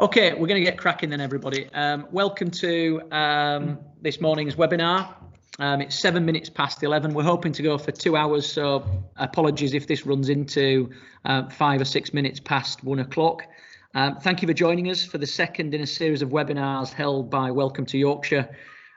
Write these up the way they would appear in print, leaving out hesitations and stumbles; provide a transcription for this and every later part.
Okay, we're going to get cracking then, everybody. Welcome to this morning's webinar. It's 7 minutes past 11. We're hoping to go for 2 hours, so apologies if this runs into 5 or 6 minutes past 1 o'clock. Thank you for joining us for the second in a series of webinars held by Welcome to Yorkshire,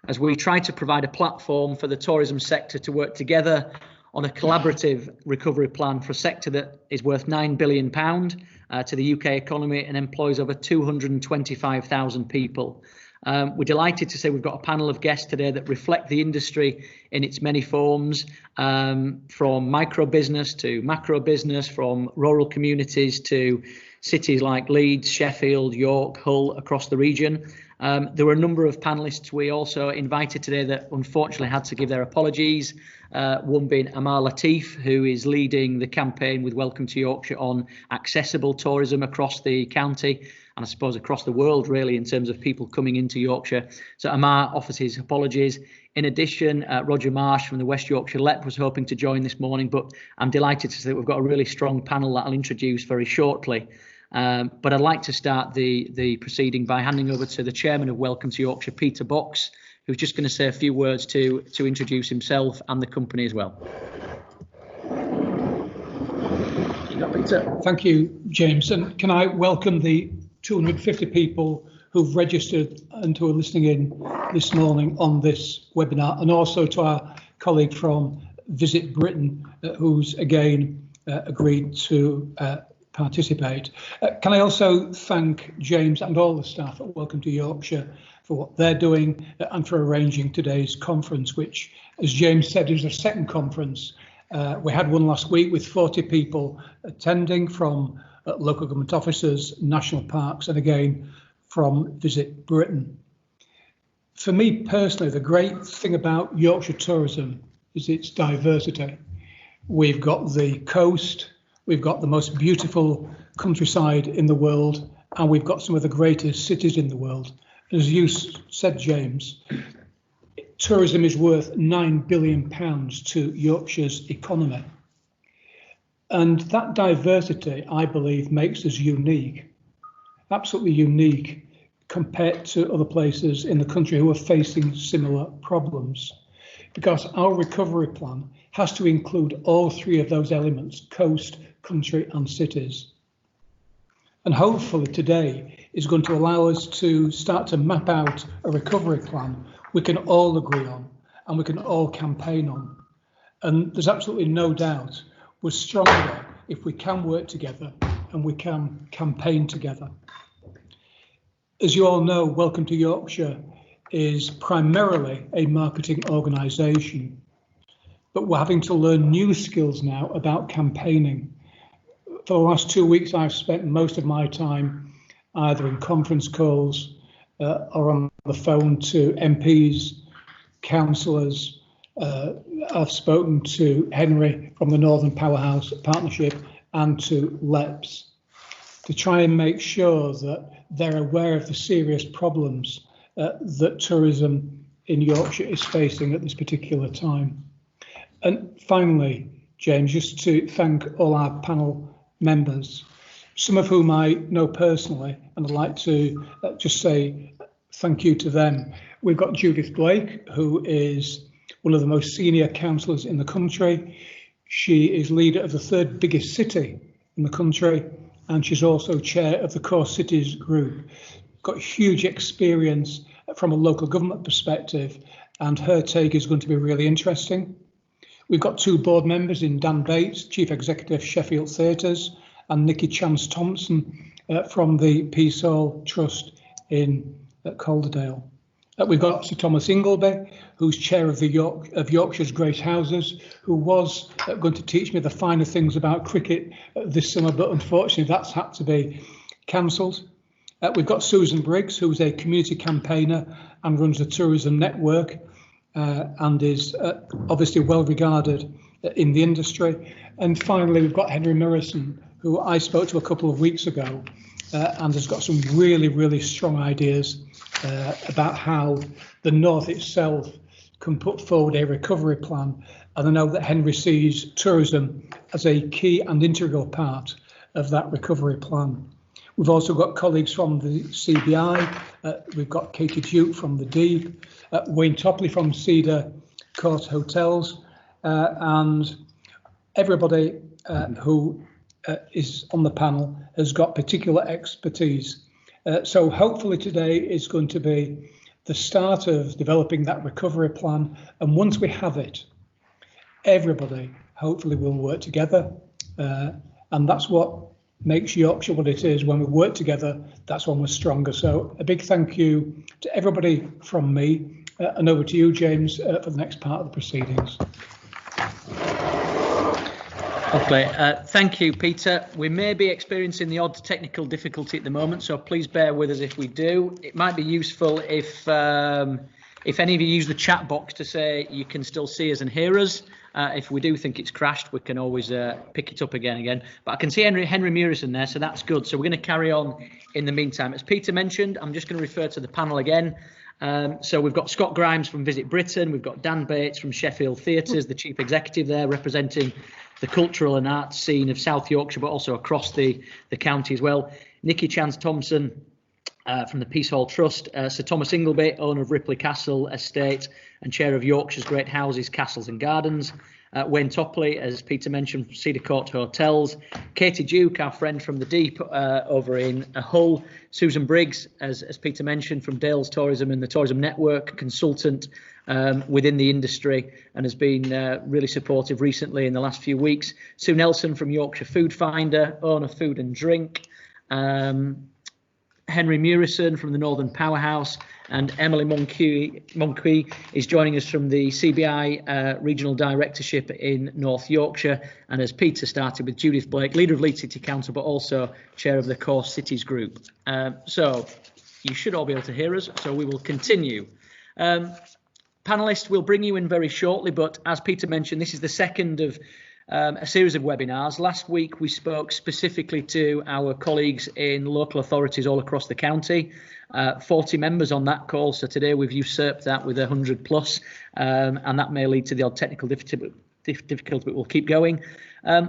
as we try to provide a platform for the tourism sector to work together on a collaborative recovery plan for a sector that is worth £9 billion to the UK economy and employs over 225,000 people. We're delighted to say we've got a panel of guests today that reflect the industry in its many forms, from micro business to macro business, from rural communities to cities like Leeds, Sheffield, York, Hull, across the region. There were a number of panellists we also invited today that unfortunately had to give their apologies. One being Amar Latif, who is leading the campaign with Welcome to Yorkshire on accessible tourism across the county, and I suppose across the world really, in terms of people coming into Yorkshire. So Amar offers his apologies. In addition, Roger Marsh from the West Yorkshire LEP was hoping to join this morning, but I'm delighted to say that we've got a really strong panel that I'll introduce very shortly. But I'd like to start the proceeding by handing over to the chairman of Welcome to Yorkshire, Peter Box, who's just going to say a few words to introduce himself and the company as well. Thank you, James. And can I welcome the 250 people who've registered and who are listening in this morning on this webinar, and also to our colleague from Visit Britain, who's again agreed to participate. Can I also thank James and all the staff at Welcome to Yorkshire for what they're doing and for arranging today's conference, which, as James said, is a second conference. We had one last week with 40 people attending from local government officers, national parks, and again from Visit Britain. For me personally, the great thing about Yorkshire tourism is its diversity. We've got the coast, we've got the most beautiful countryside in the world, and we've got some of the greatest cities in the world. As you said, James, tourism is worth £9 billion to Yorkshire's economy. And that diversity, I believe, makes us unique, absolutely unique, compared to other places in the country who are facing similar problems. Because our recovery plan has to include all three of those elements: coast, country and cities. And hopefully today is going to allow us to start to map out a recovery plan we can all agree on and we can all campaign on. And there's absolutely no doubt we're stronger if we can work together and we can campaign together. As you all know, Welcome to Yorkshire is primarily a marketing organisation, but we're having to learn new skills now about campaigning. For the last 2 weeks, I've spent most of my time either in conference calls or on the phone to MPs, councillors. I've spoken to Henry from the Northern Powerhouse Partnership and to LEPs to try and make sure that they're aware of the serious problems that tourism in Yorkshire is facing at this particular time. And finally, James, just to thank all our panel members, some of whom I know personally, and I'd like to just say thank you to them. We've got Judith Blake, who is one of the most senior councillors in the country. She is leader of the third biggest city in the country, and she's also chair of the Core Cities group. Got huge experience from a local government perspective, and her take is going to be really interesting. We've got two board members in Dan Bates, Chief Executive Sheffield Theatres, and Nicky Chance-Thompson from the Peace Hall Trust in Calderdale. We've got Sir Thomas Ingilby, who's chair of Yorkshire's Great Houses, who was going to teach me the finer things about cricket this summer, but unfortunately that's had to be cancelled. We've got Susan Briggs, who's a community campaigner and runs a tourism network, and is obviously well regarded in the industry. And finally, we've got Henry Morrison, who I spoke to a couple of weeks ago, and has got some really, really strong ideas about how the North itself can put forward a recovery plan. And I know that Henry sees tourism as a key and integral part of that recovery plan. We've also got colleagues from the CBI. We've got Katie Duke from the Deep, Wayne Topley from Cedar Court Hotels, and everybody who is on the panel has got particular expertise. So hopefully today is going to be the start of developing that recovery plan. And once we have it, everybody hopefully will work together. And that's what makes Yorkshire what it is. When we work together, that's when we're stronger. So a big thank you to everybody from me, and over to you, James, for the next part of the proceedings. Okay, thank you, Peter. We may be experiencing the odd technical difficulty at the moment, so please bear with us if we do. It might be useful if any of you use the chat box to say you can still see us and hear us. If we do think it's crashed, we can always pick it up again. But I can see Henry Murison there, so that's good. So we're going to carry on in the meantime. As Peter mentioned, I'm just going to refer to the panel again. So we've got Scott Grimes from Visit Britain. We've got Dan Bates from Sheffield Theatres, the chief executive there, representing the cultural and arts scene of South Yorkshire, but also across the county as well. Nicky Chance-Thompson from the Peace Hall Trust, Sir Thomas Ingilby, owner of Ripley Castle Estate and chair of Yorkshire's Great Houses, Castles and Gardens. Wayne Topley, as Peter mentioned, from Cedar Court Hotels. Katie Duke, our friend from the Deep over in Hull. Susan Briggs, as Peter mentioned, from Dales Tourism and the Tourism Network, consultant within the industry, and has been really supportive recently in the last few weeks. Sue Nelson from Yorkshire Food Finder, owner Food and Drink. Henry Murison from the Northern Powerhouse, and Emily Monquis is joining us from the CBI Regional Directorship in North Yorkshire, and as Peter started with, Judith Blake, leader of Leeds City Council, but also chair of the Core Cities Group. So you should all be able to hear us, so we will continue. Panellists will bring you in very shortly, but as Peter mentioned, this is the second of a series of webinars. Last week we spoke specifically to our colleagues in local authorities all across the county, 40 members on that call, so today we've usurped that with 100 plus, and that may lead to the odd technical difficulty, but we'll keep going. I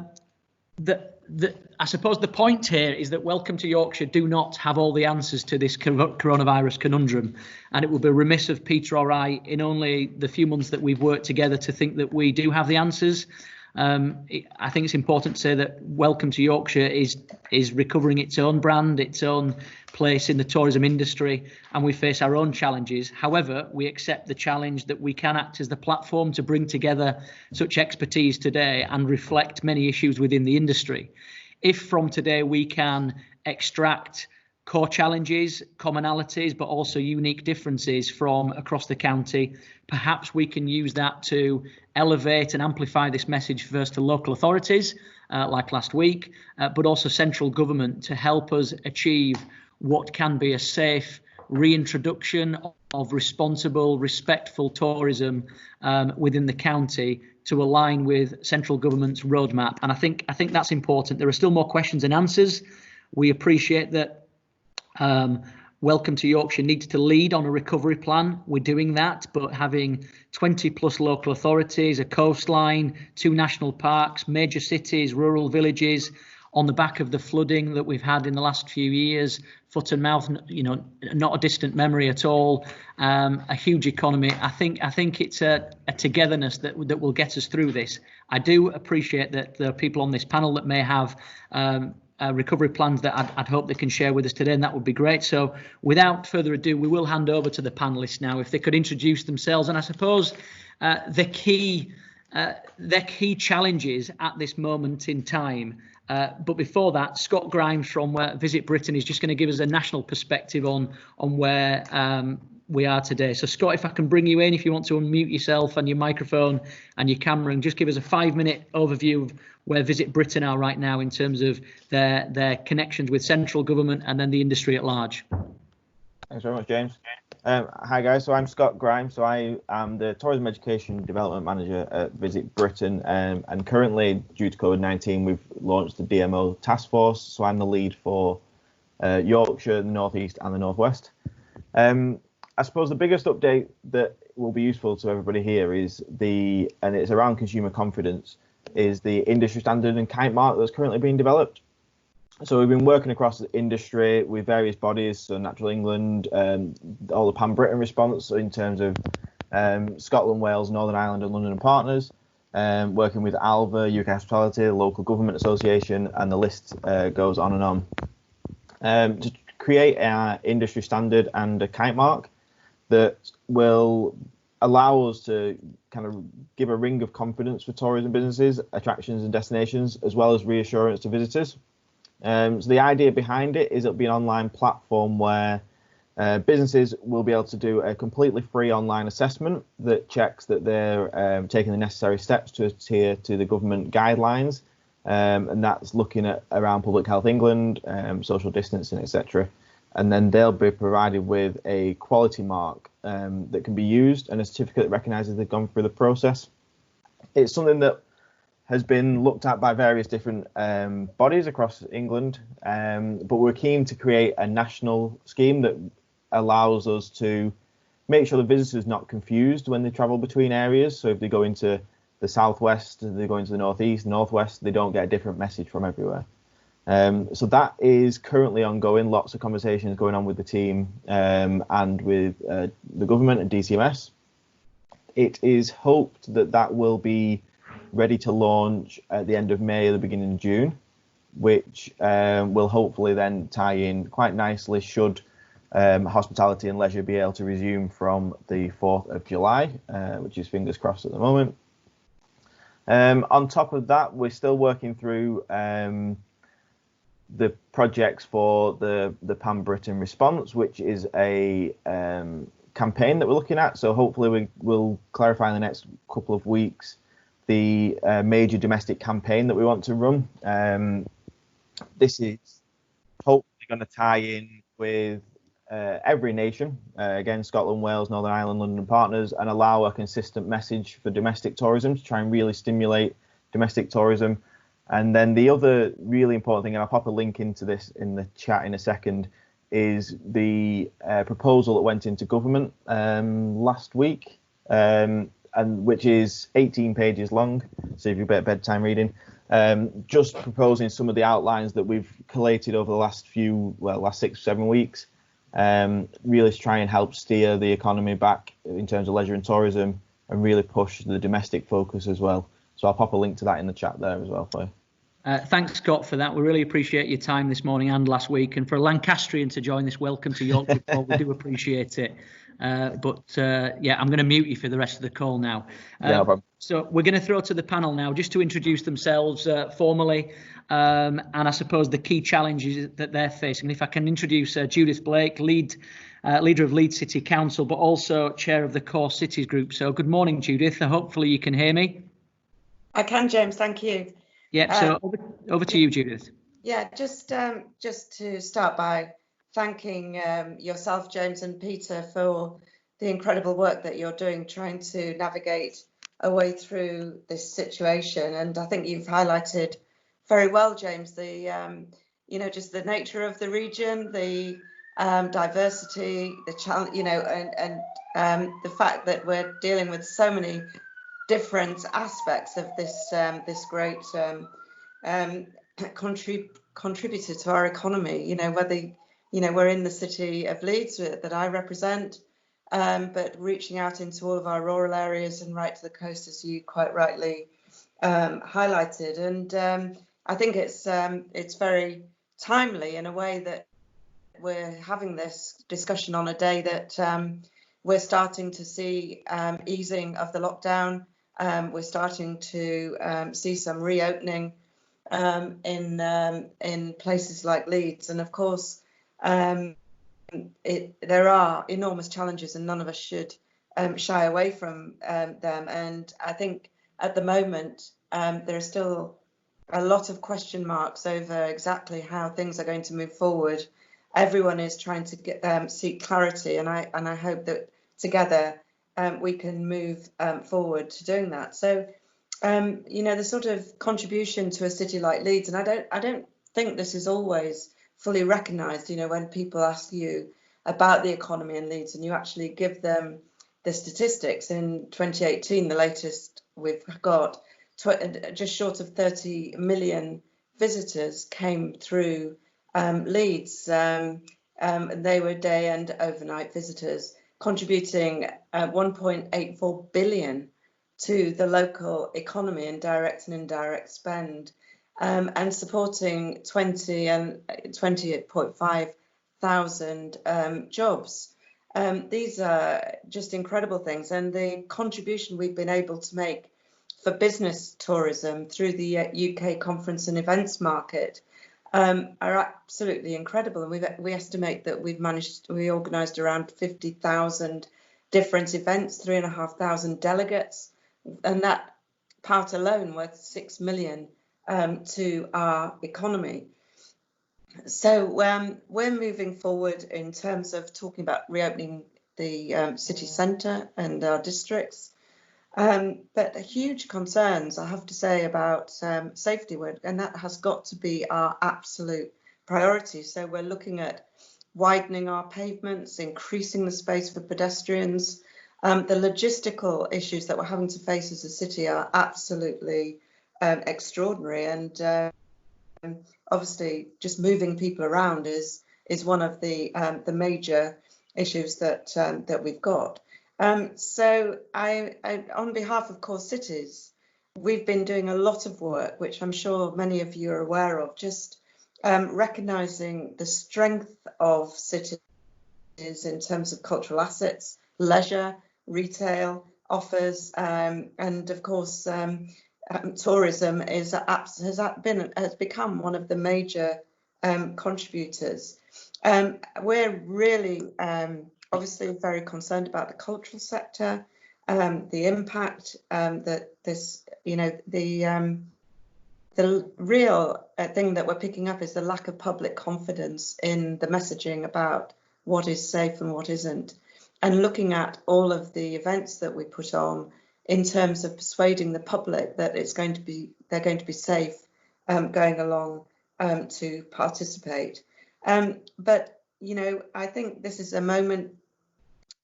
suppose the point here is that Welcome to Yorkshire do not have all the answers to this coronavirus conundrum, and it would be remiss of Peter or I in only the few months that we've worked together to think that we do have the answers. I think it's important to say that Welcome to Yorkshire is recovering its own brand, its own place in the tourism industry, and we face our own challenges. However, we accept the challenge that we can act as the platform to bring together such expertise today and reflect many issues within the industry. If from today we can extract core challenges, commonalities, but also unique differences from across the county, perhaps we can use that to elevate and amplify this message first to local authorities, like last week, but also central government to help us achieve what can be a safe reintroduction of responsible, respectful tourism within the county to align with central government's roadmap. And I think that's important. There are still more questions and answers. We appreciate that Welcome to Yorkshire needs to lead on a recovery plan. We're doing that, but having 20 plus local authorities, a coastline, 2 national parks, major cities, rural villages, on the back of the flooding that we've had in the last few years, foot and mouth, not a distant memory at all, a huge economy. I think it's a togetherness that will get us through this. I do appreciate that there are people on this panel that may have recovery plans that I'd hope they can share with us today, and that would be great. So without further ado, we will hand over to the panelists now, if they could introduce themselves, and I suppose their key challenges at this moment in time. But before that, Scott Grimes from Visit Britain is just going to give us a national perspective on where we are today. So Scott, if I can bring you in, if you want to unmute yourself and your microphone and your camera, and just give us a 5-minute overview of where Visit Britain are right now in terms of their connections with central government and then the industry at large. Thanks very much, James. Hi guys, so I'm Scott Grimes, so I am the Tourism Education Development Manager at Visit Britain, and currently, due to COVID-19, we've launched the DMO task force, so I'm the lead for Yorkshire, the North East and the North West. I suppose the biggest update that will be useful to everybody here is and it's around consumer confidence, is the industry standard and kite mark that's currently being developed. So we've been working across the industry with various bodies, so Natural England, all the Pan Britain response in terms of Scotland, Wales, Northern Ireland and London and partners, working with ALVA, UK Hospitality, the Local Government Association, and the list goes on and on. To create an industry standard and a kite mark that will allow us to kind of give a ring of confidence for tourism businesses, attractions and destinations, as well as reassurance to visitors. So the idea behind it is it'll be an online platform where businesses will be able to do a completely free online assessment that checks that they're taking the necessary steps to adhere to the government guidelines, and that's looking at around Public Health England, social distancing, etc. And then they'll be provided with a quality mark that can be used and a certificate that recognises they've gone through the process. It's something that has been looked at by various different bodies across England, but we're keen to create a national scheme that allows us to make sure the visitors not confused when they travel between areas. So if they go into the southwest, they go into the northeast, northwest, they don't get a different message from everywhere. So that is currently ongoing. Lots of conversations going on with the team and with the government and DCMS. It is hoped that that will be ready to launch at the end of May or the beginning of June, which will hopefully then tie in quite nicely should hospitality and leisure be able to resume from the 4th of July, which is fingers crossed at the moment. On top of that, we're still working through the projects for the Pan Britain response, which is a campaign that we're looking at. So hopefully we will clarify in the next couple of weeks the major domestic campaign that we want to run. This is hopefully going to tie in with every nation, again, Scotland, Wales, Northern Ireland, London and partners, and allow a consistent message for domestic tourism to try and really stimulate domestic tourism. And then the other really important thing, and I'll pop a link into this in the chat in a second, is the proposal that went into government last week, and which is 18 pages long, so if you've got bedtime reading, just proposing some of the outlines that we've collated over the last 6 or 7 weeks, really to try and help steer the economy back in terms of leisure and tourism and really push the domestic focus as well. So I'll pop a link to that in the chat there as well for you. Thanks, Scott, for that. We really appreciate your time this morning and last week. And for a Lancastrian to join this, welcome to Yorkshire. We do appreciate it. Yeah, I'm going to mute you for the rest of the call now. No problem. So we're going to throw to the panel now just to introduce themselves formally, and I suppose the key challenges that they're facing. If I can introduce Judith Blake, leader of Leeds City Council, but also chair of the Core Cities Group. So good morning, Judith. Hopefully you can hear me. I can, James. Thank you. Yeah. So over to you, Judith. Yeah, just to start by thanking yourself, James, and Peter for the incredible work that you're doing, trying to navigate a way through this situation. And I think you've highlighted very well, James, the just the nature of the region, the diversity, the challenge, and the fact that we're dealing with so many different aspects of this great contributor to our economy. Whether we're in the city of Leeds that I represent, but reaching out into all of our rural areas and right to the coast, as you quite rightly highlighted. And I think it's very timely in a way that we're having this discussion on a day that we're starting to see easing of the lockdown. We're starting to see some reopening in places like Leeds, and of course there are enormous challenges, and none of us should shy away from them. And I think at the moment there are still a lot of question marks over exactly how things are going to move forward. Everyone is trying to seek clarity, and I hope that together we can move forward to doing that. So, the sort of contribution to a city like Leeds, and I don't think this is always fully recognised. When people ask you about the economy in Leeds, and you actually give them the statistics. In 2018, the latest we've got, just short of 30 million visitors came through Leeds. They were day and overnight visitors, contributing 1.84 billion to the local economy in direct and indirect spend, and supporting 20.5 thousand jobs. These are just incredible things, and the contribution we've been able to make for business tourism through the UK conference and events market are absolutely incredible. And we estimate that we organised around 50,000 different events, 3,500 delegates, and that part alone worth 6 million to our economy. So we're moving forward in terms of talking about reopening the city centre and our districts. But huge concerns, I have to say, about safety work, and that has got to be our absolute priority. So we're looking at widening our pavements, increasing the space for pedestrians. The logistical issues that we're having to face as a city are absolutely extraordinary, and obviously just moving people around is one of the major issues that we've got. So I, on behalf of Core Cities, we've been doing a lot of work, which I'm sure many of you are aware of, just recognising the strength of cities in terms of cultural assets, leisure, retail offers, and of course tourism has become one of the major contributors. We're really obviously very concerned about the cultural sector, the impact that this, the real thing that we're picking up is the lack of public confidence in the messaging about what is safe and what isn't, and looking at all of the events that we put on in terms of persuading the public that they're going to be safe going along to participate. But I think this is a moment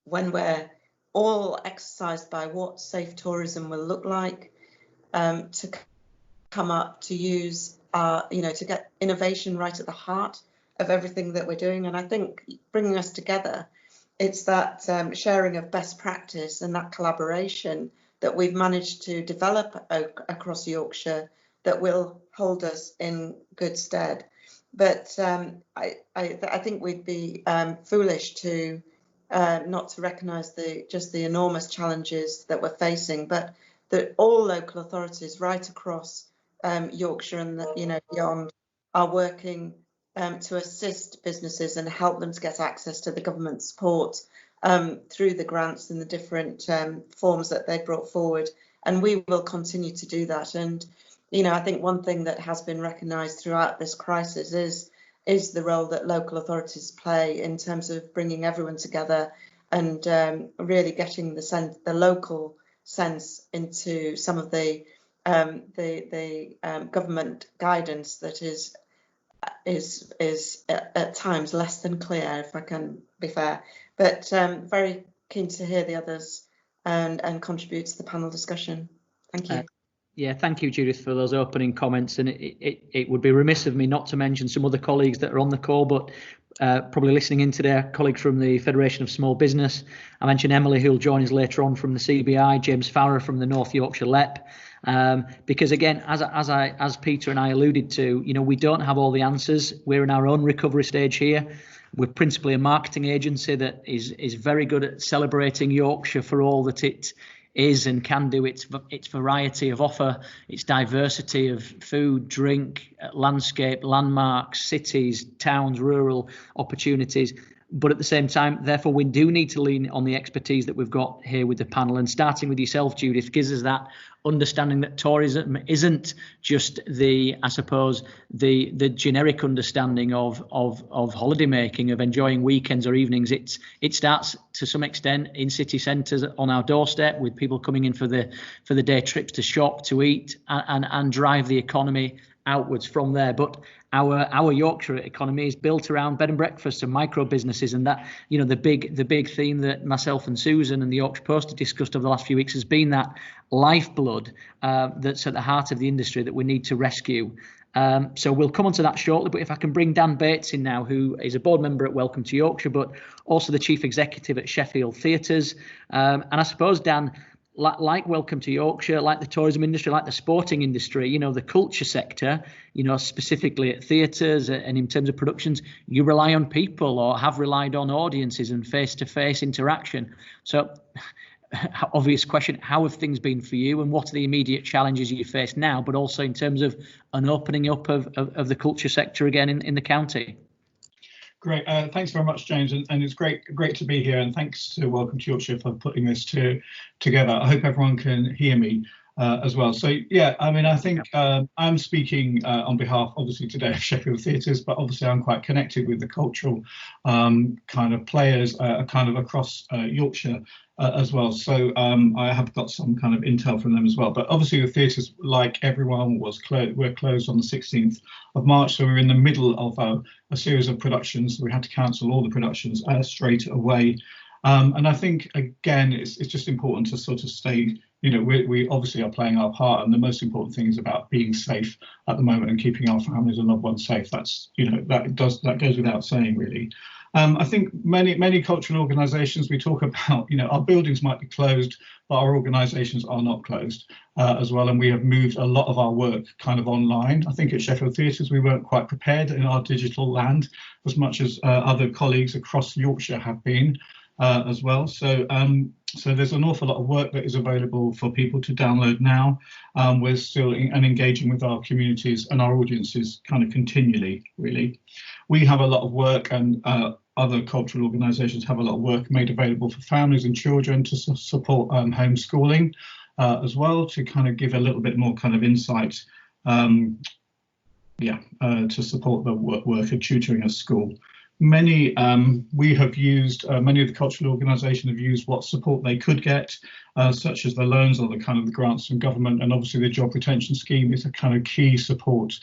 when we're all exercised by what safe tourism will look like, to come up, to use to get innovation right at the heart of everything that we're doing. And I think bringing us together, it's that sharing of best practice and that collaboration that we've managed to develop across Yorkshire that will hold us in good stead. But I think we'd be foolish to not to recognise just the enormous challenges that we're facing, but that all local authorities right across Yorkshire and beyond are working to assist businesses and help them to get access to the government support through the grants and the different forms that they brought forward, and we will continue to do that. And I think one thing that has been recognised throughout this crisis is the role that local authorities play in terms of bringing everyone together and really getting the local sense into some of the government guidance that is at times less than clear, if I can be fair. But very keen to hear the others and contribute to the panel discussion. Thank you. Yeah, thank you, Judith, for those opening comments. And it would be remiss of me not to mention some other colleagues that are on the call, but probably listening in today, a colleague from the Federation of Small Business. I mentioned Emily, who'll join us later on from the CBI, James Farrer from the North Yorkshire LEP. Because again, as Peter and I alluded to, we don't have all the answers. We're in our own recovery stage here. We're principally a marketing agency that is very good at celebrating Yorkshire for all that it is and can do, its variety of offer, its diversity of food, drink, landscape, landmarks, cities, towns, rural opportunities. But at the same time, therefore, we do need to lean on the expertise that we've got here with the panel. And starting with yourself, Judith, gives us that understanding that tourism isn't just the generic understanding of holiday making, of enjoying weekends or evenings. It starts to some extent in city centres on our doorstep, with people coming in for the day trips to shop, to eat, and drive the economy outwards from there. But our Yorkshire economy is built around bed and breakfast and micro businesses, and that the big theme that myself and Susan and the Yorkshire Post have discussed over the last few weeks has been that lifeblood that's at the heart of the industry that we need to rescue. So we'll come on to that shortly, but if I can bring Dan Bates in now, who is a board member at Welcome to Yorkshire, but also the chief executive at Sheffield Theatres. And I suppose, Dan, like Welcome to Yorkshire, like the tourism industry, like the sporting industry, you know, the culture sector, you know, specifically at theatres and in terms of productions, you rely on people or have relied on audiences and face-to-face interaction. So obvious question, how have things been for you and what are the immediate challenges you face now, but also in terms of an opening up of the culture sector again in the county? Great, thanks very much, James, and it's great to be here, and thanks to Welcome to Yorkshire for putting this together. I hope everyone can hear me as well. So yeah, I mean, I think I'm speaking on behalf, obviously today, of Sheffield Theatres, but obviously I'm quite connected with the cultural kind of players kind of across Yorkshire as well. So I have got some kind of intel from them as well. But obviously the theatres, like everyone, were closed on the 16th of March. So we're in the middle of a series of productions. We had to cancel all the productions straight away. And I think, again, it's just important to sort of stay, you know, we obviously are playing our part, and the most important thing is about being safe at the moment and keeping our families and loved ones safe. That's, you know, that goes without saying, really. I think many cultural organisations, we talk about, you know, our buildings might be closed, but our organisations are not closed as well. And we have moved a lot of our work kind of online. I think at Sheffield Theatres, we weren't quite prepared in our digital land as much as other colleagues across Yorkshire have been as well. So there's an awful lot of work that is available for people to download now. We're still engaging with our communities and our audiences kind of continually, really. We have a lot of work, and other cultural organisations have a lot of work made available for families and children to support homeschooling as well, to kind of give a little bit more kind of insight, to support the work of tutoring at school. Many we have used, many of the cultural organisations have used what support they could get, such as the loans or the kind of the grants from government, and obviously the job retention scheme is a kind of key support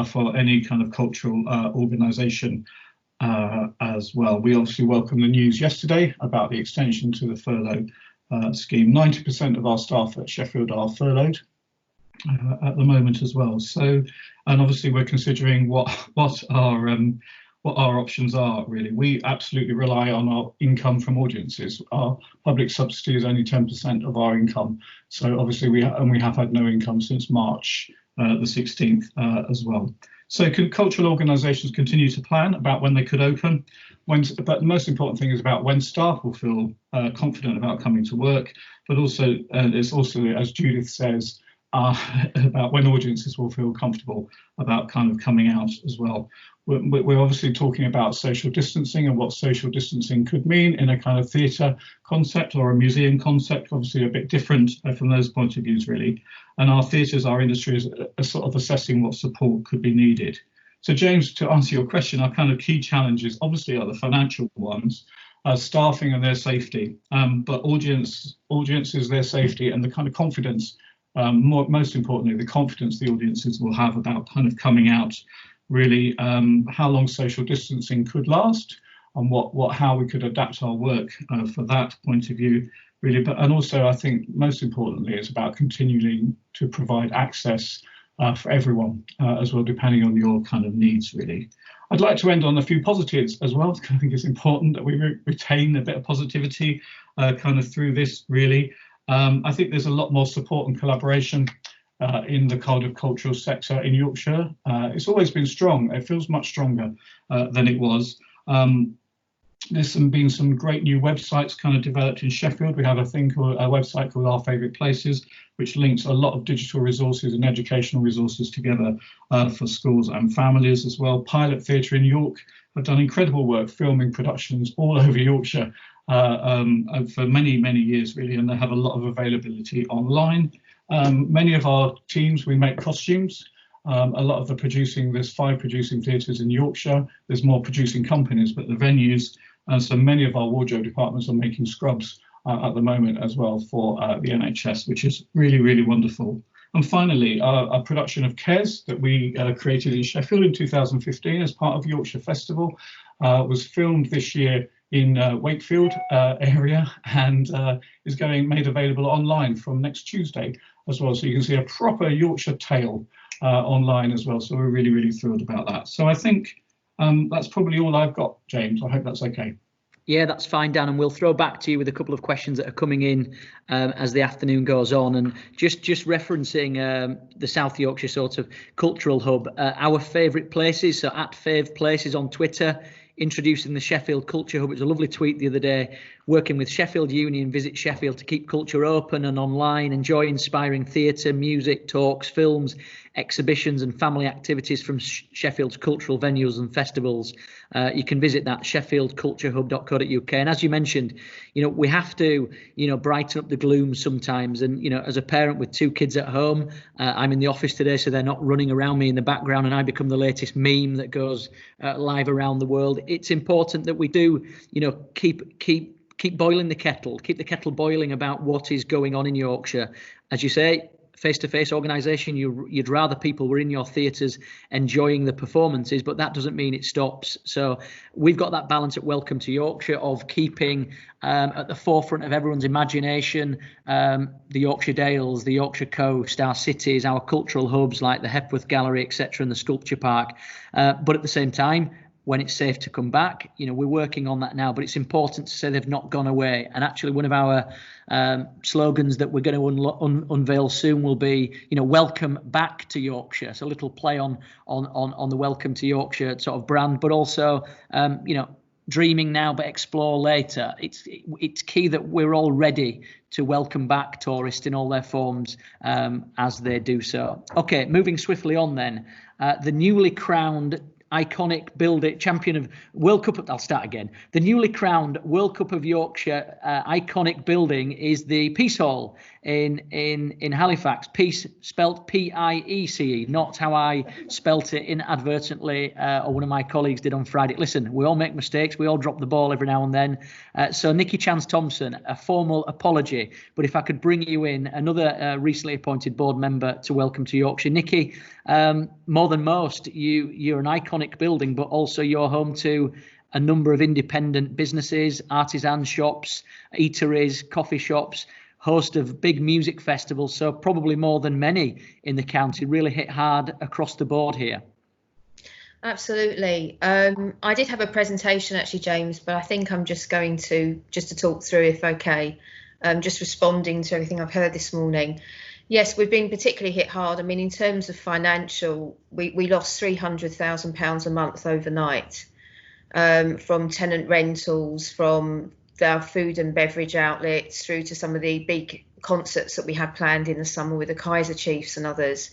for any kind of cultural organisation as well. We obviously welcome the news yesterday about the extension to the furlough scheme. 90% of our staff at Sheffield are furloughed at the moment as well. So, and obviously we're considering what our options are, really. We absolutely rely on our income from audiences. Our public subsidy is only 10% of our income. So obviously we have had no income since March the 16th as well. So cultural organisations continue to plan about when they could open, but the most important thing is about when staff will feel confident about coming to work, but also it's also, as Judith says, about when audiences will feel comfortable about kind of coming out as well. We're obviously talking about social distancing and what social distancing could mean in a kind of theatre concept or a museum concept, obviously a bit different from those point of views, really. And our theatres, our industry is sort of assessing what support could be needed. So James, to answer your question, our kind of key challenges obviously are the financial ones, staffing and their safety, but audiences, their safety and the kind of confidence, most importantly, the confidence the audiences will have about kind of coming out, really, how long social distancing could last and how we could adapt our work for that point of view, really. But and also I think most importantly it's about continuing to provide access for everyone as well, depending on your kind of needs, really. I'd like to end on a few positives as well, because I think it's important that we retain a bit of positivity kind of through this, really. I think there's a lot more support and collaboration in the kind of cultural sector in Yorkshire. It's always been strong. It feels much stronger than it was. There's been some great new websites kind of developed in Sheffield. We have a website called Our Favourite Places, which links a lot of digital resources and educational resources together for schools and families as well. Pilot Theatre in York have done incredible work filming productions all over Yorkshire for many years, really, and they have a lot of availability online. Many of our teams, we make costumes. A lot of the there's 5 producing theatres in Yorkshire. There's more producing companies, but the venues, and so many of our wardrobe departments are making scrubs at the moment as well for the NHS, which is really wonderful. And finally, our production of Kes that we created in Sheffield in 2015 as part of Yorkshire Festival was filmed this year in Wakefield area and is made available online from next Tuesday as well. So you can see a proper Yorkshire tale online as well. So we're really, really thrilled about that. So I think that's probably all I've got, James. I hope that's okay. Yeah, that's fine, Dan, and we'll throw back to you with a couple of questions that are coming in as the afternoon goes on. And just referencing the South Yorkshire sort of cultural hub, our favourite places, so at Fave Places on Twitter, introducing the Sheffield Culture Hub. It was a lovely tweet the other day, working with Sheffield Union, Visit Sheffield to keep culture open and online, enjoy inspiring theatre, music, talks, films, exhibitions and family activities from Sheffield's cultural venues and festivals. You can visit that, sheffieldculturehub.co.uk. And as you mentioned, we have to, brighten up the gloom sometimes. And, as a parent with 2 kids at home, I'm in the office today, so they're not running around me in the background and I become the latest meme that goes live around the world. It's important that we do, keep boiling the kettle, keep the kettle boiling about what is going on in Yorkshire. As you say, face-to-face organisation, you'd rather people were in your theatres enjoying the performances, but that doesn't mean it stops. So we've got that balance at Welcome to Yorkshire of keeping at the forefront of everyone's imagination the Yorkshire Dales, the Yorkshire Coast, our cities, our cultural hubs like the Hepworth Gallery, etc., and the Sculpture Park. But at the same time, when it's safe to come back, we're working on that now, but it's important to say they've not gone away. And actually one of our slogans that we're going to unveil soon will be, welcome back to Yorkshire. So a little play on the Welcome to Yorkshire sort of brand, but also, dreaming now, but explore later. It's key that we're all ready to welcome back tourists in all their forms as they do so. Okay, moving swiftly on then. The newly crowned iconic champion of World Cup. I'll start again. The newly crowned World Cup of Yorkshire iconic building is the Peace Hall in Halifax. Peace spelt P-I-E-C-E, not how I spelt it inadvertently or one of my colleagues did on Friday. Listen, we all make mistakes. We all drop the ball every now and then. So Nicky Chance-Thompson, a formal apology. But if I could bring you in, another recently appointed board member to Welcome to Yorkshire. Nicky, more than most, you're an iconic building, but also you're home to a number of independent businesses, artisan shops, eateries, coffee shops, host of big music festivals, so probably more than many in the county. Really hit hard across the board here. Absolutely. I did have a presentation actually, James, but I think I'm just going to talk through, if okay, just responding to everything I've heard this morning. Yes, we've been particularly hit hard. I mean, in terms of financial, we lost £300,000 a month overnight from tenant rentals, from our food and beverage outlets, through to some of the big concerts that we had planned in the summer with the Kaiser Chiefs and others.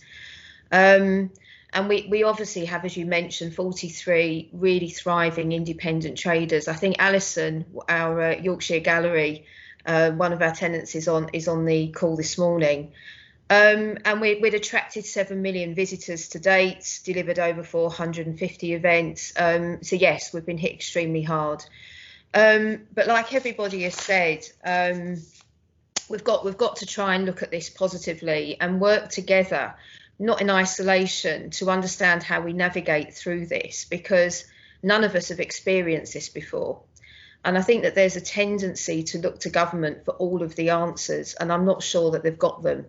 And we obviously have, as you mentioned, 43 really thriving independent traders. I think Alison, our Yorkshire Gallery, one of our tenants is on the call this morning. And we'd attracted 7 million visitors to date, delivered over 450 events. So yes, we've been hit extremely hard. But like everybody has said, we've got to try and look at this positively and work together, not in isolation, to understand how we navigate through this, because none of us have experienced this before. And I think that there's a tendency to look to government for all of the answers, and I'm not sure that they've got them.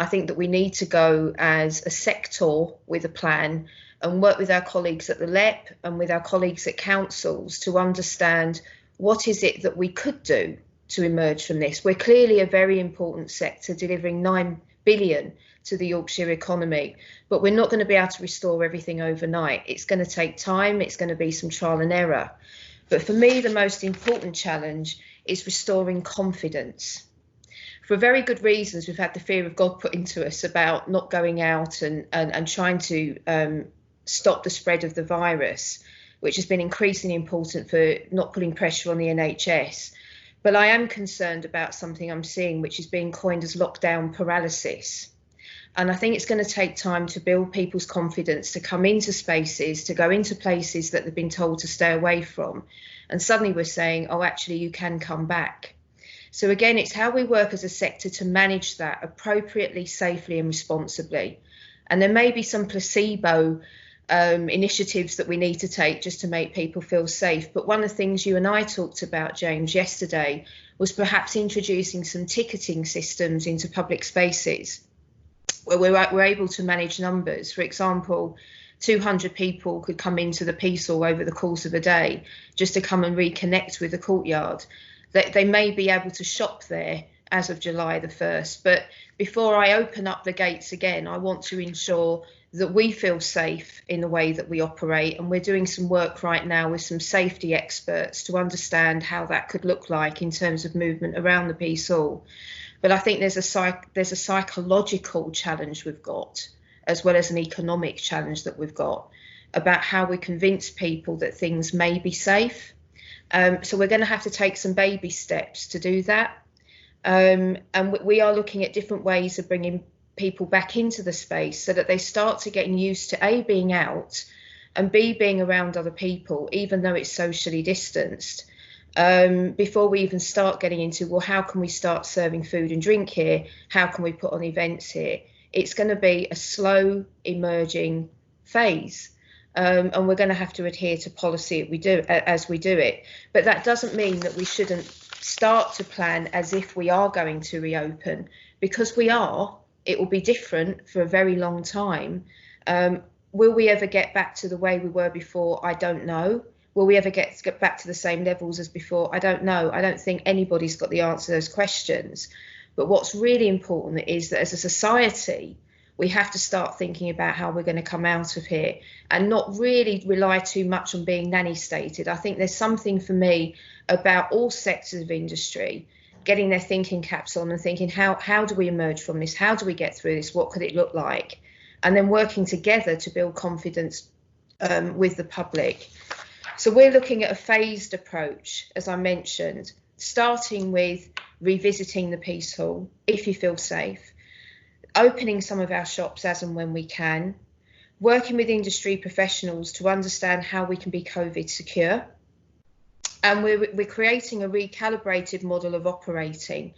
I think that we need to go as a sector with a plan and work with our colleagues at the LEP and with our colleagues at councils to understand what is it that we could do to emerge from this. We're clearly a very important sector, delivering 9 billion to the Yorkshire economy, but we're not going to be able to restore everything overnight. It's going to take time. It's going to be some trial and error. But for me, the most important challenge is restoring confidence. For very good reasons, we've had the fear of God put into us about not going out and trying to stop the spread of the virus, which has been increasingly important for not putting pressure on the NHS. But I am concerned about something I'm seeing, which is being coined as lockdown paralysis. And I think it's going to take time to build people's confidence, to come into spaces, to go into places that they've been told to stay away from. And suddenly we're saying, oh, actually, you can come back. So again, it's how we work as a sector to manage that appropriately, safely and responsibly. And there may be some placebo initiatives that we need to take just to make people feel safe. But one of the things you and I talked about, James, yesterday was perhaps introducing some ticketing systems into public spaces. where we're able to manage numbers. For example, 200 people could come into the Peace Hall over the course of a day just to come and reconnect with the courtyard. They may be able to shop there as of July the 1st, but before I open up the gates again, I want to ensure that we feel safe in the way that we operate, and we're doing some work right now with some safety experts to understand how that could look like in terms of movement around the Peace Hall. But I think there's a psychological challenge we've got, as well as an economic challenge that we've got, about how we convince people that things may be safe. So we're going to have to take some baby steps to do that. And we are looking at different ways of bringing people back into the space so that they start to getting used to A, being out, and B, being around other people, even though it's socially distanced, before we even start getting into, well, how can we start serving food and drink here? How can we put on events here? It's going to be a slow emerging phase. And we're going to have to adhere to policy as we do it. But that doesn't mean that we shouldn't start to plan as if we are going to reopen, because we are. It will be different for a very long time. Will we ever get back to the way we were before? I don't know. Will we ever get back to the same levels as before? I don't know. I don't think anybody's got the answer to those questions. But what's really important is that as a society, we have to start thinking about how we're going to come out of here and not really rely too much on being nanny stated. I think there's something for me about all sectors of industry getting their thinking caps on and thinking, how do we emerge from this? How do we get through this? What could it look like? And then working together to build confidence with the public. So we're looking at a phased approach, as I mentioned, starting with revisiting the Peace Hall, if you feel safe, opening some of our shops as and when we can, working with industry professionals to understand how we can be COVID secure. And we're creating a recalibrated model of operating.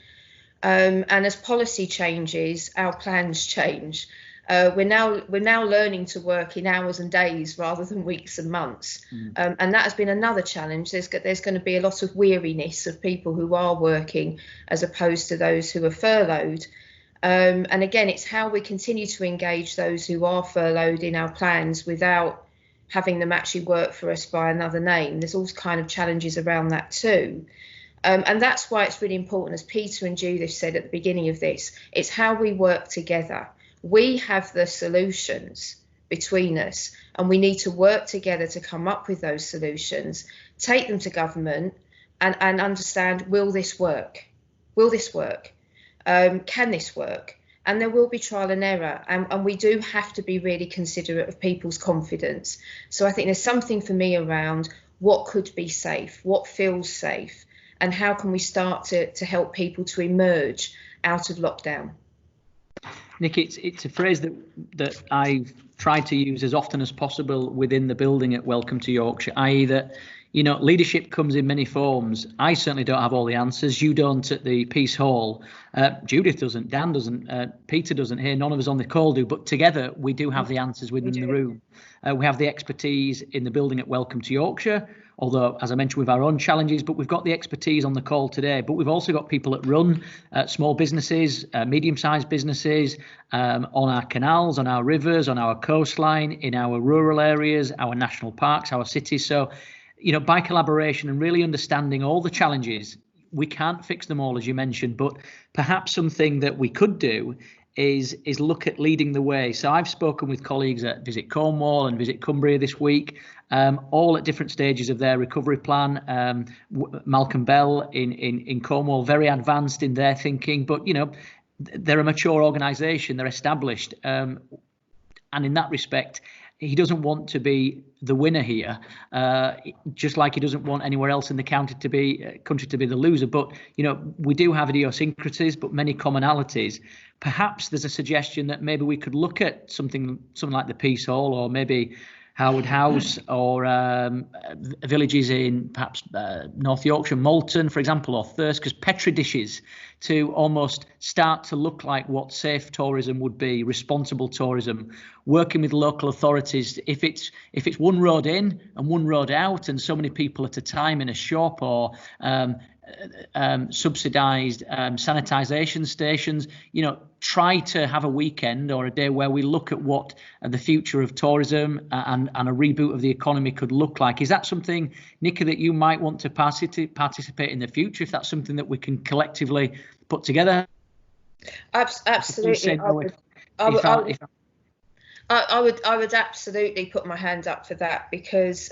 And as policy changes, our plans change. We're now learning to work in hours and days rather than weeks and months. And that has been another challenge. There's going to be a lot of weariness of people who are working as opposed to those who are furloughed. And again, it's how we continue to engage those who are furloughed in our plans without having them actually work for us by another name. There's all kind of challenges around that too. And that's why it's really important, as Peter and Judith said at the beginning of this, it's how we work together. We have the solutions between us, and we need to work together to come up with those solutions, take them to government and understand, will this work? Will this work? Can this work? And there will be trial and error, and we do have to be really considerate of people's confidence. So I think there's something for me around what could be safe, what feels safe, and how can we start to help people to emerge out of lockdown. Nicky, it's a phrase that I've tried to use as often as possible within the building at Welcome to Yorkshire, i.e. that, you know, leadership comes in many forms. I certainly don't have all the answers. You don't at the Peace Hall. Judith doesn't. Dan doesn't. Peter doesn't here. None of us on the call do. But together we do have the answers within the room. We have the expertise in the building at Welcome to Yorkshire, although, as I mentioned, with our own challenges, but we've got the expertise on the call today. But we've also got people that run small businesses, medium-sized businesses, on our canals, on our rivers, on our coastline, in our rural areas, our national parks, our cities. So, you know, by collaboration and really understanding all the challenges, we can't fix them all, as you mentioned, but perhaps something that we could do is look at leading the way. So I've spoken with colleagues at Visit Cornwall and Visit Cumbria this week, all at different stages of their recovery plan. Malcolm Bell in Cornwall, very advanced in their thinking, but, you know, they're a mature organisation, they're established. And in that respect, he doesn't want to be the winner here, just like he doesn't want anywhere else in the country to be the loser. But, you know, we do have idiosyncrasies, but many commonalities. Perhaps there's a suggestion that maybe we could look at something like the Peace Hall, or maybe Howard House, or villages in perhaps North Yorkshire, Malton, for example, or Thirsk, because Petri dishes to almost start to look like what safe tourism would be, responsible tourism, working with local authorities. If it's one road in and one road out and so many people at a time in a shop, or subsidised sanitisation stations. You know, try to have a weekend or a day where we look at what the future of tourism and a reboot of the economy could look like. Is that something, Nicky, that you might want to participate in the future, if that's something that we can collectively put together? Absolutely. I would absolutely put my hand up for that, because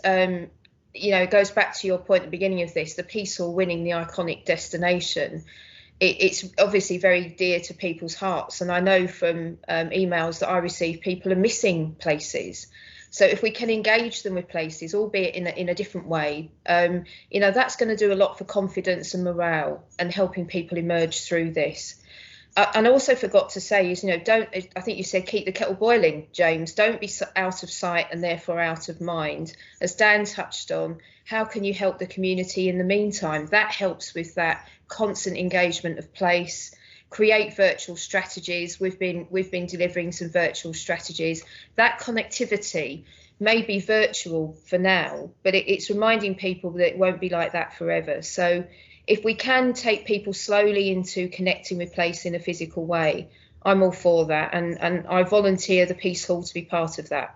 you know, it goes back to your point at the beginning of this, the peaceful winning the iconic destination. It's obviously very dear to people's hearts, and I know from emails that I receive, people are missing places. So if we can engage them with places, albeit in a different way, you know, that's going to do a lot for confidence and morale and helping people emerge through this. And I also forgot to say is, you know, I think you said keep the kettle boiling, James. Don't be out of sight and therefore out of mind. As Dan touched on, how can you help the community in the meantime? That helps with that constant engagement of place. Create virtual strategies. We've been delivering some virtual strategies. That connectivity may be virtual for now, but it's reminding people that it won't be like that forever. So if we can take people slowly into connecting with place in a physical way, I'm all for that, and I volunteer the Peace Hall to be part of that.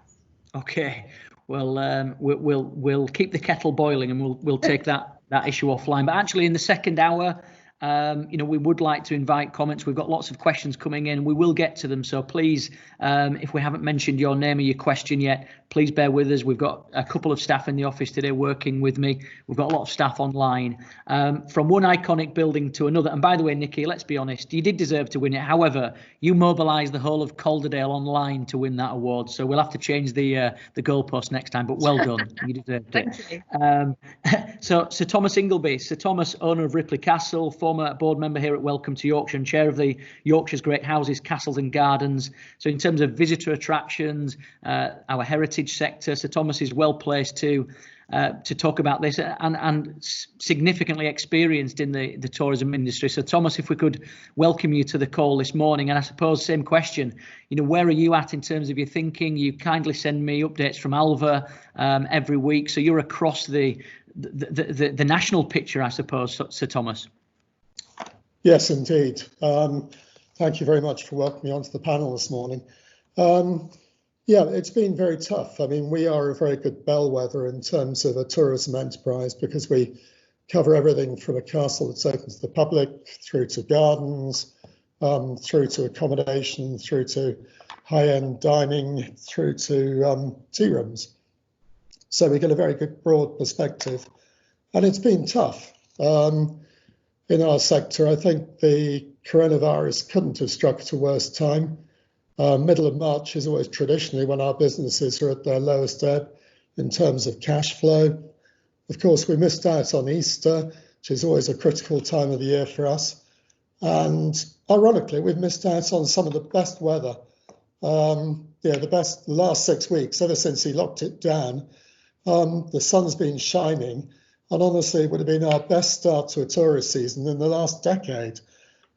Okay, well, we'll keep the kettle boiling, and we'll take that issue offline. But actually, in the second hour, you know, we would like to invite comments. We've got lots of questions coming in. We will get to them. So please, if we haven't mentioned your name or your question yet, please bear with us. We've got a couple of staff in the office today working with me. We've got a lot of staff online, from one iconic building to another. And by the way, Nicky, let's be honest, you did deserve to win it. However, you mobilised the whole of Calderdale online to win that award. So we'll have to change the goalpost next time. But well done. You deserved it. Thank you. So Sir Thomas Ingilby, Sir Thomas, owner of Ripley Castle, former board member here at Welcome to Yorkshire and chair of the Yorkshire's Great Houses, Castles and Gardens. So in terms of visitor attractions, our heritage sector, Sir Thomas is well placed to talk about this and significantly experienced in the tourism industry. So Thomas, if we could welcome you to the call this morning, and I suppose same question, you know, where are you at in terms of your thinking? You kindly send me updates from Alva every week, so you're across the national picture, I suppose, Sir Thomas. Yes, indeed. Thank you very much for welcoming me onto the panel this morning. Yeah, it's been very tough. I mean, we are a very good bellwether in terms of a tourism enterprise, because we cover everything from a castle that's open to the public, through to gardens, through to accommodation, through to high-end dining, through to tea rooms. So we get a very good broad perspective, and it's been tough. In our sector, I think the coronavirus couldn't have struck at a worse time. Middle of March is always traditionally when our businesses are at their lowest ebb in terms of cash flow. Of course, we missed out on Easter, which is always a critical time of the year for us. And ironically, we've missed out on some of the best weather. The best last 6 weeks, ever since he locked it down. The sun's been shining, and honestly, it would have been our best start to a tourist season in the last decade.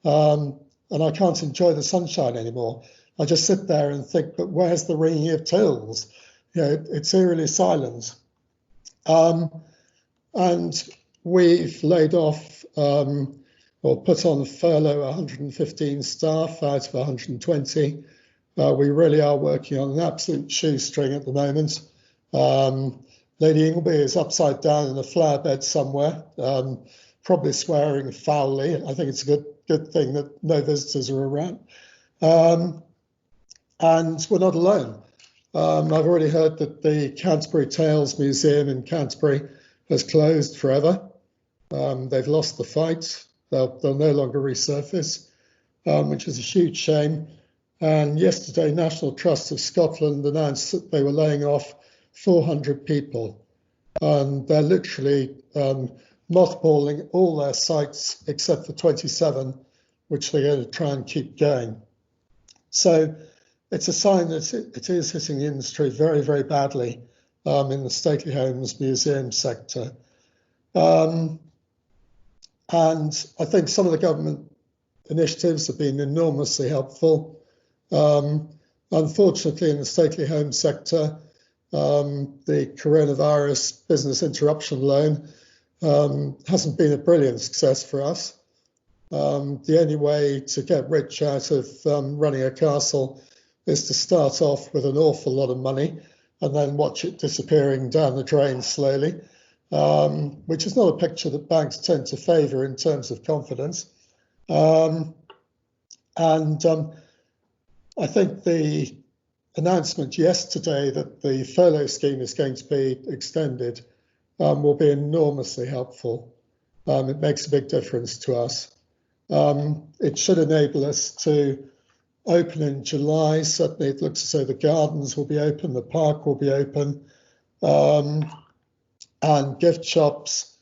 And I can't enjoy the sunshine anymore. I just sit there and think, but where's the ringing of tills? You know, it's eerily silent. And we've laid off or put on furlough 115 staff out of 120. We really are working on an absolute shoestring at the moment. Lady Ingilby is upside down in a flower bed somewhere, probably swearing foully. I think it's a good thing that no visitors are around. And we're not alone. I've already heard that the Canterbury Tales Museum in Canterbury has closed forever. They've lost the fight. They'll no longer resurface, which is a huge shame. And yesterday, National Trust of Scotland announced that they were laying off 400 people. And they're literally mothballing all their sites except for 27, which they're going to try and keep going. So it's a sign that it is hitting the industry very, very badly in the stately homes museum sector. And I think some of the government initiatives have been enormously helpful. Unfortunately, in the stately home sector, the coronavirus business interruption loan hasn't been a brilliant success for us. The only way to get rich out of running a castle is to start off with an awful lot of money and then watch it disappearing down the drain slowly, which is not a picture that banks tend to favour in terms of confidence. I think the announcement yesterday that the furlough scheme is going to be extended will be enormously helpful. It makes a big difference to us. It should enable us to open in July. Certainly it looks as though the gardens will be open, the park will be open, and gift shops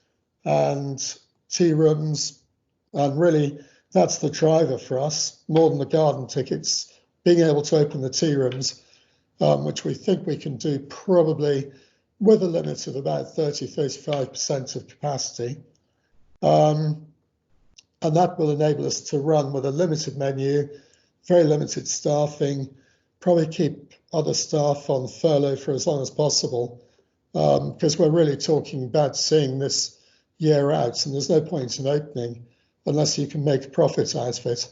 and tea rooms. And really, that's the driver for us, more than the garden tickets, being able to open the tea rooms, which we think we can do probably with a limit of about 30-35% of capacity. And that will enable us to run with a limited menu, very limited staffing, probably keep other staff on furlough for as long as possible, because we're really talking about seeing this year out, and there's no point in opening unless you can make a profit out of it.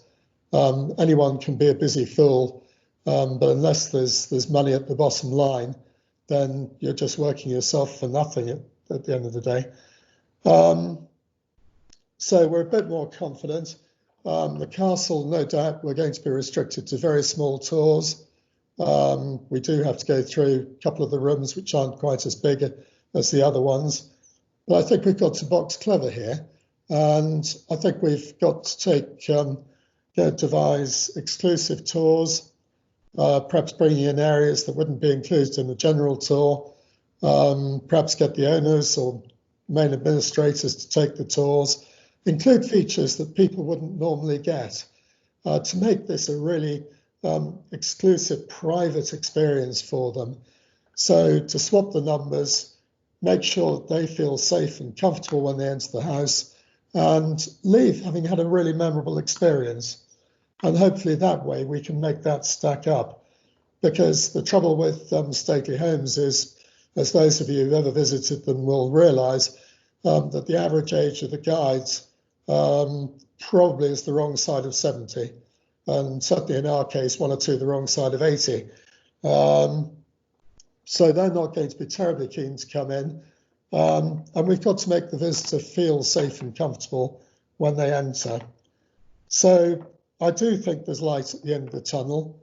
Anyone can be a busy fool, but unless there's money at the bottom line, then you're just working yourself for nothing at the end of the day. So we're a bit more confident. The castle, no doubt, we're going to be restricted to very small tours. We do have to go through a couple of the rooms which aren't quite as big as the other ones. But I think we've got to box clever here. And I think we've got to devise exclusive tours, perhaps bringing in areas that wouldn't be included in the general tour, perhaps get the owners or main administrators to take the tours, include features that people wouldn't normally get, to make this a really exclusive private experience for them. So to swap the numbers, make sure that they feel safe and comfortable when they enter the house and leave having had a really memorable experience. And hopefully that way we can make that stack up, because the trouble with stately homes is, as those of you who've ever visited them will realise, that the average age of the guides probably is the wrong side of 70, and certainly in our case, one or two the wrong side of 80. So they're not going to be terribly keen to come in, and we've got to make the visitor feel safe and comfortable when they enter. So I do think there's light at the end of the tunnel.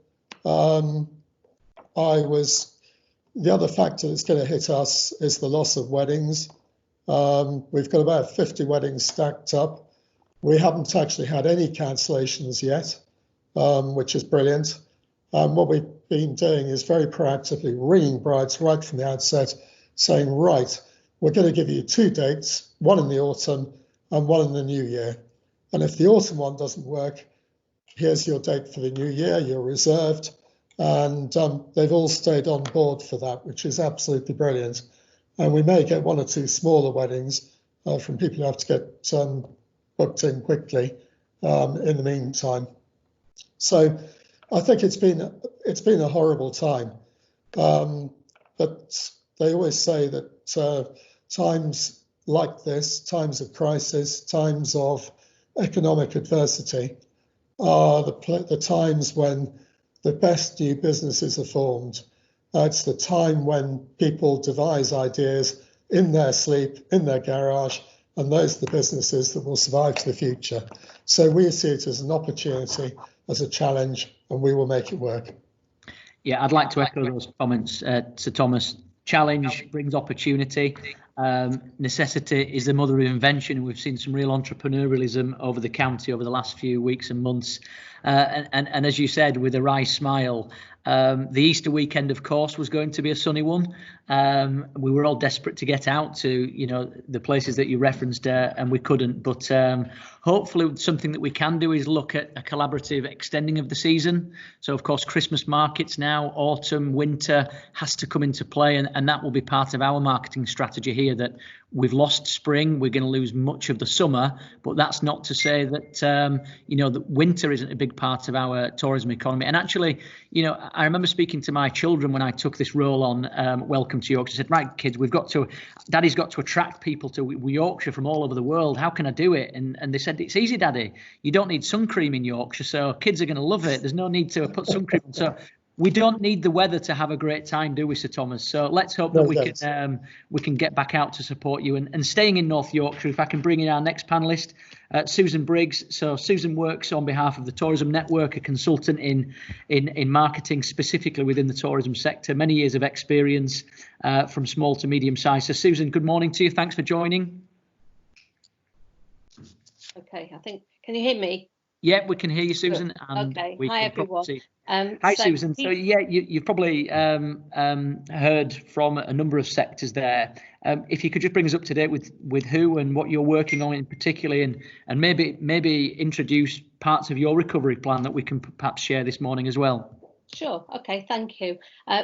The other factor that's going to hit us is the loss of weddings. We've got about 50 weddings stacked up. We haven't actually had any cancellations yet, which is brilliant. What we've been doing is very proactively ringing brides right from the outset, saying, right, we're going to give you 2 dates, one in the autumn and one in the new year. And if the autumn one doesn't work, here's your date for the new year, you're reserved. And they've all stayed on board for that, which is absolutely brilliant. And we may get 1 or 2 smaller weddings from people who have to get booked in quickly in the meantime. So I think it's been a horrible time. But they always say that times like this, times of crisis, times of economic adversity, are the times when the best new businesses are formed. It's the time when people devise ideas in their sleep, in their garage, and those are the businesses that will survive to the future. So we see it as an opportunity, as a challenge, and we will make it work. Yeah, I'd like to echo those comments, Sir Thomas. Challenge brings opportunity. Necessity is the mother of invention. We've seen some real entrepreneurialism over the county over the last few weeks and months. And as you said, with a wry smile, the Easter weekend, of course, was going to be a sunny one. We were all desperate to get out to, the places that you referenced, and we couldn't. But hopefully something that we can do is look at a collaborative extending of the season. So, of course, Christmas markets now, autumn, winter has to come into play. And that will be part of our marketing strategy here, that We've lost spring. We're going to lose much of the summer, but that's not to say that that winter isn't a big part of our tourism economy. And actually, I remember speaking to my children when I took this role on Welcome to Yorkshire. I said, right, kids, Daddy's got to attract people to Yorkshire from all over the world. How can I do it? And they said, it's easy, Daddy. You don't need sun cream in Yorkshire, so kids are going to love it. There's no need to put sun cream on. So we don't need the weather to have a great time, do we, Sir Thomas? So let's hope that we can get back out to support you. And staying in North Yorkshire, if I can bring in our next panellist, Susan Briggs. So Susan works on behalf of the Tourism Network, a consultant in marketing, specifically within the tourism sector. Many years of experience from small to medium size. So Susan, good morning to you. Thanks for joining. Okay, can you hear me? Yeah, we can hear you, Susan. And okay. Hi, everyone. Hi, Susan. So, yeah, you've probably heard from a number of sectors there. If you could just bring us up to date with who and what you're working on in particular, and maybe introduce parts of your recovery plan that we can perhaps share this morning as well. Sure. Okay. Thank you.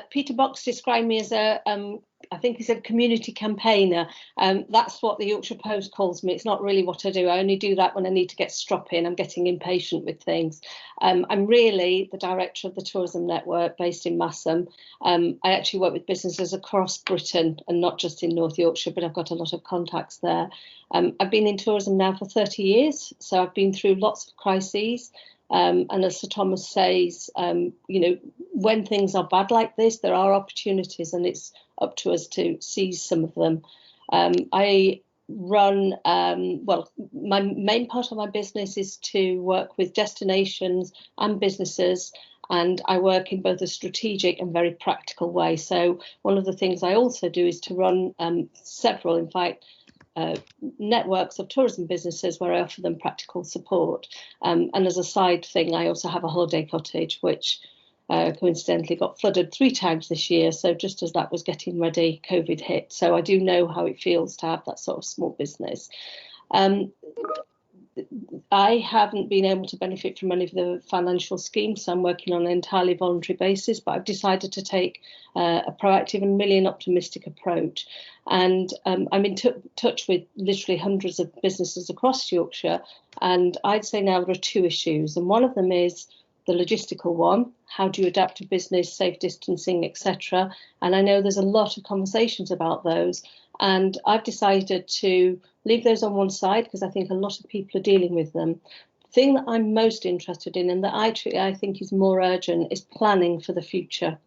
Peter Box described me as I think he said community campaigner. That's what the Yorkshire Post calls me. It's not really what I do. I only do that when I need to get strop in. I'm getting impatient with things. I'm really the director of the Tourism Network based in Massam. I actually work with businesses across Britain and not just in North Yorkshire, but I've got a lot of contacts there. I've been in tourism now for 30 years, so I've been through lots of crises. And as Sir Thomas says, when things are bad like this, there are opportunities, and it's up to us to seize some of them. I run, my main part of my business is to work with destinations and businesses, and I work in both a strategic and very practical way. So one of the things I also do is to run several, in fact, networks of tourism businesses where I offer them practical support. And as a side thing, I also have a holiday cottage, which coincidentally got flooded 3 times this year. So just as that was getting ready, COVID hit. So I do know how it feels to have that sort of small business. I haven't been able to benefit from any of the financial schemes, so I'm working on an entirely voluntary basis, but I've decided to take a proactive and really an optimistic approach. And I'm in touch with literally hundreds of businesses across Yorkshire, and I'd say now there are 2 issues, and one of them is the logistical one. How do you adapt to business, safe distancing, etc.? And I know there's a lot of conversations about those. And I've decided to leave those on one side because I think a lot of people are dealing with them. The thing that I'm most interested in and that I think is more urgent is planning for the future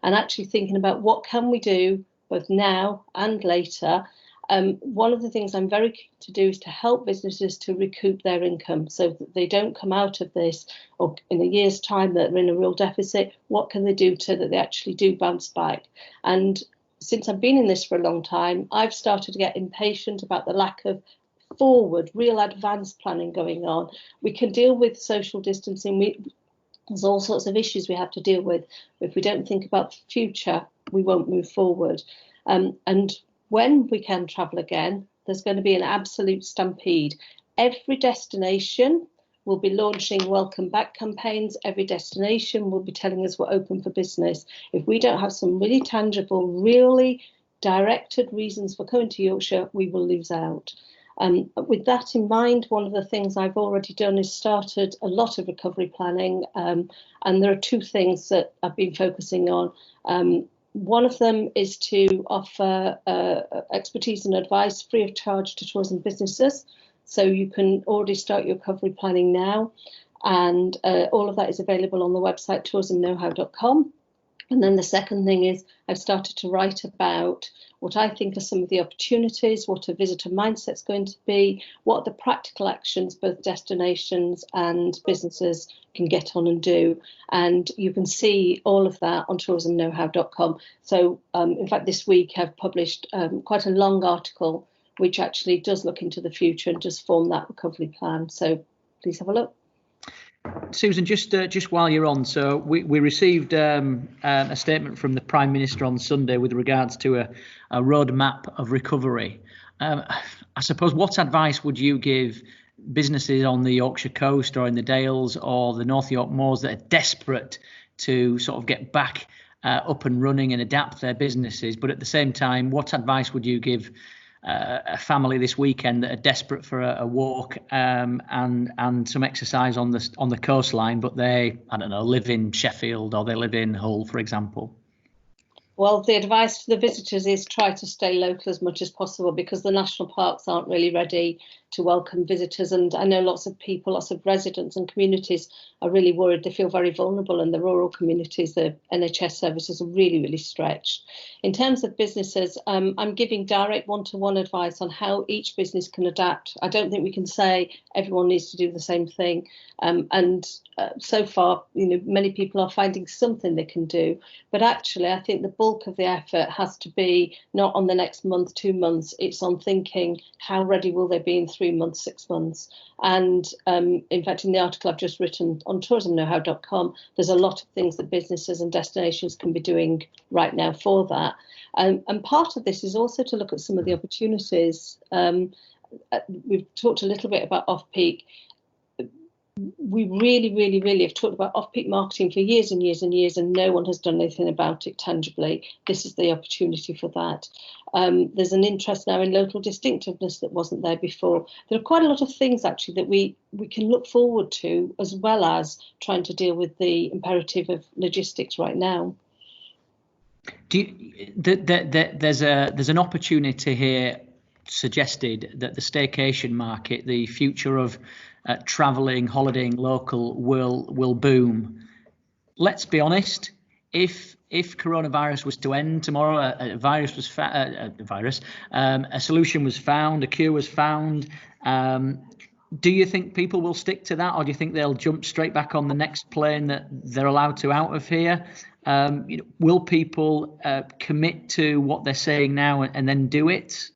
and actually thinking about what can we do both now and later. One of the things I'm very keen to do is to help businesses to recoup their income so that they don't come out of this or in a year's time that they're in a real deficit. What can they do so that they actually do bounce back? And since I've been in this for a long time, I've started to get impatient about the lack of forward, real advanced planning going on. We can deal with social distancing. There's all sorts of issues we have to deal with. If we don't think about the future, we won't move forward. And when we can travel again, there's going to be an absolute stampede. Every destination will be launching welcome back campaigns. Every destination will be telling us we're open for business. If we don't have some really tangible, really directed reasons for coming to Yorkshire, we will lose out. With that in mind, one of the things I've already done is started a lot of recovery planning. And there are 2 things that I've been focusing on. One of them is to offer expertise and advice free of charge to tourism businesses. So you can already start your recovery planning now. And all of that is available on the website tourismknowhow.com. And then the second thing is I've started to write about what I think are some of the opportunities, what a visitor mindset's going to be, what are the practical actions both destinations and businesses can get on and do. And you can see all of that on tourismknowhow.com. So in fact, this week I've published quite a long article which actually does look into the future and does form that recovery plan. So please have a look. Susan, just while you're on, so we received a statement from the Prime Minister on Sunday with regards to a roadmap of recovery. I suppose, what advice would you give businesses on the Yorkshire coast or in the Dales or the North York Moors that are desperate to sort of get back up and running and adapt their businesses, but at the same time, what advice would you give a family this weekend that are desperate for a walk and some exercise on the coastline, but they, I don't know, live in Sheffield or they live in Hull, for example? Well, the advice for the visitors is try to stay local as much as possible, because the national parks aren't really ready to welcome visitors. And I know lots of people, lots of residents and communities are really worried. They feel very vulnerable, and the rural communities, the NHS services are really, really stretched. In terms of businesses, I'm giving direct one-to-one advice on how each business can adapt. I don't think we can say everyone needs to do the same thing. So far, many people are finding something they can do. But actually, I think the bulk of the effort has to be not on the next month, 2 months. It's on thinking, how ready will they be in 3 months, 6 months? And in fact, in the article I've just written on tourismknowhow.com, there's a lot of things that businesses and destinations can be doing right now for that. And part of this is also to look at some of the opportunities. We've talked a little bit about off-peak. We really have talked about off-peak marketing for years and years and years, and no one has done anything about it tangibly. This is the opportunity for that. There's an interest now in local distinctiveness that wasn't there before. There are quite a lot of things actually that we can look forward to, as well as trying to deal with the imperative of logistics right now. There's an opportunity here suggested that the staycation market, the future of travelling, holidaying local, will boom. Let's be honest. If coronavirus was to end tomorrow, a solution was found, a cure was found. Do you think people will stick to that, or do you think they'll jump straight back on the next plane that they're allowed to out of here? Will people commit to what they're saying now and then do it?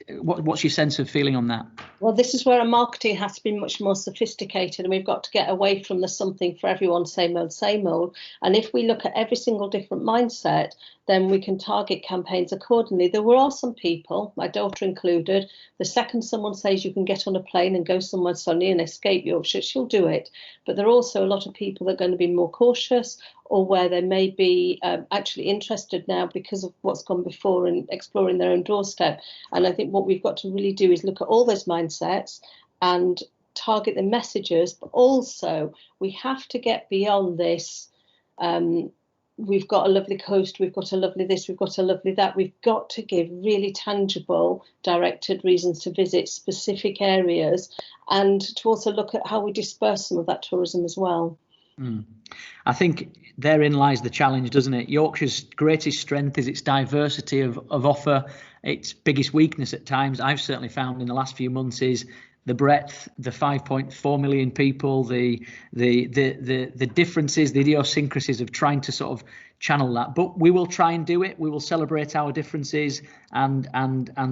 What's your sense of feeling on that? Well, this is where our marketing has to be much more sophisticated, and we've got to get away from the something for everyone, same old, same old. And if we look at every single different mindset, then we can target campaigns accordingly. There are some people, my daughter included, the second someone says you can get on a plane and go somewhere sunny and escape Yorkshire, she'll do it. But there are also a lot of people that are going to be more cautious, or where they may be actually interested now because of what's gone before and exploring their own doorstep. And I think what we've got to really do is look at all those mindsets and target the messages, but also we have to get beyond this. We've got a lovely coast, we've got a lovely this, we've got a lovely that. We've got to give really tangible, directed reasons to visit specific areas, and to also look at how we disperse some of that tourism as well. I think therein lies the challenge, doesn't it? Yorkshire's greatest strength is its diversity of offer. Its biggest weakness at times, I've certainly found in the last few months, is the breadth, the 5.4 million people, the differences, the idiosyncrasies of trying to sort of channel that. But we will try and do it. We will celebrate our differences and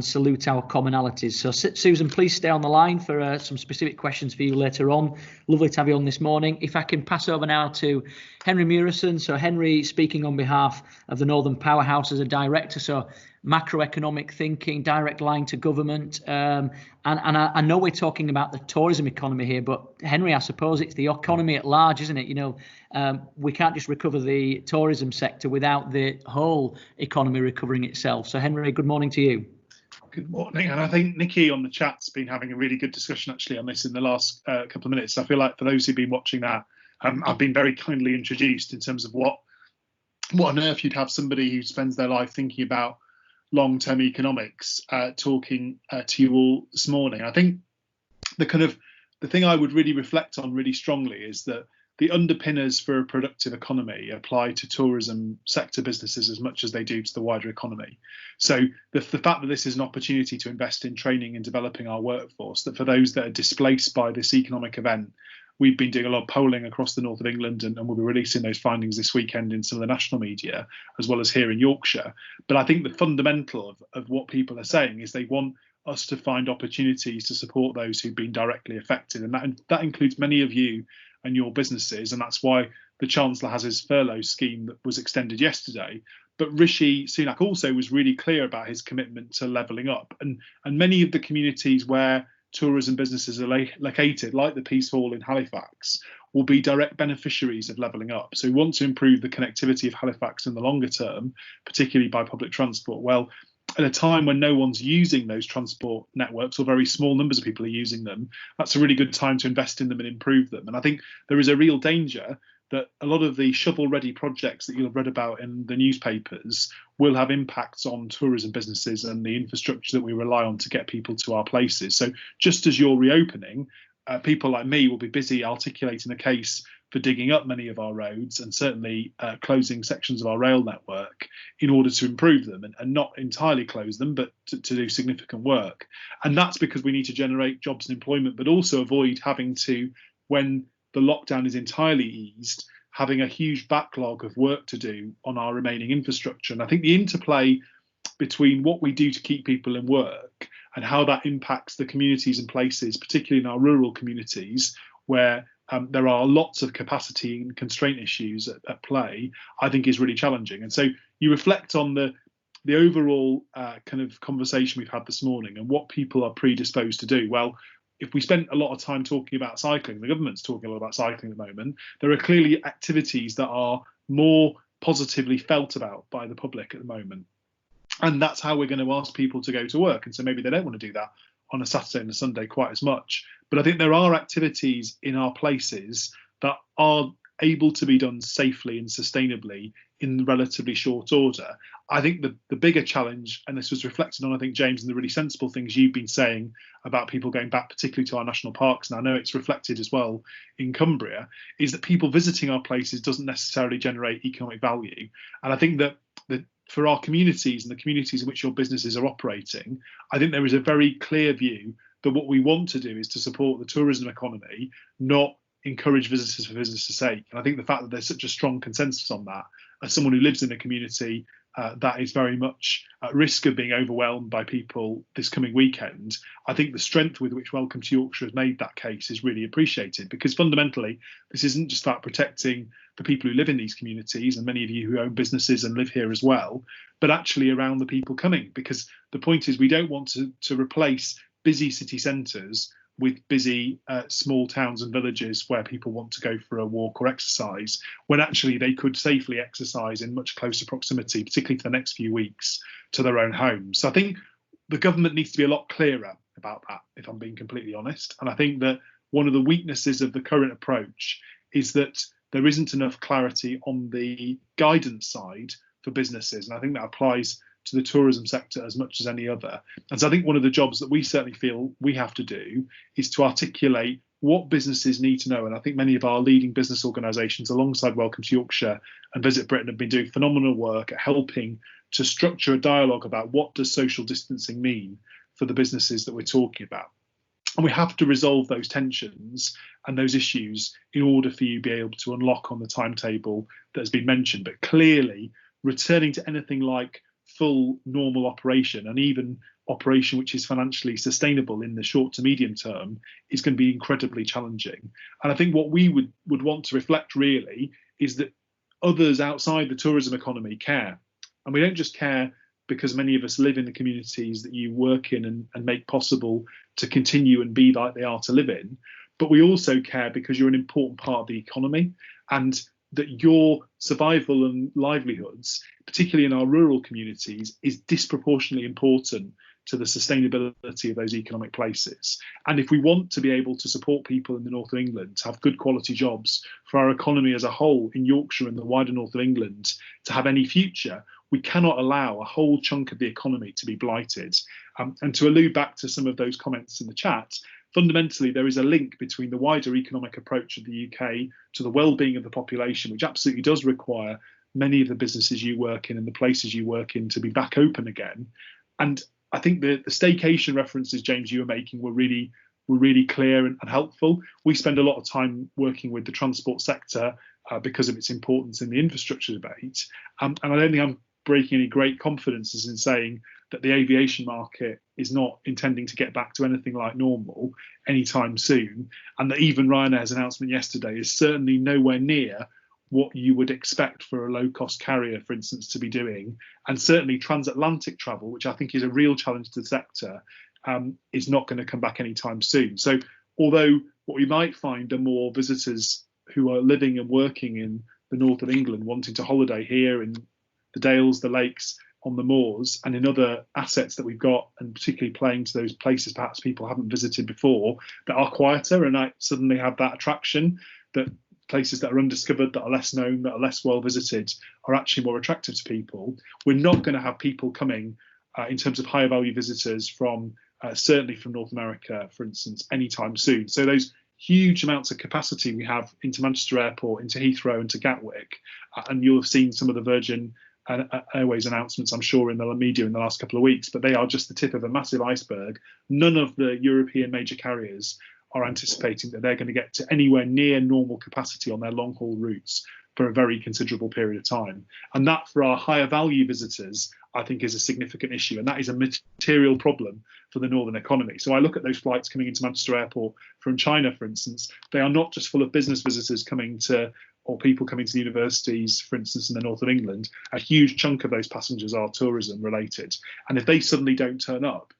salute our commonalities. So Susan, please stay on the line for some specific questions for you later on. Lovely to have you on this morning. If I can pass over now to Henry Murison. So Henry, speaking on behalf of the Northern Powerhouse as a director, so macroeconomic thinking, direct line to government. And I know we're talking about the tourism economy here, but Henry, I suppose it's the economy at large, isn't it? We can't just recover the tourism sector without the whole economy recovering itself. So Henry, good morning to you. Good morning. And I think Nicky on the chat's been having a really good discussion actually on this in the last couple of minutes. I feel like for those who've been watching that, I've been very kindly introduced in terms of what on earth you'd have somebody who spends their life thinking about long-term economics talking to you all this morning. I think the thing I would really reflect on really strongly is that the underpinners for a productive economy apply to tourism sector businesses as much as they do to the wider economy. So the fact that this is an opportunity to invest in training and developing our workforce, that for those that are displaced by this economic event, we've been doing a lot of polling across the north of England, and we'll be releasing those findings this weekend in some of the national media, as well as here in Yorkshire. But I think the fundamental of what people are saying is they want us to find opportunities to support those who've been directly affected. And that includes many of you and your businesses. And that's why the Chancellor has his furlough scheme that was extended yesterday. But Rishi Sunak also was really clear about his commitment to levelling up. And many of the communities where tourism businesses are located, like the Peace Hall in Halifax, will be direct beneficiaries of levelling up. So we want to improve the connectivity of Halifax in the longer term, particularly by public transport. Well, at a time when no one's using those transport networks, or very small numbers of people are using them, that's a really good time to invest in them and improve them. And I think there is a real danger that a lot of the shovel-ready projects that you'll have read about in the newspapers will have impacts on tourism businesses and the infrastructure that we rely on to get people to our places. So just as you're reopening, people like me will be busy articulating a case for digging up many of our roads and certainly closing sections of our rail network in order to improve them, and not entirely close them, but to do significant work. And that's because we need to generate jobs and employment, but also avoid having to, when the lockdown is entirely eased, having a huge backlog of work to do on our remaining infrastructure. And I think the interplay between what we do to keep people in work and how that impacts the communities and places, particularly in our rural communities, where there are lots of capacity and constraint issues at play, I think is really challenging. And so you reflect on the overall kind of conversation we've had this morning and what people are predisposed to do. Well, if we spent a lot of time talking about cycling, the government's talking a lot about cycling at the moment, there are clearly activities that are more positively felt about by the public at the moment. And that's how we're going to ask people to go to work. And so maybe they don't want to do that on a Saturday and a Sunday quite as much. But I think there are activities in our places that are able to be done safely and sustainably in relatively short order. I think the bigger challenge, and this was reflected on, I think, James, and the really sensible things you've been saying about people going back, particularly to our national parks, and I know it's reflected as well in Cumbria, is that people visiting our places doesn't necessarily generate economic value. And I think that for our communities and the communities in which your businesses are operating, I think there is a very clear view that what we want to do is to support the tourism economy, not encourage visitors for visitors' sake. And I think the fact that there's such a strong consensus on that, as someone who lives in a community that is very much at risk of being overwhelmed by people this coming weekend, I think the strength with which Welcome to Yorkshire has made that case is really appreciated, because fundamentally this isn't just about protecting the people who live in these communities, and many of you who own businesses and live here as well, but actually around the people coming, because the point is we don't want to replace busy city centres with busy small towns and villages where people want to go for a walk or exercise, when actually they could safely exercise in much closer proximity, particularly for the next few weeks, to their own homes. So I think the government needs to be a lot clearer about that, if I'm being completely honest. And I think that one of the weaknesses of the current approach is that there isn't enough clarity on the guidance side for businesses. And I think that applies to the tourism sector as much as any other. And so I think one of the jobs that we certainly feel we have to do is to articulate what businesses need to know. And I think many of our leading business organisations, alongside Welcome to Yorkshire and Visit Britain, have been doing phenomenal work at helping to structure a dialogue about what does social distancing mean for the businesses that we're talking about. And we have to resolve those tensions and those issues in order for you to be able to unlock on the timetable that has been mentioned. But clearly, returning to anything like full normal operation, and even operation which is financially sustainable in the short to medium term, is going to be incredibly challenging. And I think what we would want to reflect really is that others outside the tourism economy care. And we don't just care because many of us live in the communities that you work in and make possible to continue and be like they are to live in, but we also care because you're an important part of the economy, and that your survival and livelihoods, particularly in our rural communities, is disproportionately important to the sustainability of those economic places. And if we want to be able to support people in the north of England to have good quality jobs, for our economy as a whole in Yorkshire and the wider north of England to have any future, we cannot allow a whole chunk of the economy to be blighted. And to allude back to some of those comments in the chat, fundamentally, there is a link between the wider economic approach of the UK to the well-being of the population, which absolutely does require many of the businesses you work in and the places you work in to be back open again. And I think the staycation references, James, you were making were really clear and helpful. We spend a lot of time working with the transport sector because of its importance in the infrastructure debate. And I don't think I'm breaking any great confidences in saying that the aviation market is not intending to get back to anything like normal anytime soon, and that even Ryanair's announcement yesterday is certainly nowhere near what you would expect for a low-cost carrier, for instance, to be doing. And certainly transatlantic travel, which I think is a real challenge to the sector, is not going to come back anytime soon. So although what we might find are more visitors who are living and working in the north of England wanting to holiday here in the Dales, the Lakes, on the moors and in other assets that we've got, and particularly playing to those places perhaps people haven't visited before that are quieter, and I suddenly have that attraction that places that are undiscovered, that are less known, that are less well visited are actually more attractive to people. We're not going to have people coming in terms of higher value visitors from certainly from North America, for instance, anytime soon. So those huge amounts of capacity we have into Manchester Airport, into Heathrow, into Gatwick, and you'll have seen some of the Virgin Airways announcements, I'm sure, in the media in the last couple of weeks, but they are just the tip of a massive iceberg. None of the European major carriers are anticipating that they're going to get to anywhere near normal capacity on their long haul routes for a very considerable period of time. And that, for our higher value visitors, I think is a significant issue, and that is a material problem for the northern economy. So I look at those flights coming into Manchester Airport from China, for instance. They are not just full of business visitors coming to, or people coming to the universities, for instance, in the north of England. A huge chunk of those passengers are tourism related. And if they suddenly don't turn up,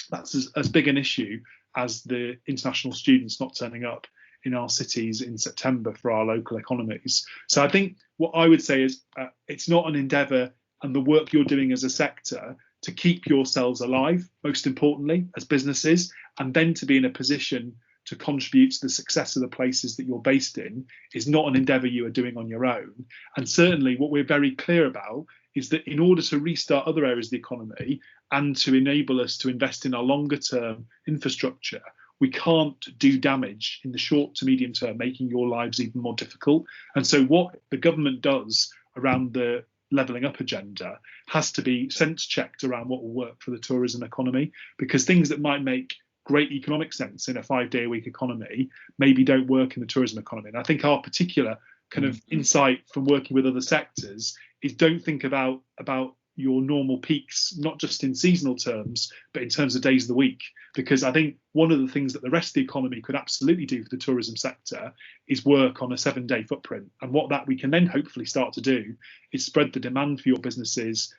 that's as big an issue as the international students not turning up in our cities in September for our local economies. So I think what I would say is it's not an endeavour, and the work you're doing as a sector to keep yourselves alive, most importantly, as businesses, and then to be in a position to contribute to the success of the places that you're based in is not an endeavour you are doing on your own. And certainly what we're very clear about is that in order to restart other areas of the economy and to enable us to invest in our longer term infrastructure, we can't do damage in the short to medium term, making your lives even more difficult. And so what the government does around the levelling up agenda has to be sense checked around what will work for the tourism economy, because things that might make great economic sense in a 5-day-a-week economy maybe don't work in the tourism economy. And I think our particular kind of insight from working with other sectors is don't think about your normal peaks, not just in seasonal terms, but in terms of days of the week. Because I think one of the things that the rest of the economy could absolutely do for the tourism sector is work on a 7-day footprint. And what that we can then hopefully start to do is spread the demand for your businesses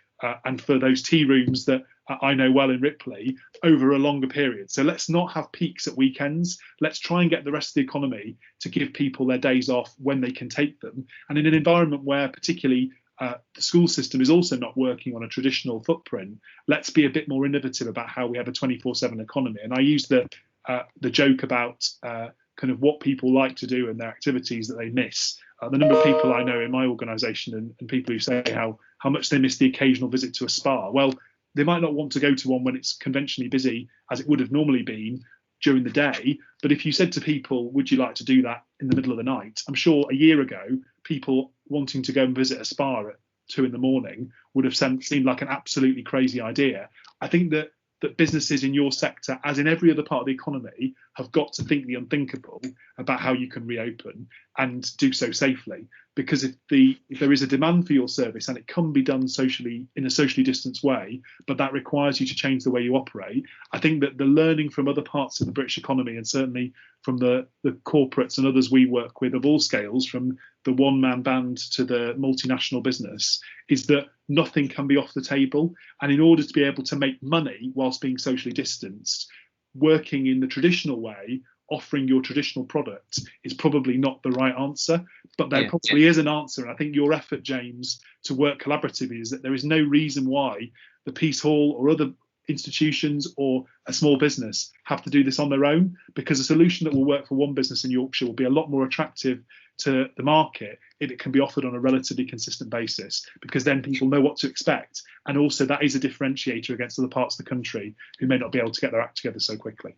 and for those tea rooms that I know well in Ripley over a longer period. So let's not have peaks at weekends. Let's try and get the rest of the economy to give people their days off when they can take them. And in an environment where particularly the school system is also not working on a traditional footprint, let's be a bit more innovative about how we have a 24/7 economy. And I use the joke about kind of what people like to do and their activities that they miss. The number of people I know in my organisation and people who say how much they miss the occasional visit to a spa. Well, they might not want to go to one when it's conventionally busy as it would have normally been during the day. But if you said to people, would you like to do that in the middle of the night? I'm sure a year ago, people wanting to go and visit a spa at 2 a.m. would have seemed like an absolutely crazy idea. I think that businesses in your sector, as in every other part of the economy, have got to think the unthinkable about how you can reopen and do so safely. Because if there is a demand for your service and it can be done socially in a socially distanced way, but that requires you to change the way you operate, I think that the learning from other parts of the British economy, and certainly from the corporates and others we work with of all scales, from the one-man band to the multinational business, is that nothing can be off the table. And in order to be able to make money whilst being socially distanced, working in the traditional way, offering your traditional product is probably not the right answer, but there probably is an answer. And I think your effort, James, to work collaboratively is that there is no reason why the Peace Hall or other institutions or a small business have to do this on their own, because a solution that will work for one business in Yorkshire will be a lot more attractive to the market if it can be offered on a relatively consistent basis, because then people know what to expect. And also that is a differentiator against other parts of the country who may not be able to get their act together so quickly.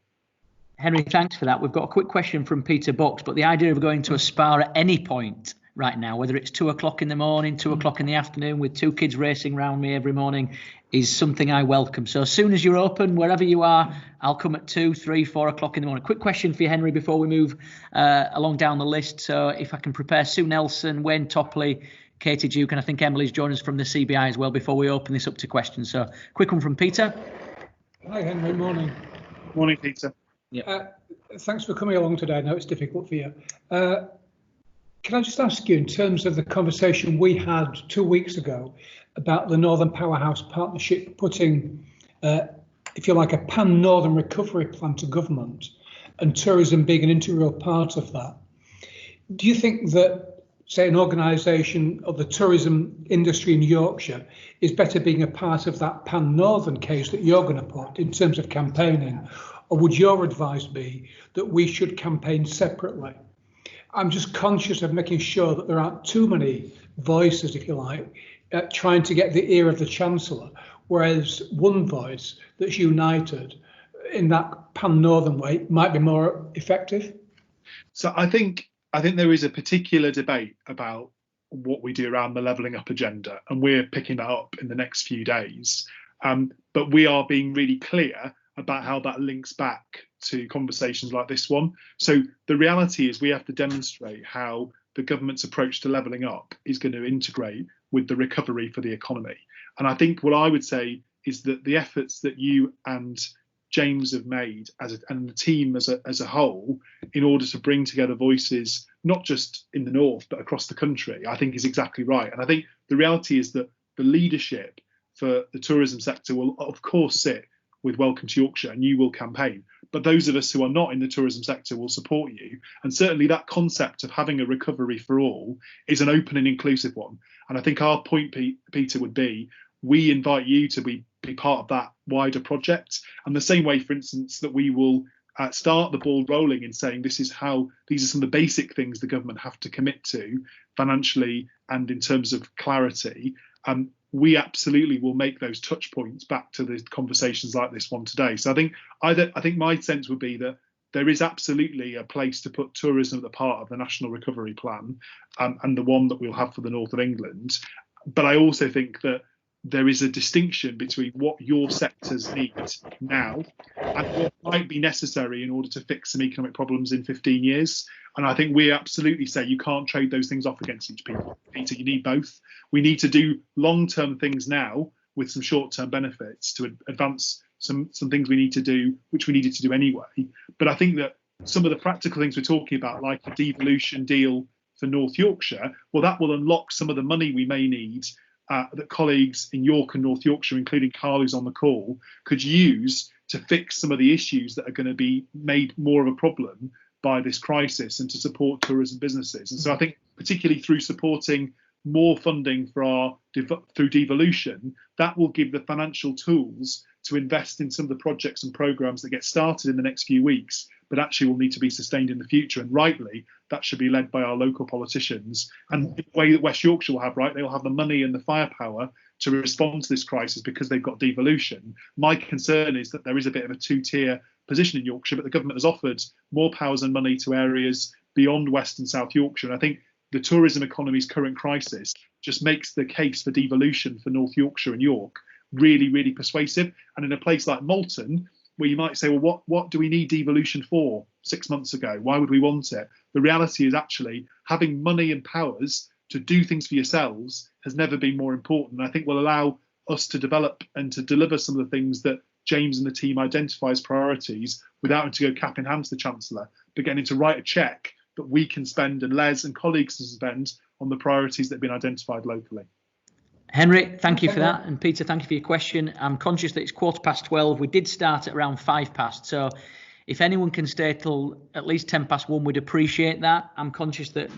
Henry, thanks for that. We've got a quick question from Peter Box, but the idea of going to a spa at any point right now, whether it's 2 o'clock in the morning, 2 o'clock in the afternoon, with 2 kids racing around me every morning, is something I welcome. So as soon as you're open, wherever you are, I'll come at 2, 3, 4 o'clock in the morning. Quick question for you, Henry, before we move along down the list. So if I can prepare Sue Nelson, Wayne Topley, Katie Duke, and I think Emily's joined us from the CBI as well before we open this up to questions. So quick one from Peter. Hi, Henry. Morning. Morning, Peter. Thanks for coming along today. I know it's difficult for you. Can I just ask you, in terms of the conversation we had 2 weeks ago about the Northern Powerhouse Partnership putting, if you like, a pan-Northern recovery plan to government and tourism being an integral part of that, do you think that say, an organisation of the tourism industry in Yorkshire is better being a part of that pan-northern case that you're going to put in terms of campaigning? Or would your advice be that we should campaign separately? I'm just conscious of making sure that there aren't too many voices, if you like, trying to get the ear of the Chancellor, whereas one voice that's united in that pan-northern way might be more effective. So I think there is a particular debate about what we do around the levelling up agenda, and we're picking that up in the next few days. But we are being really clear about how that links back to conversations like this one. So the reality is we have to demonstrate how the government's approach to levelling up is going to integrate with the recovery for the economy. And I think what I would say is that the efforts that you and James have made and the team as a whole in order to bring together voices, not just in the north, but across the country, I think is exactly right. And I think the reality is that the leadership for the tourism sector will, of course, sit with Welcome to Yorkshire, and you will campaign. But those of us who are not in the tourism sector will support you. And certainly that concept of having a recovery for all is an open and inclusive one. And I think our point, Peter, would be we invite you to be part of that wider project. And the same way, for instance, that we will start the ball rolling in saying these are some of the basic things the government have to commit to financially and in terms of clarity. We absolutely will make those touch points back to the conversations like this one today. So I think my sense would be that there is absolutely a place to put tourism at the part of the National Recovery Plan and the one that we'll have for the north of England. But I also think that there is a distinction between what your sectors need now and what might be necessary in order to fix some economic problems in 15 years. And I think we absolutely say you can't trade those things off against each other, Peter. You need both. We need to do long-term things now with some short-term benefits to advance some things we need to do, which we needed to do anyway. But I think that some of the practical things we're talking about, like a devolution deal for North Yorkshire, well, that will unlock some of the money we may need that colleagues in York and North Yorkshire, including Carl, who's on the call, could use to fix some of the issues that are going to be made more of a problem by this crisis and to support tourism businesses. And so I think particularly through supporting more funding for through devolution, that will give the financial tools to invest in some of the projects and programmes that get started in the next few weeks, but actually will need to be sustained in the future. And rightly, that should be led by our local politicians. And in the way that West Yorkshire will have, right, they will have the money and the firepower to respond to this crisis because they've got devolution. My concern is that there is a bit of a two-tier position in Yorkshire, but the government has offered more powers and money to areas beyond West and South Yorkshire. And I think the tourism economy's current crisis just makes the case for devolution for North Yorkshire and York really, really persuasive. And in a place like Malton, where you might say, well, what do we need devolution for 6 months ago? Why would we want it? The reality is actually having money and powers to do things for yourselves has never been more important. And I think will allow us to develop and to deliver some of the things that James and the team identify as priorities without having to go cap in hand to the Chancellor, but getting to write a cheque that we can spend and Les and colleagues can spend on the priorities that have been identified locally. Henry, thank you for that. And Peter, thank you for your question. I'm conscious that it's 12:15. We did start at around 5 past. So if anyone can stay till at least 1:10, we'd appreciate that. I'm conscious that,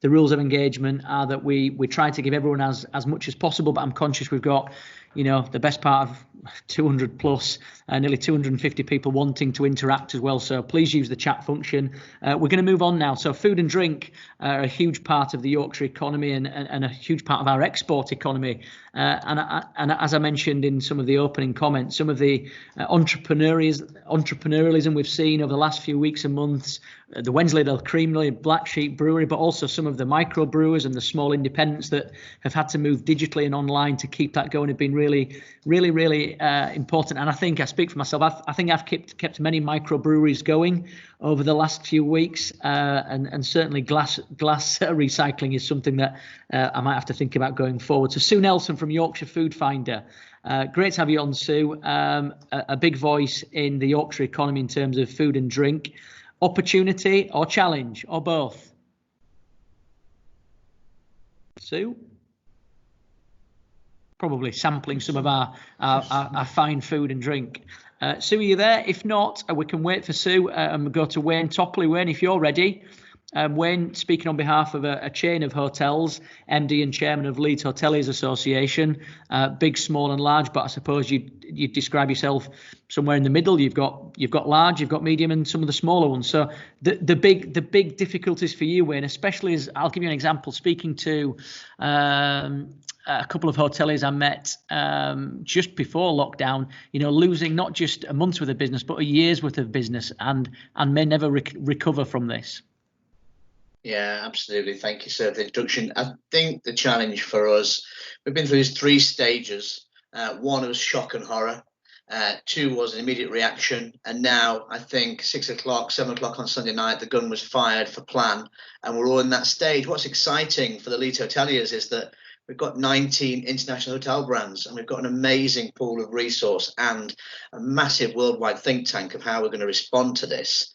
the rules of engagement are that we try to give everyone as much as possible, but I'm conscious we've got, the best part of 200 plus, nearly 250 people wanting to interact as well. So please use the chat function. We're going to move on now. So food and drink are a huge part of the Yorkshire economy and a huge part of our export economy. And as I mentioned in some of the opening comments, some of the entrepreneurialism we've seen over the last few weeks and months, the Wensleydale Creamery, Black Sheep Brewery, but also some of the microbrewers and the small independents that have had to move digitally and online to keep that going have been really, really, really important. And I think I speak for myself. I think I've kept many microbreweries going over the last few weeks, and certainly glass recycling is something that I might have to think about going forward. So Sue Nelson from Yorkshire Food Finder. Great to have you on, Sue. A big voice in the Yorkshire economy in terms of food and drink. Opportunity or challenge or both? Sue? Probably sampling some of our fine food and drink. Sue, are you there? If not, we can wait for Sue and go to Wayne Topley. Wayne, if you're ready, Wayne, speaking on behalf of a chain of hotels, MD and chairman of Leeds Hoteliers Association, big, small and large, but I suppose you'd describe yourself somewhere in the middle. You've got large, you've got medium and some of the smaller ones. So the big difficulties for you, Wayne, especially as I'll give you an example, speaking to a couple of hoteliers I met just before lockdown, losing not just a month's worth of business, but a year's worth of business and may never recover from this. Yeah, absolutely. Thank you, sir, for the introduction. I think the challenge for us, we've been through these 3 stages. One was shock and horror. 2 was an immediate reaction. And now I think 6 o'clock, 7 o'clock on Sunday night, the gun was fired for plan. And we're all in that stage. What's exciting for the Leeds Hoteliers is that we've got 19 international hotel brands, and we've got an amazing pool of resource and a massive worldwide think tank of how we're going to respond to this.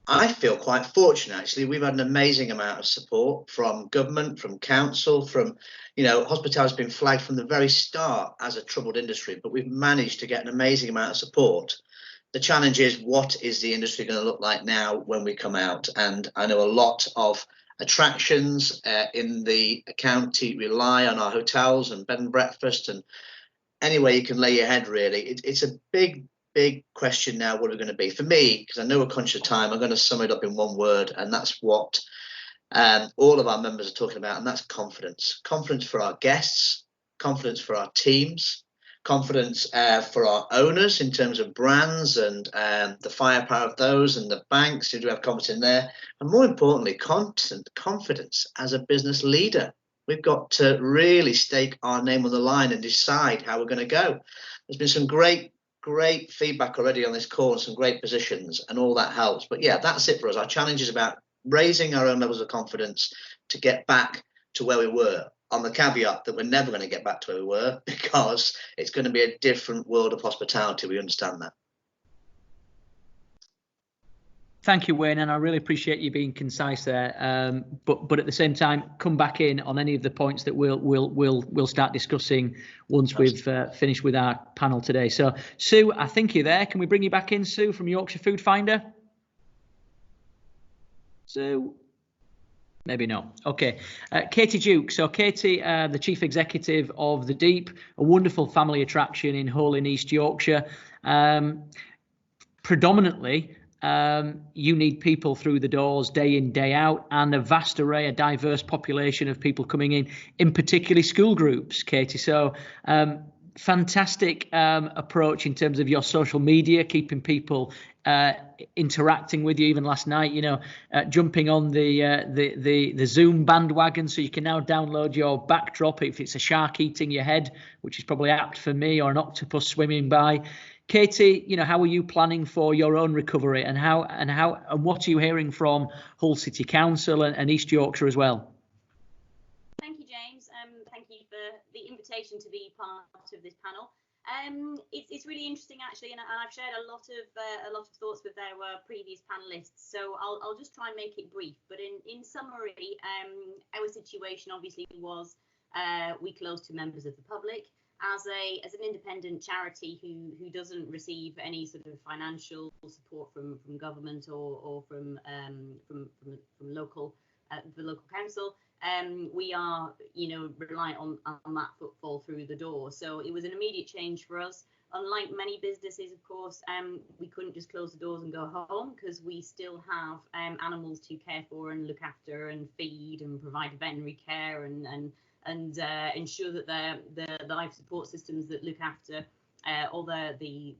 I feel quite fortunate, actually. We've had an amazing amount of support from government, from council, from, hospitality has been flagged from the very start as a troubled industry, but we've managed to get an amazing amount of support. The challenge is, what is the industry going to look like now when we come out? And I know a lot of attractions in the county rely on our hotels and bed and breakfast, and anywhere you can lay your head, really. It's a big question now. What are we going to be? For me, because I know we're conscious of time, I'm going to sum it up in one word, and that's what all of our members are talking about, and that's confidence. Confidence for our guests, confidence for our teams, confidence for our owners in terms of brands and the firepower of those, and the banks who do have confidence in there, and more importantly, confidence as a business leader. We've got to really stake our name on the line and decide how we're going to go. There's been some great feedback already on this call and some great positions, and all that helps. But yeah, that's it for us. Our challenge is about raising our own levels of confidence to get back to where we were, on the caveat that we're never going to get back to where we were, because it's going to be a different world of hospitality. We understand that. Thank you, Wayne, and I really appreciate you being concise there. But at the same time, come back in on any of the points that we'll start discussing once we've finished with our panel today. So, Sue, I think you're there. Can we bring you back in, Sue, from Yorkshire Food Finder? Sue? Maybe not. Okay. Katie Duke. So Katie, the Chief Executive of The Deep, a wonderful family attraction in Hull in East Yorkshire. Predominantly, you need people through the doors day in, day out, and a vast array, a diverse population of people coming in particularly school groups, Katie. So fantastic approach in terms of your social media, keeping people interacting with you. Even last night, jumping on the Zoom bandwagon, so you can now download your backdrop if it's a shark eating your head, which is probably apt for me, or an octopus swimming by. Katie, how are you planning for your own recovery, and what are you hearing from Hull City Council and East Yorkshire as well? Thank you, James. Thank you for the invitation to be part of this panel. It's really interesting, actually, and I've shared a lot of thoughts with our previous panelists. So I'll just try and make it brief. But in summary, our situation obviously was we closed to members of the public. As an independent charity who doesn't receive any sort of financial support from government or from local the local council, we are reliant on that footfall through the door. So it was an immediate change for us. Unlike many businesses, of course, we couldn't just close the doors and go home, because we still have animals to care for and look after and feed and provide veterinary care and ensure that the life support systems that look after all the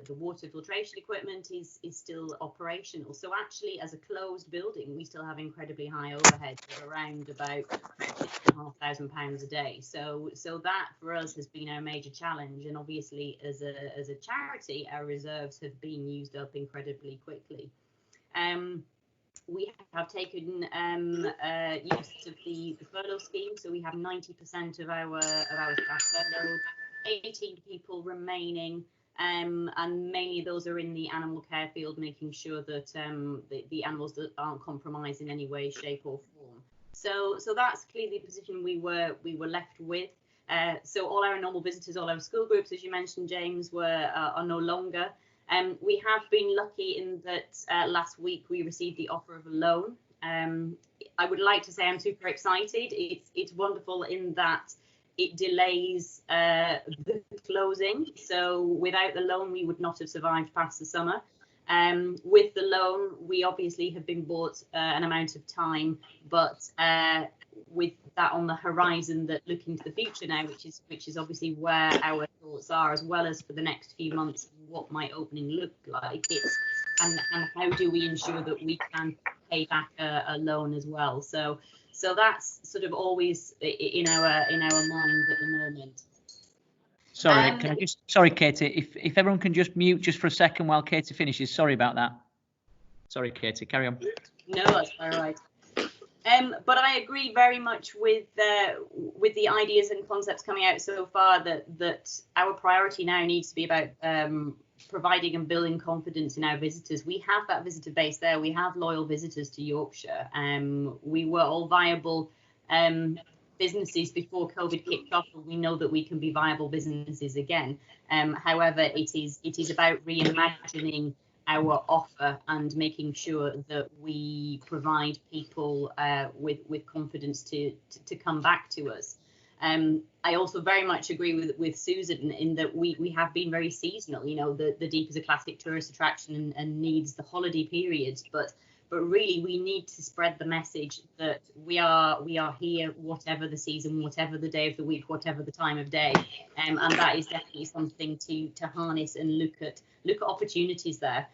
water filtration equipment is still operational. So actually, as a closed building, we still have incredibly high overheads at around about £6,500 a day. So that for us has been our major challenge. And obviously, as a charity, our reserves have been used up incredibly quickly. We have taken use of the furlough scheme, so we have 90% of our staff furloughed, 18 people remaining, and mainly those are in the animal care field, making sure that the animals that aren't compromised in any way, shape, or form. So that's clearly the position we were left with. So all our normal visitors, all our school groups, as you mentioned, James, are no longer. We have been lucky in that last week we received the offer of a loan. I would like to say I'm super excited. It's wonderful in that it delays the closing. So without the loan, we would not have survived past the summer. With the loan, we obviously have been bought an amount of time, but with that on the horizon, that looking to the future now, which is obviously where our thoughts are, as well as for the next few months, what might opening look like, and how do we ensure that we can pay back a loan as well. So that's sort of always in our mind at the moment. Sorry, Katie, if everyone can just mute just for a second while Katie finishes. Sorry about that. Sorry, Katie, carry on. No, that's all right. But I agree very much with the ideas and concepts coming out so far that our priority now needs to be about providing and building confidence in our visitors. We have that visitor base there. We have loyal visitors to Yorkshire. We were all viable businesses before COVID kicked off, and we know that we can be viable businesses again. However, it is about reimagining our offer and making sure that we provide people with confidence to come back to us. I also very much agree with Susan in that we have been very seasonal. You know, the Deep is a classic tourist attraction and needs the holiday periods, but really we need to spread the message that we are here, whatever the season, whatever the day of the week, whatever the time of day, and that is definitely something to harness and look at opportunities there.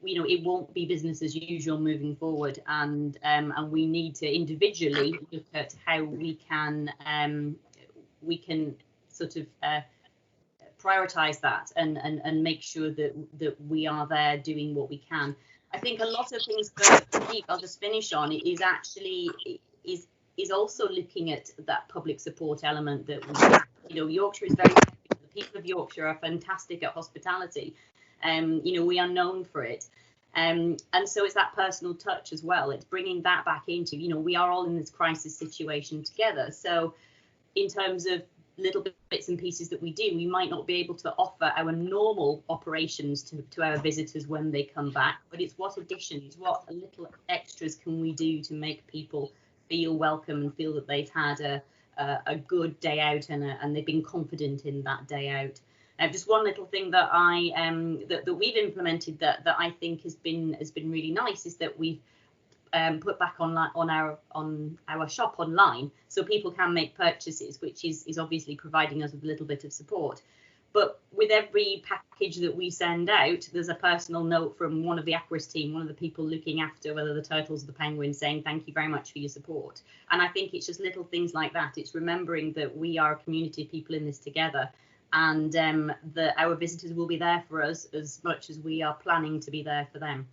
You know, it won't be business as usual moving forward, and we need to individually look at how we can sort of prioritize that and make sure that we are there doing what we can. I think a lot of things that I'll just finish on is actually is also looking at that public support element that we have. You know, Yorkshire is very, the people of Yorkshire are fantastic at hospitality. You know, we are known for it. And so it's that personal touch as well. It's bringing that back into, you know, we are all in this crisis situation together. So in terms of little bits and pieces that we do, we might not be able to offer our normal operations to our visitors when they come back, but it's what additions, what little extras can we do to make people feel welcome and feel that they've had a good day out and they've been confident in that day out. Just one little thing that that we've implemented that I think has been really nice is that we've put back on our shop online, so people can make purchases, which is obviously providing us with a little bit of support. But with every package that we send out, there's a personal note from one of the Aquarius team, one of the people looking after whether the turtles or the penguins, saying thank you very much for your support. And I think it's just little things like that. It's remembering that we are a community of people in this together, and that our visitors will be there for us as much as we are planning to be there for them.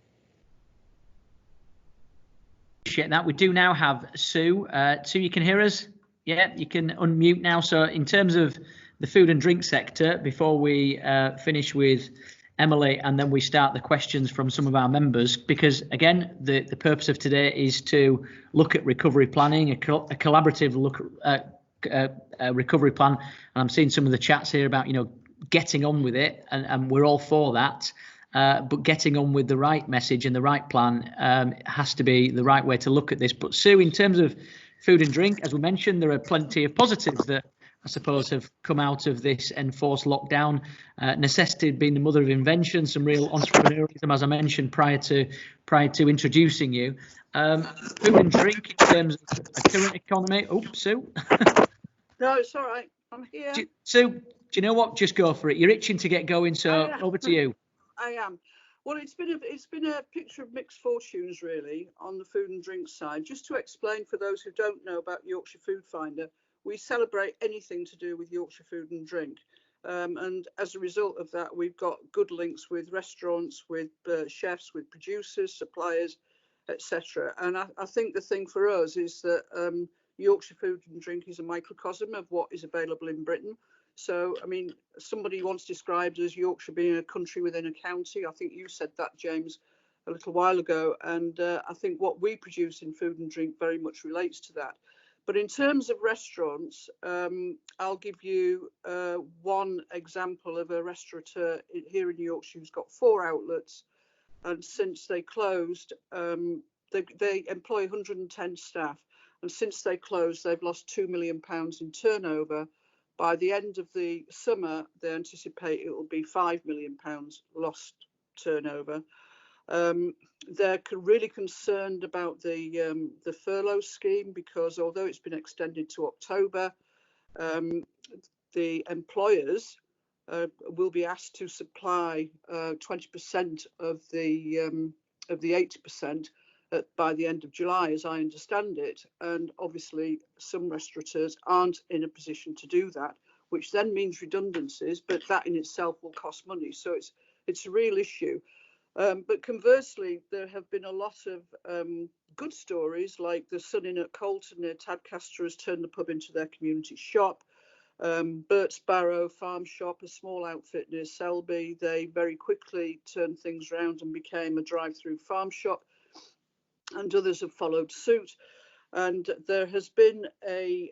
Appreciate that. We do now have Sue. Sue, you can hear us? Yeah, you can unmute now. So in terms of the food and drink sector, before we finish with Emily and then we start the questions from some of our members, because again, the purpose of today is to look at recovery planning, a collaborative look at recovery plan. And I'm seeing some of the chats here about, you know, getting on with it, and we're all for that. But getting on with the right message and the right plan has to be the right way to look at this. But Sue, in terms of food and drink, as we mentioned, there are plenty of positives that I suppose have come out of this enforced lockdown. Necessity being the mother of invention, some real entrepreneurialism, as I mentioned prior to introducing you. Food and drink in terms of a current economy. Oh, Sue. No, it's all right. I'm here. Sue, do you know what? Just go for it. You're itching to get going, so over to you. I am. Well, it's been a picture of mixed fortunes, really, on the food and drink side. Just to explain for those who don't know about Yorkshire Food Finder, we celebrate anything to do with Yorkshire food and drink. And as a result of that, we've got good links with restaurants, with chefs, with producers, suppliers, etc. And I think the thing for us is that Yorkshire food and drink is a microcosm of what is available in Britain. So, I mean, somebody once described as Yorkshire being a country within a county. I think you said that, James, a little while ago. And I think what we produce in food and drink very much relates to that. But in terms of restaurants, I'll give you one example of a restaurateur here in Yorkshire who's got 4 outlets, and since they closed, they employ 110 staff, and since they closed, they've lost £2 million in turnover. By the end of the summer, they anticipate it will be £5 million lost turnover. They're really concerned about the furlough scheme, because although it's been extended to October, the employers will be asked to supply 20% of the 80% by the end of July, as I understand it. And obviously, some restaurateurs aren't in a position to do that, which then means redundancies. But that in itself will cost money, so it's a real issue. But conversely, there have been a lot of good stories, like the Sun Inn at Colton near Tadcaster has turned the pub into their community shop. Burt's Barrow Farm Shop, a small outfit near Selby, they very quickly turned things around and became a drive-through farm shop, and others have followed suit. And there has been a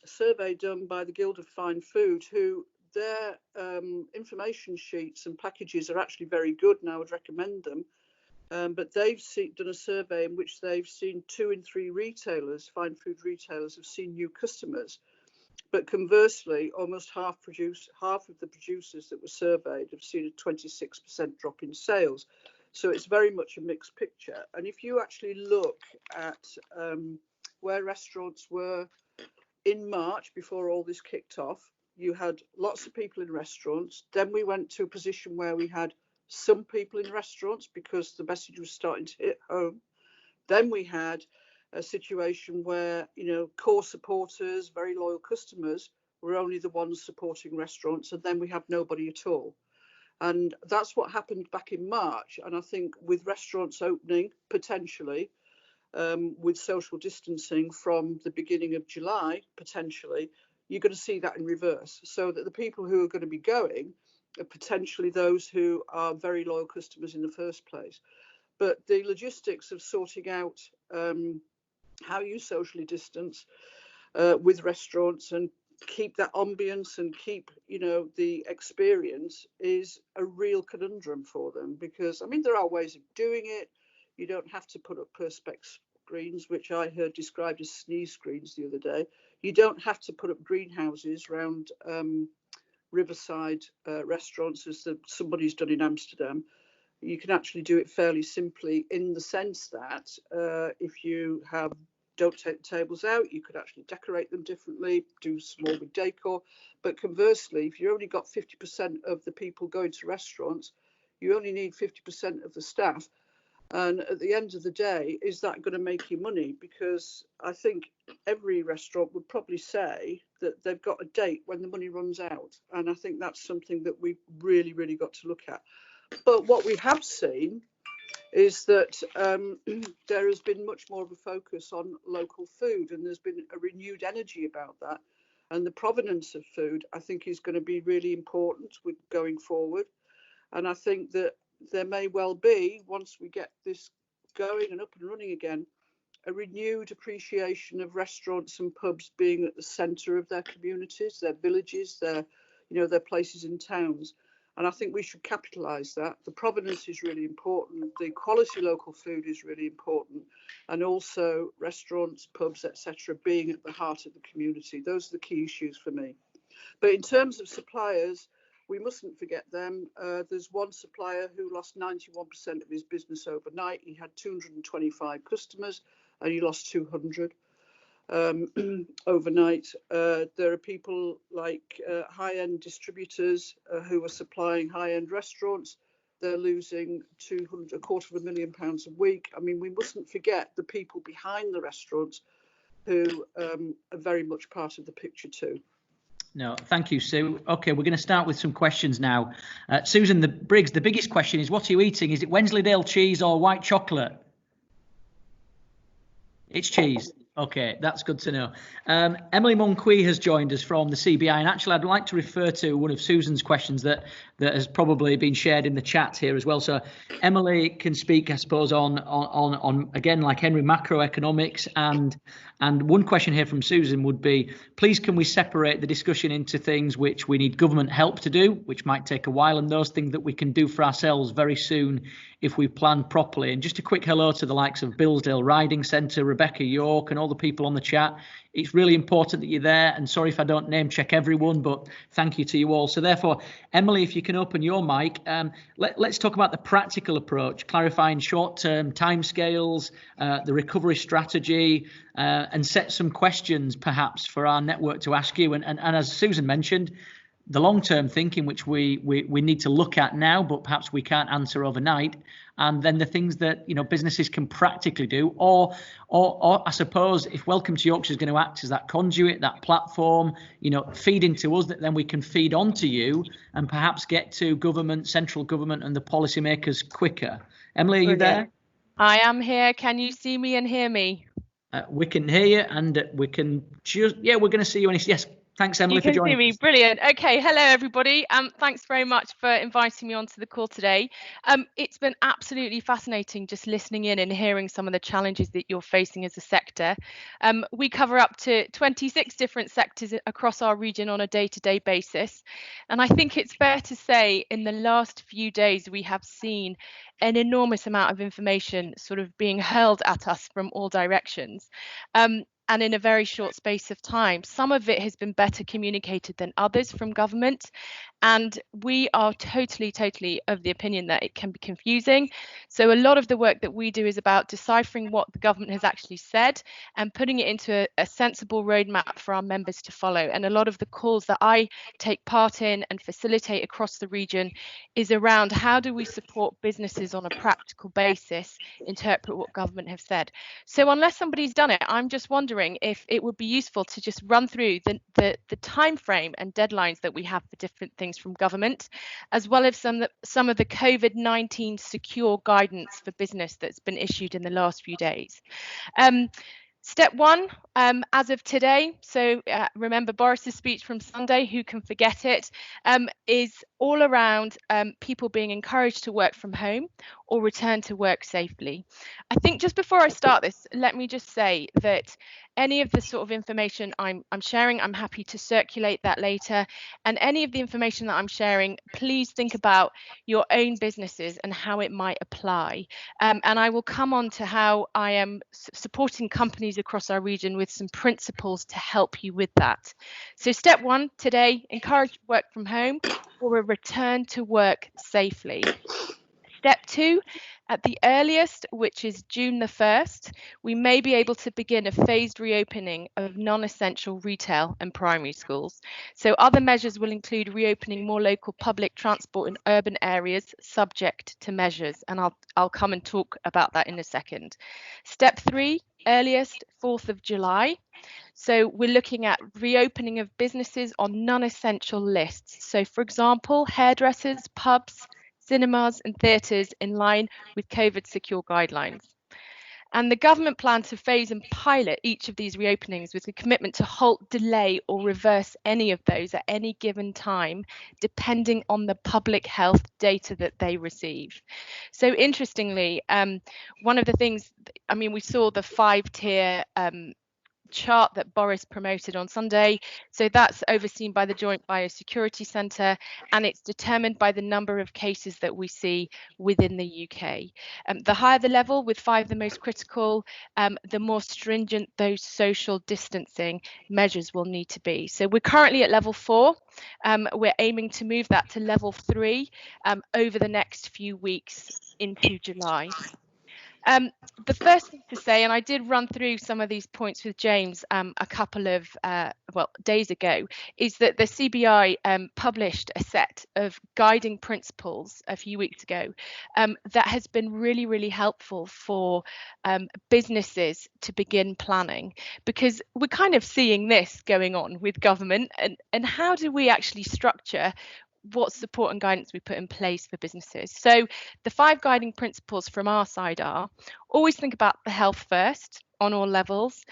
survey done by the Guild of Fine Food, who their information sheets and packages are actually very good, and I would recommend them. But they've done a survey in which they've seen 2 in 3 retailers, fine food retailers, have seen new customers. But conversely, almost half of the producers that were surveyed have seen a 26% drop in sales. So it's very much a mixed picture. And if you actually look at where restaurants were in March before all this kicked off, you had lots of people in restaurants. Then we went to a position where we had some people in restaurants because the message was starting to hit home. Then we had a situation where, core supporters, very loyal customers, were only the ones supporting restaurants, and then we have nobody at all. And that's what happened back in March. And I think with restaurants opening, potentially, with social distancing from the beginning of July, potentially, you're going to see that in reverse. So that the people who are going to be going are potentially those who are very loyal customers in the first place. But the logistics of sorting out how you socially distance with restaurants and keep that ambience and keep, the experience is a real conundrum for them. Because, there are ways of doing it. You don't have to put up perspex screens, which I heard described as sneeze screens the other day. You don't have to put up greenhouses around riverside restaurants, as somebody's done in Amsterdam. You can actually do it fairly simply, in the sense that if you don't take the tables out, you could actually decorate them differently, do small with decor. But conversely, if you only got 50% of the people going to restaurants, you only need 50% of the staff. And at the end of the day, is that going to make you money? Because I think every restaurant would probably say that they've got a date when the money runs out. And I think that's something that we've really, really got to look at. But what we have seen is that there has been much more of a focus on local food, and there's been a renewed energy about that. And the provenance of food, I think, is going to be really important with going forward. And I think that there may well be, once we get this going and up and running again, a renewed appreciation of restaurants and pubs being at the centre of their communities, their villages, their places in towns. And I think we should capitalise that. The provenance is really important. The quality local food is really important. And also restaurants, pubs, etc., being at the heart of the community. Those are the key issues for me. But in terms of suppliers, we mustn't forget them. There's one supplier who lost 91% of his business overnight. He had 225 customers and he lost 200 overnight. There are people like high-end distributors who are supplying high-end restaurants. They're losing £250,000 a week. We mustn't forget the people behind the restaurants who are very much part of the picture too. No, thank you, Sue. Okay, we're going to start with some questions now. Susan Briggs, the biggest question is, what are you eating? Is it Wensleydale cheese or white chocolate? It's cheese. Okay, that's good to know. Emily Monquis has joined us from the CBI, and actually I'd like to refer to one of Susan's questions that has probably been shared in the chat here as well. So Emily can speak, I suppose, on again, like Henry, macroeconomics, and one question here from Susan would be, please can we separate the discussion into things which we need government help to do, which might take a while, and those things that we can do for ourselves very soon if we plan properly. And just a quick hello to the likes of Billsdale Riding Centre, Rebecca York, and all the people on the chat. It's really important that you're there, and sorry if I don't name check everyone, but thank you to you all. So therefore, Emily, if you can open your mic, let's talk about the practical approach, clarifying short-term timescales, the recovery strategy, and set some questions perhaps for our network to ask you. And as Susan mentioned, the long-term thinking, which we need to look at now, but perhaps we can't answer overnight, and then the things that businesses can practically do, or I suppose if Welcome to Yorkshire is going to act as that conduit, that platform, feed into us, that then we can feed onto you and perhaps get to government, central government, and the policymakers quicker. Emily, are you there? I am here. Can you see me and hear me? We can hear you, and we can just we're going to see you. Yes. Thanks, Emily, for joining. You can see me. Brilliant. Okay. Hello, everybody. Thanks very much for inviting me onto the call today. It's been absolutely fascinating just listening in and hearing some of the challenges that you're facing as a sector. We cover up to 26 different sectors across our region on a day-to-day basis. And I think it's fair to say in the last few days, we have seen an enormous amount of information sort of being hurled at us from all directions. And in a very short space of time. Some of it has been better communicated than others from government. And we are totally of the opinion that it can be confusing. So a lot of the work that we do is about deciphering what the government has actually said and putting it into a sensible roadmap for our members to follow. And a lot of the calls that I take part in and facilitate across the region is around how do we support businesses on a practical basis, interpret what government have said. So unless somebody's done it, I'm just wondering if it would be useful to just run through the time frame and deadlines that we have for different things from government, as well as some of the COVID-19 secure guidance for business that's been issued in the last few days. Step one, as of today, so remember Boris's speech from Sunday, who can forget it, is all around people being encouraged to work from home or return to work safely. I think just before I start this, let me just say that any of the sort of information I'm sharing, I'm happy to circulate that later. And any of the information that I'm sharing, please think about your own businesses and how it might apply. And I will come on to how I am supporting companies across our region with some principles to help you with that. So step one today, encourage work from home or a return to work safely. Step two, at the earliest, which is June the 1st, we may be able to begin a phased reopening of non-essential retail and primary schools. So other measures will include reopening more local public transport in urban areas subject to measures, and I'll come and talk about that in a second. Step three, earliest 4th of July. So we're looking at reopening of businesses on non-essential lists. So for example, hairdressers, pubs, cinemas and theatres in line with COVID secure guidelines. And the government plans to phase and pilot each of these reopenings with a commitment to halt, delay or reverse any of those at any given time, depending on the public health data that they receive. So interestingly, one of the things, we saw the 5-tier chart that Boris promoted on Sunday. So that's overseen by the Joint Biosecurity Centre, and it's determined by the number of cases that we see within the UK. The higher the level, with 5 the most critical, the more stringent those social distancing measures will need to be. So we're currently at level 4. We're aiming to move that to level 3 over the next few weeks into July. The first thing to say, and I did run through some of these points with James a couple of days ago, is that the CBI published a set of guiding principles a few weeks ago that has been really helpful for businesses to begin planning, because we're kind of seeing this going on with government, and how do we actually structure what support and guidance we put in place for businesses. So the 5 guiding principles from our side are: always think about the health first on all levels,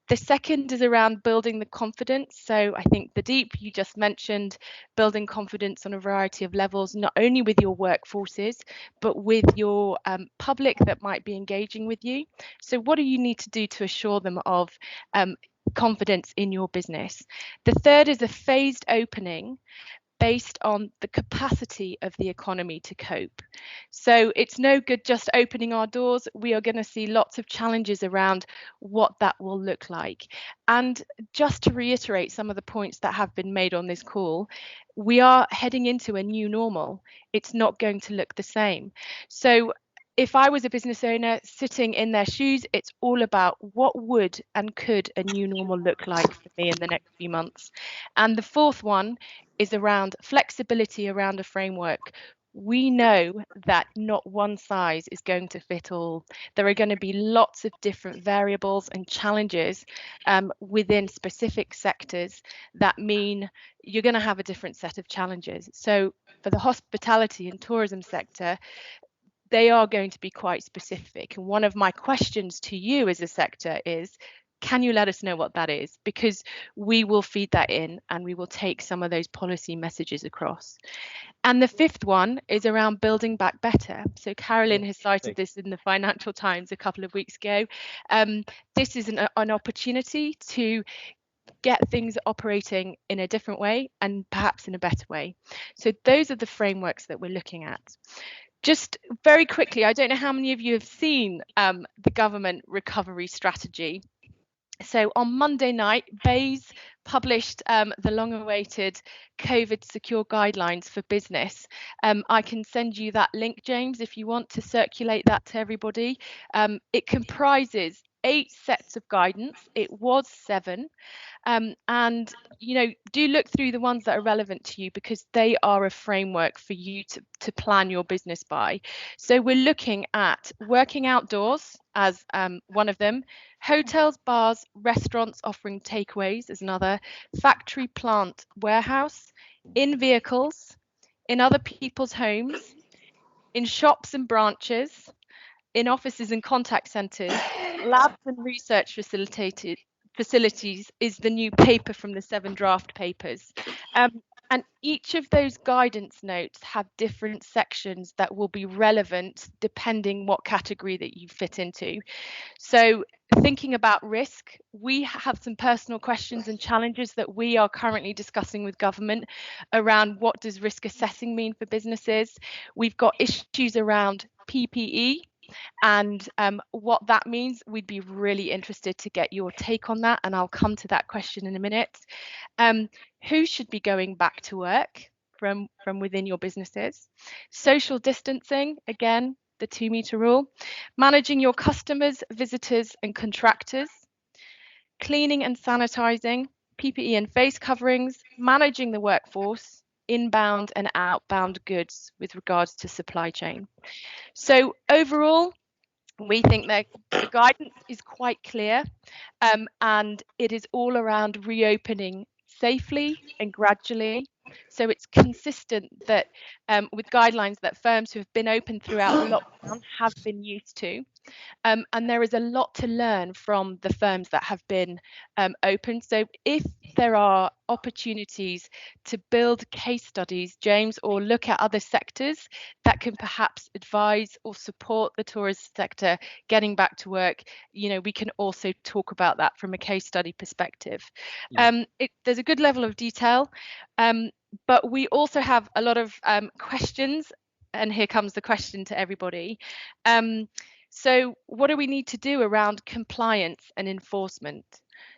The second is around building the confidence. So I think the deep, you just mentioned building confidence on a variety of levels, not only with your workforces, but with your public that might be engaging with you. So what do you need to do to assure them of confidence in your business? The third is a phased opening based on the capacity of the economy to cope. So it's no good just opening our doors. We are going to see lots of challenges around what that will look like. And just to reiterate some of the points that have been made on this call, we are heading into a new normal. It's not going to look the same. So if I was a business owner sitting in their shoes, it's all about what would and could a new normal look like for me in the next few months. And the fourth one is around flexibility around a framework. We know that not one size is going to fit all. There are going to be lots of different variables and challenges within specific sectors that mean you're going to have a different set of challenges. So for the hospitality and tourism sector, they are going to be quite specific. And one of my questions to you as a sector is, can you let us know what that is? Because we will feed that in and we will take some of those policy messages across. And the fifth one is around building back better. So Carolyn has cited this in the Financial Times a couple of weeks ago. This is an opportunity to get things operating in a different way and perhaps in a better way. So those are the frameworks that we're looking at. Just very quickly, I don't know how many of you have seen the government recovery strategy. So on Monday night, BEIS published the long-awaited COVID secure guidelines for business. I can send you that link, James, if you want to circulate that to everybody. It comprises 8 sets of guidance. It was 7. And, you know, do look through the ones that are relevant to you, because they are a framework for you to plan your business by. So we're looking at working outdoors as one of them, hotels, bars, restaurants offering takeaways as another, factory, plant, warehouse, in vehicles, in other people's homes, in shops and branches, in offices and contact centres, labs and research facilities is the new paper from the 7 draft papers. And each of those guidance notes have different sections that will be relevant depending what category that you fit into. So thinking about risk, we have some personal questions and challenges that we are currently discussing with government around what does risk assessing mean for businesses. We've got issues around PPE, and what that means. We'd be really interested to get your take on that, and I'll come to that question in a minute. Who should be going back to work from within your businesses? Social distancing, again, the 2-meter rule. Managing your customers, visitors and contractors. Cleaning and sanitizing, PPE and face coverings. Managing the workforce, inbound and outbound goods with regards to supply chain. So overall, we think that the guidance is quite clear, and it is all around reopening safely and gradually. So it's consistent that with guidelines that firms who have been open throughout lockdown have been used to. And there is a lot to learn from the firms that have been open. So if there are opportunities to build case studies, James, or look at other sectors that can perhaps advise or support the tourist sector getting back to work, you know, we can also talk about that from a case study perspective. Yeah. There's a good level of detail, but we also have a lot of questions, and here comes the question to everybody. So what do we need to do around compliance and enforcement?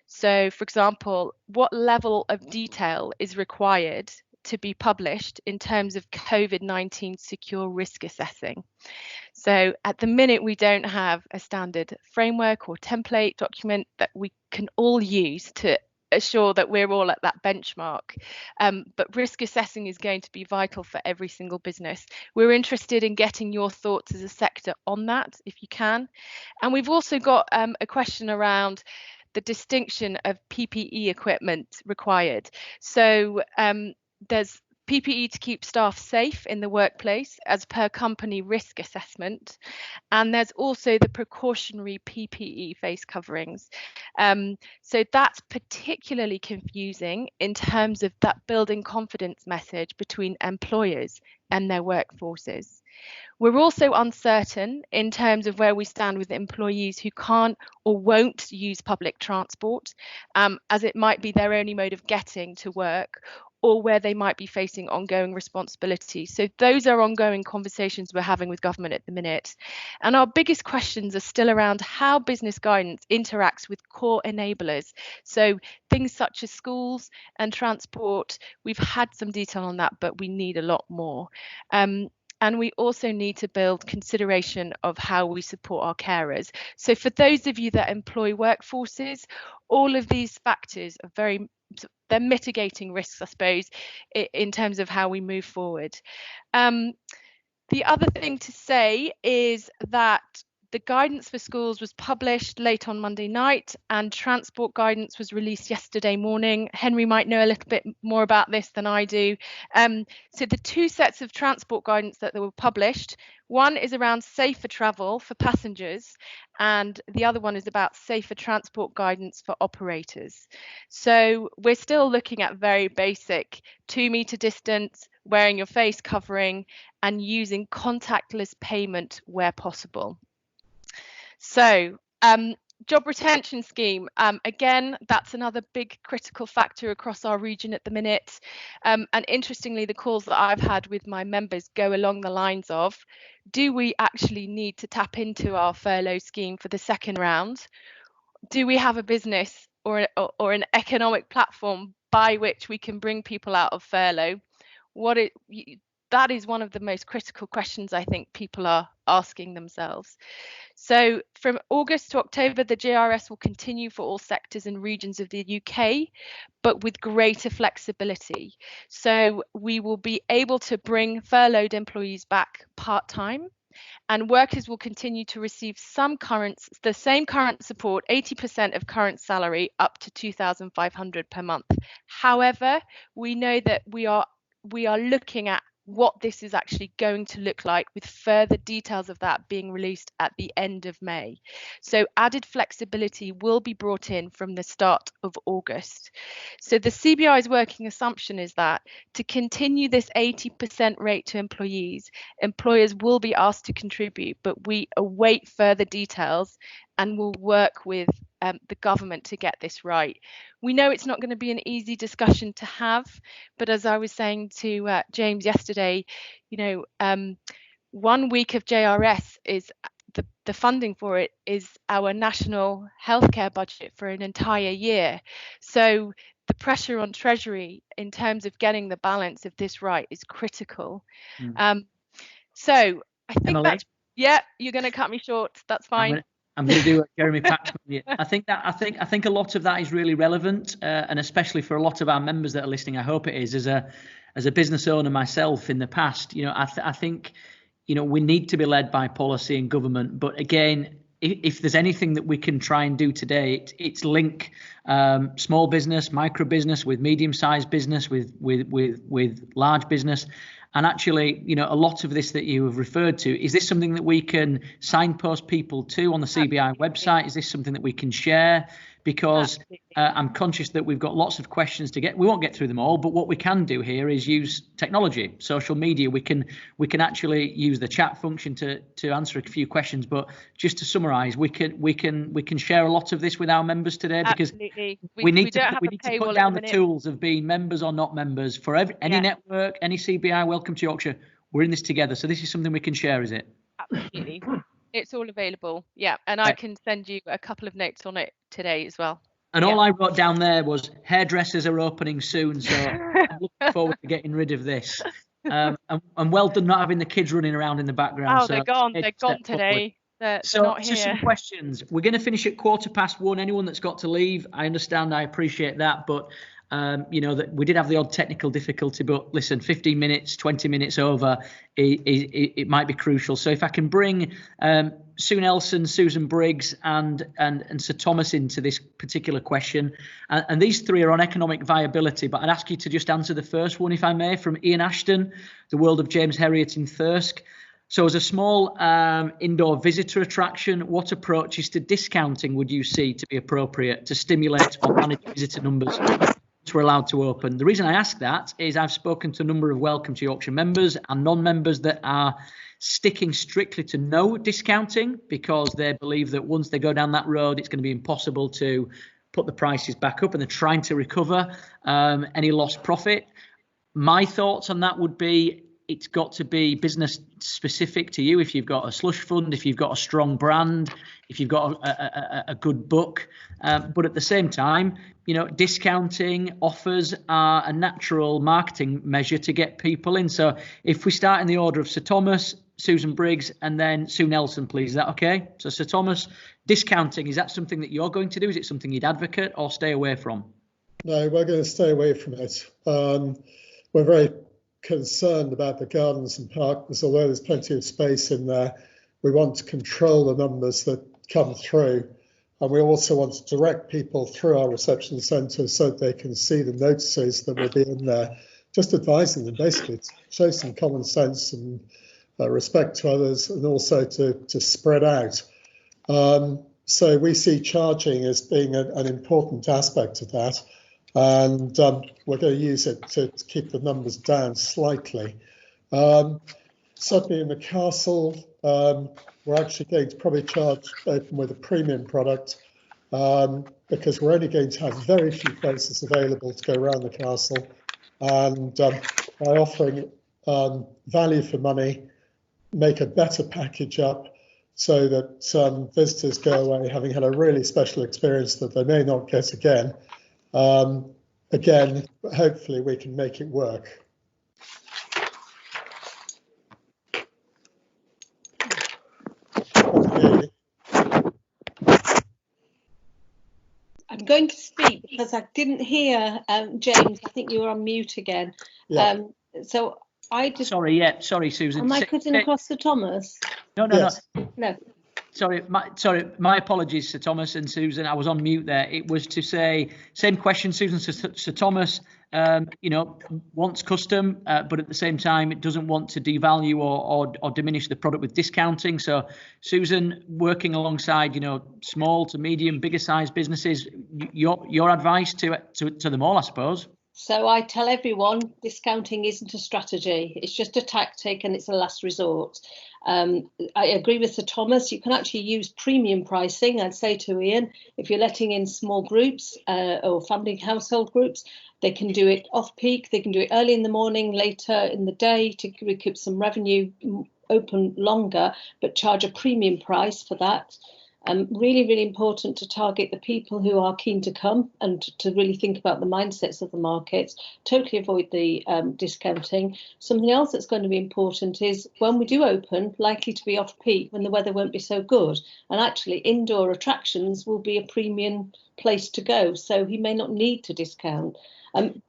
So, for example, what level of detail is required to be published in terms of COVID-19 secure risk assessing? So at the minute, we don't have a standard framework or template document that we can all use to assure that we're all at that benchmark. But risk assessing is going to be vital for every single business. We're interested in getting your thoughts as a sector on that, if you can. And we've also got a question around the distinction of PPE equipment required. So there's PPE to keep staff safe in the workplace as per company risk assessment. And there's also the precautionary PPE face coverings. So that's particularly confusing in terms of that building confidence message between employers and their workforces. We're also uncertain in terms of where we stand with employees who can't or won't use public transport, as it might be their only mode of getting to work, or where they might be facing ongoing responsibility. So those are ongoing conversations we're having with government at the minute. And our biggest questions are still around how business guidance interacts with core enablers. So things such as schools and transport, we've had some detail on that, but we need a lot more. And we also need to build consideration of how we support our carers. So for those of you that employ workforces, all of these factors are they're mitigating risks, I suppose, in terms of how we move forward. The other thing to say is that the guidance for schools was published late on Monday night, and transport guidance was released yesterday morning. Henry might know a little bit more about this than I do. So the two sets of transport guidance that were published, one is around safer travel for passengers, and the other one is about safer transport guidance for operators. So we're still looking at very basic 2-meter distance, wearing your face covering, and using contactless payment where possible. So job retention scheme, again, that's another big critical factor across our region at the minute. And interestingly, the calls that I've had with my members go along the lines of, do we actually need to tap into our furlough scheme for the second round? Do we have a business or an economic platform by which we can bring people out of furlough? That is one of the most critical questions I think people are asking themselves. So from August to October, the JRS will continue for all sectors and regions of the UK, but with greater flexibility. So we will be able to bring furloughed employees back part-time, and workers will continue to receive the same current support, 80% of current salary, up to £2,500 per month. However, we know that we are looking at what this is actually going to look like, with further details of that being released at the end of May. So added flexibility will be brought in from the start of August. So the CBI's working assumption is that to continue this 80% rate to employees, employers will be asked to contribute, but we await further details and will work with the government to get this right. We know it's not going to be an easy discussion to have, but as I was saying to James yesterday, 1 week of JRS is the funding for it is our national healthcare budget for an entire year. So the pressure on Treasury in terms of getting the balance of this right is critical. So I think Emily? that's, yeah, you're going to cut me short. That's fine. I'm going to do what Jeremy Paxman. I think a lot of that is really relevant, and especially for a lot of our members that are listening. I hope it is. As a business owner myself in the past, I think we need to be led by policy and government. But again, if there's anything that we can try and do today, it's link small business, micro business with medium-sized business, with large business. And actually, a lot of this that you have referred to, is this something that we can signpost people to on the CBI website? Is this something that we can share? Because I'm conscious that we've got lots of questions to get. We won't get through them all, but what we can do here is use technology, social media. We can actually use the chat function to answer a few questions. But just to summarise, we can share a lot of this with our members today, because we need to put down the tools of being members or not members for any network, any CBI. Welcome to Yorkshire. We're in this together, so this is something we can share, is it? Absolutely. It's all available. Yeah, and I can send you a couple of notes on it today as well. And all I wrote down there was hairdressers are opening soon, so I'm looking forward to getting rid of this. And well done not having the kids running around in the background. Oh, so they're gone. They're gone today. They're not here. Some questions. We're going to finish at 1:15. Anyone that's got to leave, I understand. I appreciate that, but You know, that we did have the odd technical difficulty, but listen, 15 minutes, 20 minutes over, it might be crucial. So if I can bring Sue Nelson, Susan Briggs, and Sir Thomas into this particular question, and these three are on economic viability, but I'd ask you to just answer the first one, if I may, from Ian Ashton, The World of James Herriot in Thirsk. So as a small indoor visitor attraction, what approaches to discounting would you see to be appropriate to stimulate or manage visitor numbers once we're allowed to open? The reason I ask that is I've spoken to a number of Welcome to Yorkshire members and non-members that are sticking strictly to no discounting because they believe that once they go down that road, it's going to be impossible to put the prices back up, and they're trying to recover any lost profit. My thoughts on that would be, it's got to be business specific to you. If you've got a slush fund, if you've got a strong brand, if you've got a good book, but at the same time, you know, discounting offers are a natural marketing measure to get people in. So if we start in the order of Sir Thomas, Susan Briggs, and then Sue Nelson, please, is that okay? So Sir Thomas, discounting, is that something that you're going to do? Is it something you'd advocate or stay away from? No, we're going to stay away from it. We're very concerned about the gardens and parks, although there's plenty of space in there. We want to control the numbers that come through, and we also want to direct people through our reception centre so that they can see the notices that will be in there, just advising them basically to show some common sense and respect to others, and also to spread out. So we see charging as being an important aspect of that. And we're going to use it to keep the numbers down slightly. Certainly in the castle, we're actually going to probably open with a premium product because we're only going to have very few places available to go around the castle. And by offering value for money, make a better package up so that visitors go away having had a really special experience that they may not get again. Again, hopefully we can make it work. I'm going to speak because I didn't hear James. I think you were on mute again. Yeah. So I just. Sorry, Susan. Am I cutting across to Thomas? No. No. Sorry, my apologies, Sir Thomas and Susan. I was on mute there. It was to say, same question, Susan. Sir Thomas, you know, wants custom, but at the same time, it doesn't want to devalue or diminish the product with discounting. So, Susan, working alongside, you know, small to medium, bigger size businesses, your advice to them all, I suppose. So I tell everyone, discounting isn't a strategy. It's just a tactic, and it's a last resort. I agree with Sir Thomas. You can actually use premium pricing. I'd say to Ian, if you're letting in small groups or family household groups, they can do it off peak. They can do it early in the morning, later in the day to recoup some revenue, open longer, but charge a premium price for that. Really, really important to target the people who are keen to come and to really think about the mindsets of the markets. Totally avoid the discounting. Something else that's going to be important is when we do open, likely to be off peak when the weather won't be so good. And actually indoor attractions will be a premium place to go. So he may not need to discount.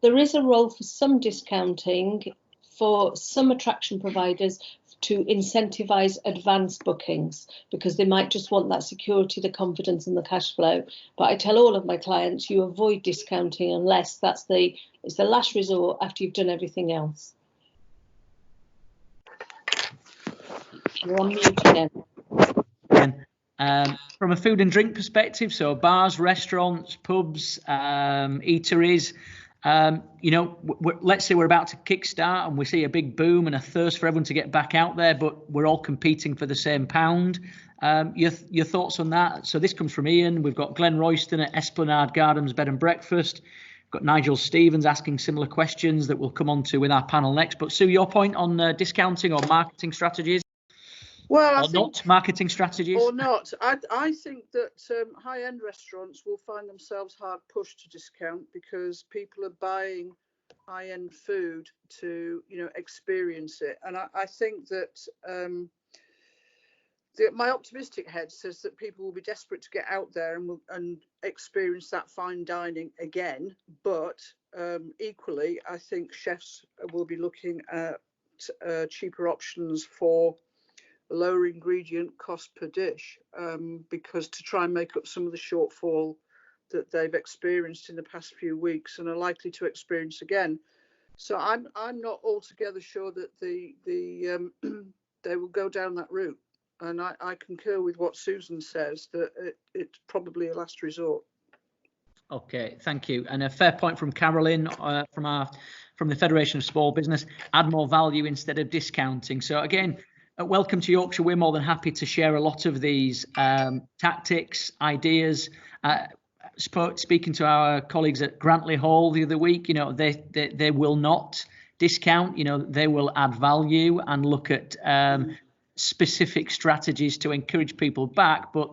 There is a role for some discounting for some attraction providers to incentivise advanced bookings because they might just want that security, the confidence and the cash flow. But I tell all of my clients, you avoid discounting unless it's the last resort after you've done everything else. You're on mute again. From a food and drink perspective, so bars, restaurants, pubs, eateries, you know, let's say we're about to kickstart and we see a big boom and a thirst for everyone to get back out there, but we're all competing for the same pound. Your thoughts on that? So this comes from Ian. We've got Glenn Royston at Esplanade Gardens Bed and Breakfast. We've got Nigel Stevens asking similar questions that we'll come on to with our panel next. But Sue, your point on discounting or marketing strategies? Well, marketing strategies? Or not. I think that high-end restaurants will find themselves hard pushed to discount because people are buying high-end food to, you know, experience it. And I think that my optimistic head says that people will be desperate to get out there and experience that fine dining again. But equally, I think chefs will be looking at cheaper options for lower ingredient cost per dish, because to try and make up some of the shortfall that they've experienced in the past few weeks and are likely to experience again. So I'm not altogether sure that they will go down that route. And I concur with what Susan says, that it's probably a last resort. Okay, thank you. And a fair point from Carolyn from the Federation of Small Business. Add more value instead of discounting. So again, welcome to Yorkshire. We're more than happy to share a lot of these tactics, ideas. Speaking to our colleagues at Grantley Hall the other week, they will not discount. They will add value and look at specific strategies to encourage people back. But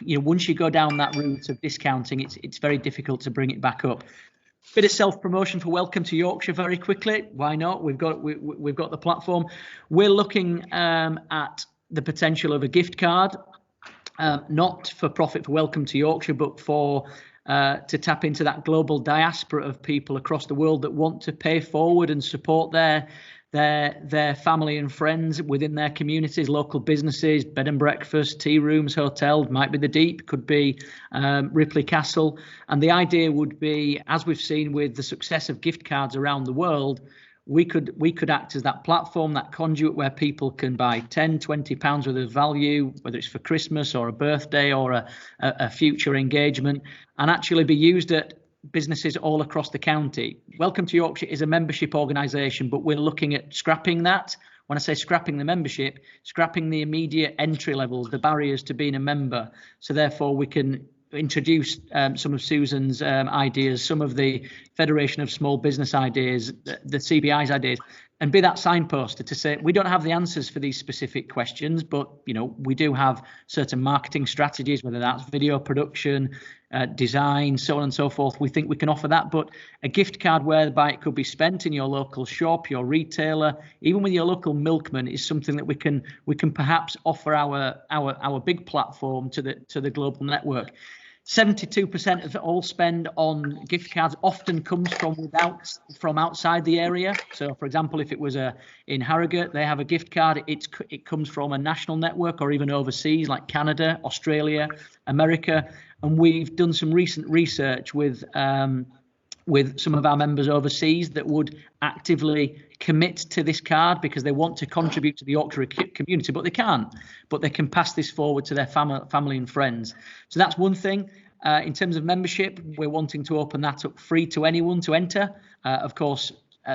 once you go down that route of discounting, it's very difficult to bring it back up. Bit of self-promotion for Welcome to Yorkshire very quickly. Why not? We've got the platform. We're looking at the potential of a gift card, not for profit for Welcome to Yorkshire, but for to tap into that global diaspora of people across the world that want to pay forward and support their family and friends within their communities, local businesses, bed and breakfast, tea rooms, hotels, might be the Deep, could be Ripley Castle. And the idea would be, as we've seen with the success of gift cards around the world, we could act as that platform, that conduit where people can buy £10-20 worth of value, whether it's for Christmas or a birthday or a future engagement, and actually be used at businesses all across the county. Welcome to Yorkshire is a membership organisation, but we're looking at scrapping that. When I say scrapping the membership, scrapping the immediate entry levels, the barriers to being a member. So therefore we can introduce some of Susan's ideas, some of the Federation of Small Business ideas, the CBI's ideas, and be that signposter to say we don't have the answers for these specific questions, but we do have certain marketing strategies, whether that's video production, design, so on and so forth. We think we can offer that, but a gift card whereby it could be spent in your local shop, your retailer, even with your local milkman, is something that we can perhaps offer our big platform to the global network. 72% of all spend on gift cards often comes from outside the area. So, for example, if it was in Harrogate, they have a gift card. It comes from a national network or even overseas, like Canada, Australia, America. And we've done some recent research with some of our members overseas that would actively commit to this card because they want to contribute to the Yorkshire community, but they can't. But they can pass this forward to their family and friends. So that's one thing. In terms of membership, we're wanting to open that up free to anyone to enter. Of course,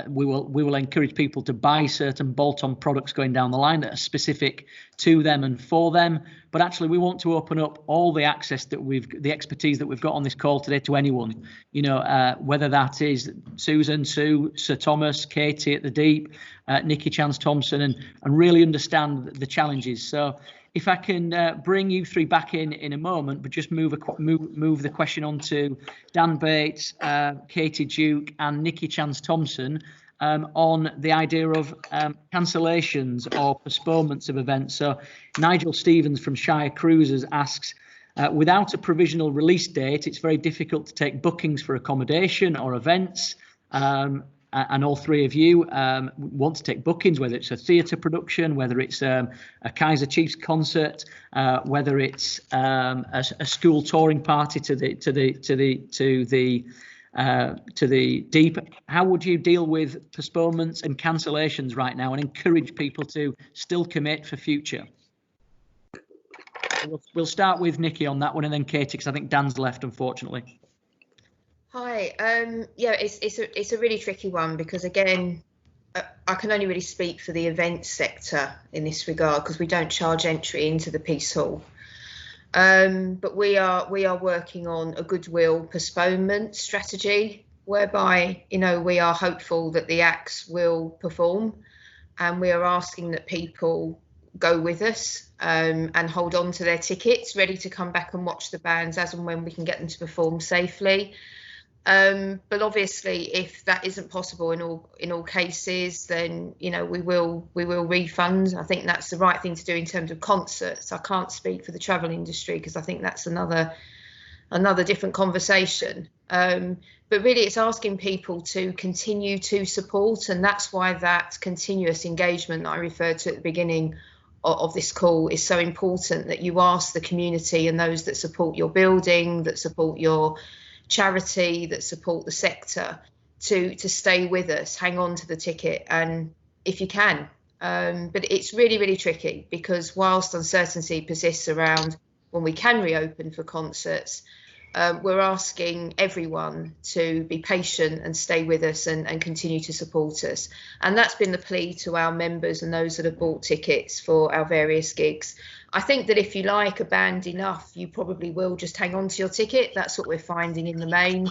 we will encourage people to buy certain bolt-on products going down the line that are specific to them and for them. But actually, we want to open up all the access that the expertise that we've got on this call today to anyone. Whether that is Susan, Sue, Sir Thomas, Katie at the Deep, Nicky, Chance-Thompson, and really understand the challenges. So if I can bring you three back in a moment, but just move the question on to Dan Bates, Katie Duke, and Nicky Chance-Thompson on the idea of cancellations or postponements of events. So Nigel Stevens from Shire Cruises asks, without a provisional release date, it's very difficult to take bookings for accommodation or events. And all three of you want to take bookings, whether it's a theatre production, whether it's a Kaiser Chiefs concert, whether it's a school touring party to the Deep. How would you deal with postponements and cancellations right now and encourage people to still commit for future? We'll start with Nicky on that one, and then Katie, because I think Dan's left, unfortunately. Hi. Yeah, it's a really tricky one because, again, I can only really speak for the events sector in this regard because we don't charge entry into the Peace Hall. But we are working on a goodwill postponement strategy whereby, we are hopeful that the acts will perform, and we are asking that people go with us and hold on to their tickets, ready to come back and watch the bands as and when we can get them to perform safely. But obviously, if that isn't possible in all cases, then we will refund. I think that's the right thing to do in terms of concerts. I can't speak for the travel industry because I think that's another different conversation. But really it's asking people to continue to support, and that's why that continuous engagement that I referred to at the beginning of this call is so important, that you ask the community and those that support your building, that support your charity, that support the sector, to stay with us, hang on to the ticket, and if you can. But it's really, really tricky, because whilst uncertainty persists around when we can reopen for concerts, we're asking everyone to be patient and stay with us and continue to support us. And that's been the plea to our members and those that have bought tickets for our various gigs. I think that if you like a band enough, you probably will just hang on to your ticket. That's what we're finding in the main.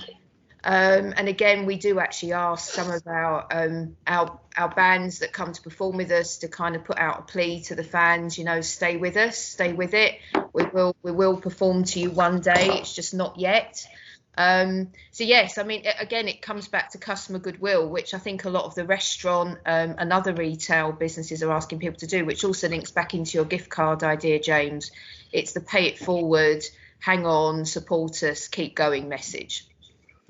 And again, we do actually ask some of our bands that come to perform with us to kind of put out a plea to the fans, you know, stay with us, stay with it. We will perform to you one day. It's just not yet. So yes, I mean, again, it comes back to customer goodwill, which I think a lot of the restaurant and other retail businesses are asking people to do, which also links back into your gift card idea, James. It's the pay it forward, hang on, support us, keep going message.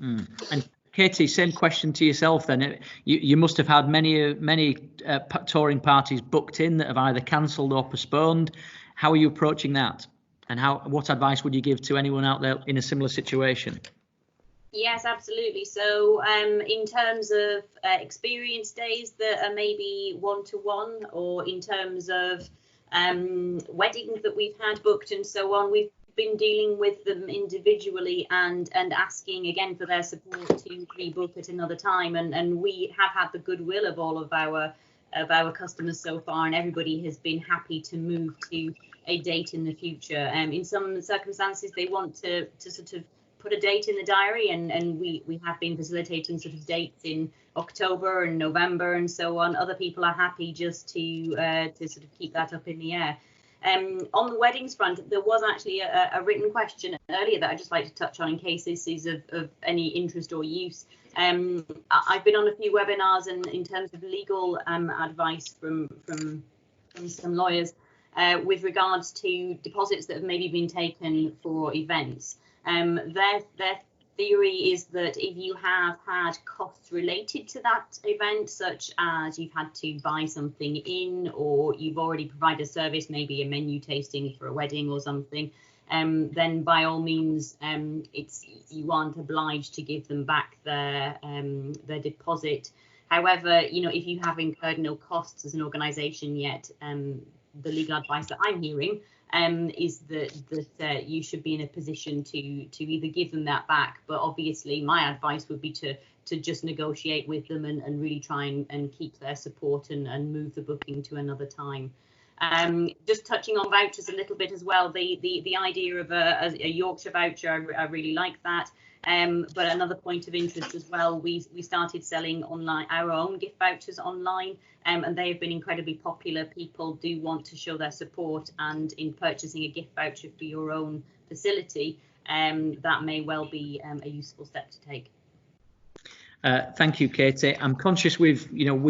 And Katie, same question to yourself then. You must have had many touring parties booked in that have either cancelled or postponed. How are you approaching that? And what advice would you give to anyone out there in a similar situation? Yes, absolutely. So in terms of experience days that are maybe one-to-one, or in terms of weddings that we've had booked and so on, we've been dealing with them individually and asking again for their support to rebook at another time, and we have had the goodwill of all of our customers so far, and everybody has been happy to move to a date in the future. In some circumstances they want to sort of put a date in the diary, and we have been facilitating sort of dates in October and November and so on. Other people are happy just to sort of keep that up in the air. On the weddings front, there was actually a written question earlier that I'd just like to touch on in case this is of any interest or use. I've been on a few webinars, and in terms of legal advice from some lawyers with regards to deposits that have maybe been taken for events. Their theory is that if you have had costs related to that event, such as you've had to buy something in, or you've already provided a service, maybe a menu tasting for a wedding or something, then by all means, you aren't obliged to give them back their deposit. However, you know, if you have incurred no costs as an organisation yet, the legal advice that I'm hearing is that you should be in a position to either give them that back, but obviously my advice would be to just negotiate with them and really try and keep their support and move the booking to another time. Just touching on vouchers a little bit as well, the idea of a Yorkshire voucher, I really like that. But another point of interest as well, we started selling online our own gift vouchers online, and they have been incredibly popular. People do want to show their support, and in purchasing a gift voucher for your own facility, that may well be a useful step to take. Thank you, Katie. I'm conscious we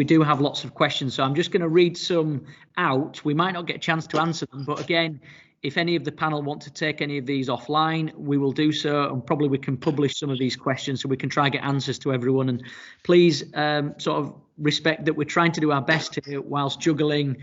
do have lots of questions, so I'm just going to read some out. We might not get a chance to answer them, but again, if any of the panel want to take any of these offline, we will do so, and probably we can publish some of these questions so we can try and get answers to everyone. And please sort of respect that we're trying to do our best here whilst juggling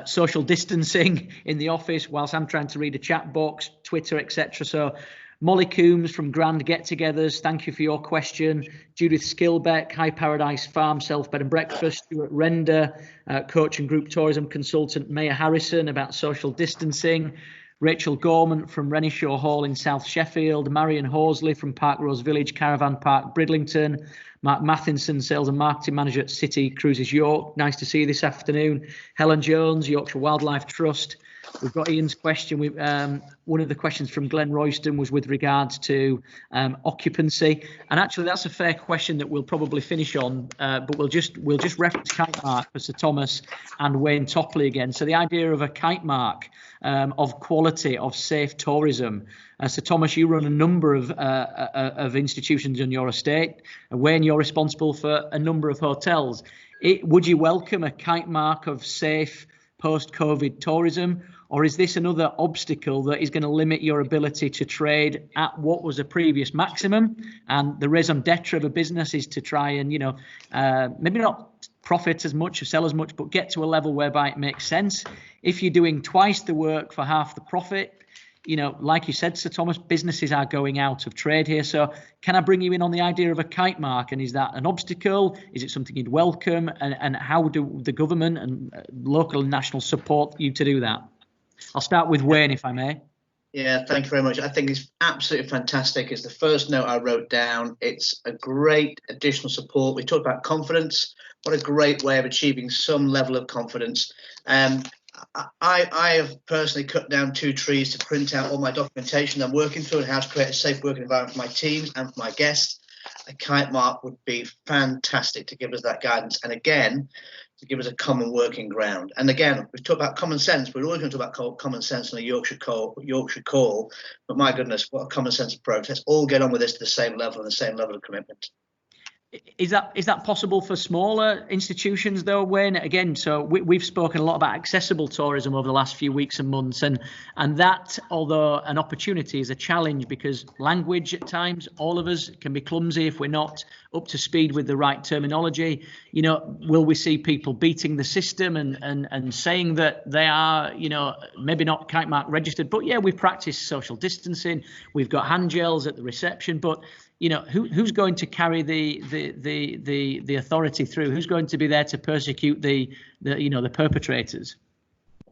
social distancing in the office, whilst I'm trying to read a chat box, Twitter, etc. So Molly Coombs from Grand Get-Togethers, thank you for your question. Judith Skilbeck, High Paradise Farm Self Bed and Breakfast. Stuart Render, coach and group tourism consultant. Maya Harrison about social distancing. Rachel Gorman from Renishaw Hall in South Sheffield. Marion Horsley from Park Rose Village Caravan Park, Bridlington. Mark Mathinson, Sales and Marketing Manager at City Cruises York. Nice to see you this afternoon. Helen Jones, Yorkshire Wildlife Trust. We've got Ian's question. One of the questions from Glenn Royston was with regards to occupancy, and actually that's a fair question that we'll probably finish on. But we'll just reference kite mark for Sir Thomas and Wayne Topley again. So the idea of a kite mark of quality, of safe tourism. Sir Thomas, you run a number of institutions on your estate. Wayne, you're responsible for a number of hotels. Would you welcome a kite mark of safe post-COVID tourism, or is this another obstacle that is going to limit your ability to trade at what was a previous maximum? And the raison d'etre of a business is to try and, maybe not profit as much or sell as much, but get to a level whereby it makes sense. If you're doing twice the work for half the profit, like you said, Sir Thomas, businesses are going out of trade here. So can I bring you in on the idea of a kite mark? And is that an obstacle? Is it something you'd welcome? And how do the government and local and national support you to do that? I'll start with Wayne, if I may. Yeah, thank you very much. I think it's absolutely fantastic. It's the first note I wrote down. It's a great additional support. We talked about confidence. What a great way of achieving some level of confidence. I have personally cut down 2 trees to print out all my documentation I'm working through and how to create a safe working environment for my teams and for my guests. A kite mark would be fantastic to give us that guidance, and again, to give us a common working ground. And again, we've talked about common sense. We're always going to talk about common sense on a Yorkshire call, but my goodness, what a common sense approach. Let's all get on with this to the same level and the same level of commitment. Is that possible for smaller institutions though, Wayne? Again, so we've spoken a lot about accessible tourism over the last few weeks and months, and that, although an opportunity, is a challenge because language at times, all of us can be clumsy if we're not up to speed with the right terminology. Will we see people beating the system and saying that they are, maybe not kite mark registered, but yeah, we practice social distancing, we've got hand gels at the reception, but who's going to carry the authority through? Who's going to be there to persecute the perpetrators?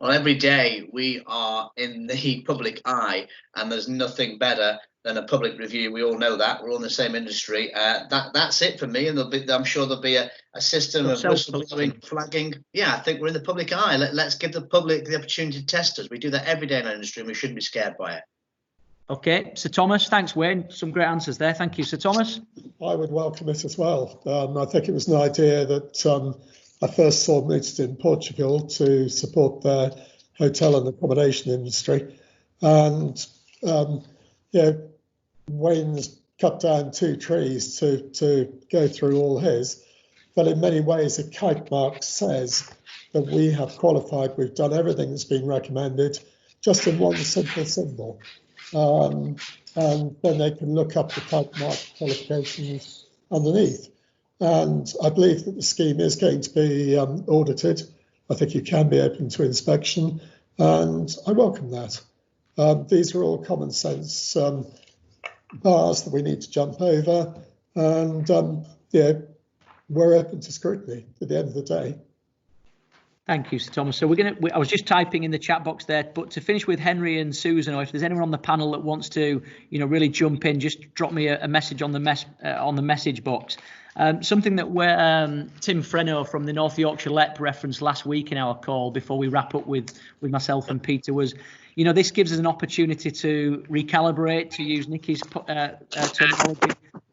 Well, every day we are in the public eye, and there's nothing better than a public review. We all know that. We're all in the same industry. That's it for me. And I'm sure there'll be a system of whistleblowing, flagging. Yeah, I think we're in the public eye. Let's give the public the opportunity to test us. We do that every day in our industry, and we shouldn't be scared by it. Okay, Sir Thomas, thanks, Wayne. Some great answers there. Thank you, Sir Thomas. I would welcome it as well. I think it was an idea that I first saw mooted in Portugal to support their hotel and accommodation industry. And, Wayne's cut down 2 trees to go through all his. But in many ways, a kite mark says that we have qualified, we've done everything that's been recommended, just in one simple symbol. And then they can look up the kite mark qualifications underneath. And I believe that the scheme is going to be audited. I think you can be open to inspection, and I welcome that. These are all common sense bars that we need to jump over, and we're open to scrutiny at the end of the day. Thank you, Sir Thomas. So I was just typing in the chat box there, but to finish with Henry and Susan, or if there's anyone on the panel that wants to, really jump in, just drop me a message on the message box. Something that Tim Freno from the North Yorkshire LEP referenced last week in our call before we wrap up with myself and Peter was, this gives us an opportunity to recalibrate, to use Nicky's terminology,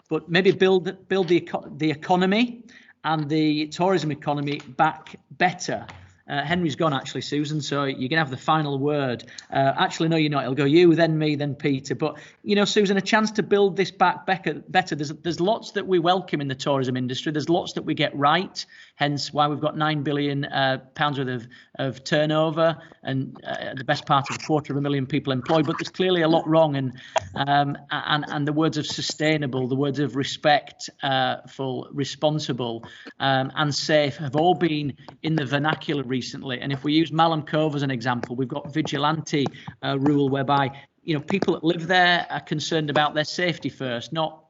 but maybe build the economy and the tourism economy back better. Henry's gone, actually, Susan, so you're going to have the final word. Actually, no, you're not. It'll go you, then me, then Peter. But, Susan, a chance to build this back better. There's lots that we welcome in the tourism industry. There's lots that we get right, hence why we've got £9 billion worth of turnover and the best part of 250,000 people employed. But there's clearly a lot wrong. And the words of sustainable, the words of respectful, responsible and safe have all been in the vernacular recently. And if we use Malham Cove as an example, we've got vigilante rule whereby people that live there are concerned about their safety first, not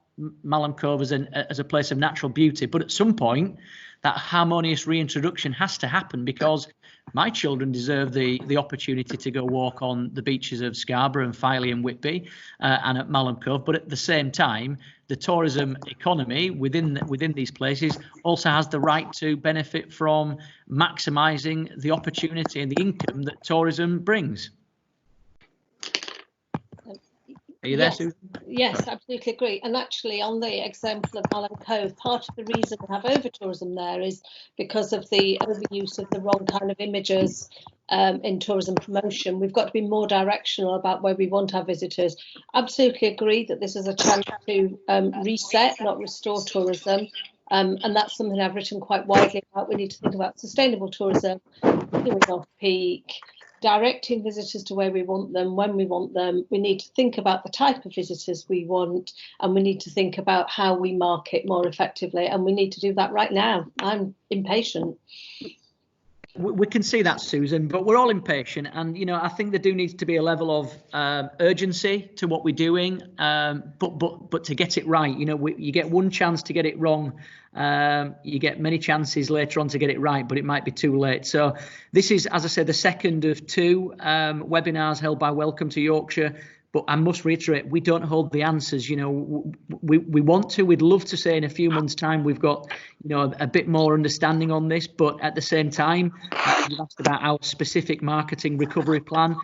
Malham Cove as a place of natural beauty. But at some point that harmonious reintroduction has to happen, because my children deserve the opportunity to go walk on the beaches of Scarborough and Filey and Whitby and at Malham Cove. But at the same time, the tourism economy within these places also has the right to benefit from maximising the opportunity and the income that tourism brings. Are you there, Susan? Yes, absolutely agree. And actually, on the example of Malham Cove, part of the reason we have over-tourism there is because of the overuse of the wrong kind of images in tourism promotion. We've got to be more directional about where we want our visitors. Absolutely agree that this is a chance to reset, not restore tourism. And that's something I've written quite widely about. We need to think about sustainable tourism, doing off-peak, directing visitors to where we want them, when we want them. We need to think about the type of visitors we want, and we need to think about how we market more effectively, and we need to do that right now. I'm impatient. We can see that, Susan, but we're all impatient, and I think there do needs to be a level of urgency to what we're doing, but to get it right. You get one chance to get it wrong, you get many chances later on to get it right, but it might be too late. So this is, as I said, the second of two webinars held by Welcome to Yorkshire. But I must reiterate, we don't hold the answers. We want to. We'd love to say in a few months' time we've got, a bit more understanding on this. But at the same time, you've asked about our specific marketing recovery plan.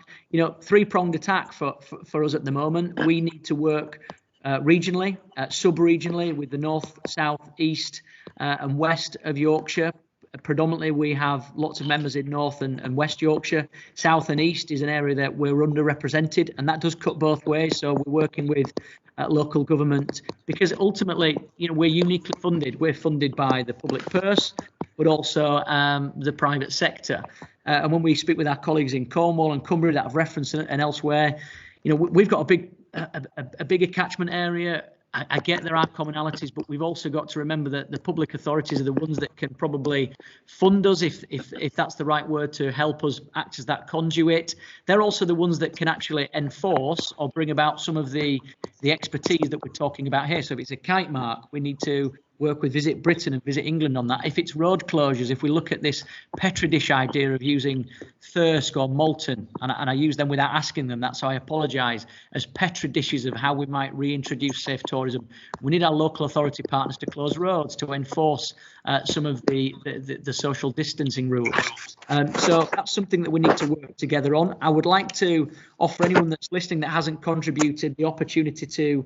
Three-pronged attack for us at the moment. We need to work regionally, sub-regionally with the north, south, east, and west of Yorkshire. Predominantly, we have lots of members in North and West Yorkshire. South and East is an area that we're underrepresented, and that does cut both ways. So we're working with local government, because ultimately, we're uniquely funded. We're funded by the public purse, but also the private sector. And when we speak with our colleagues in Cornwall and Cumbria that I've referenced and elsewhere, we've got a bigger catchment area. I get there are commonalities, but we've also got to remember that the public authorities are the ones that can probably fund us, if that's the right word, to help us act as that conduit. They're also the ones that can actually enforce or bring about some of the expertise that we're talking about here. So if it's a kite mark, we need to work with Visit Britain and Visit England on that. If it's road closures, if we look at this Petri dish idea of using Thirsk or Molten, and I use them without asking them that, so I apologise, as Petri dishes of how we might reintroduce safe tourism, we need our local authority partners to close roads, to enforce some of the social distancing rules. So that's something that we need to work together on. I would like to offer anyone that's listening that hasn't contributed the opportunity to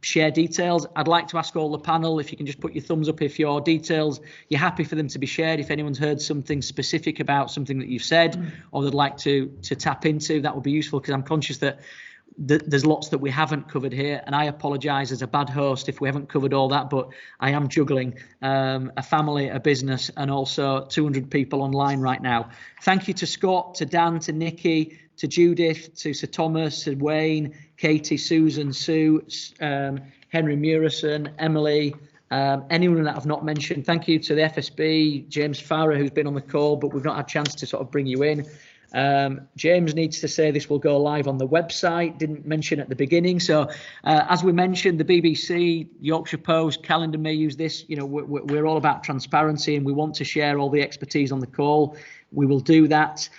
share details. I'd like to ask all the panel if you can just put your thumbs up if your details, you're happy for them to be shared. If anyone's heard something specific about something that you've said or they'd like to tap into, that would be useful, because I'm conscious that there's lots that we haven't covered here, and I apologise as a bad host if we haven't covered all that, but I am juggling a family, a business, and also 200 people online right now. Thank you to Scott, to Dan, to Nicky, to Judith, to Sir Thomas, to Wayne, Katie, Susan, Sue, Henry Murison, Emily, anyone that I've not mentioned. Thank you to the FSB, James Farrer, who's been on the call, but we've not had a chance to sort of bring you in. James needs to say this will go live on the website, didn't mention at the beginning. So as we mentioned, the BBC, Yorkshire Post, Calendar may use this. We're all about transparency, and we want to share all the expertise on the call. We will do that.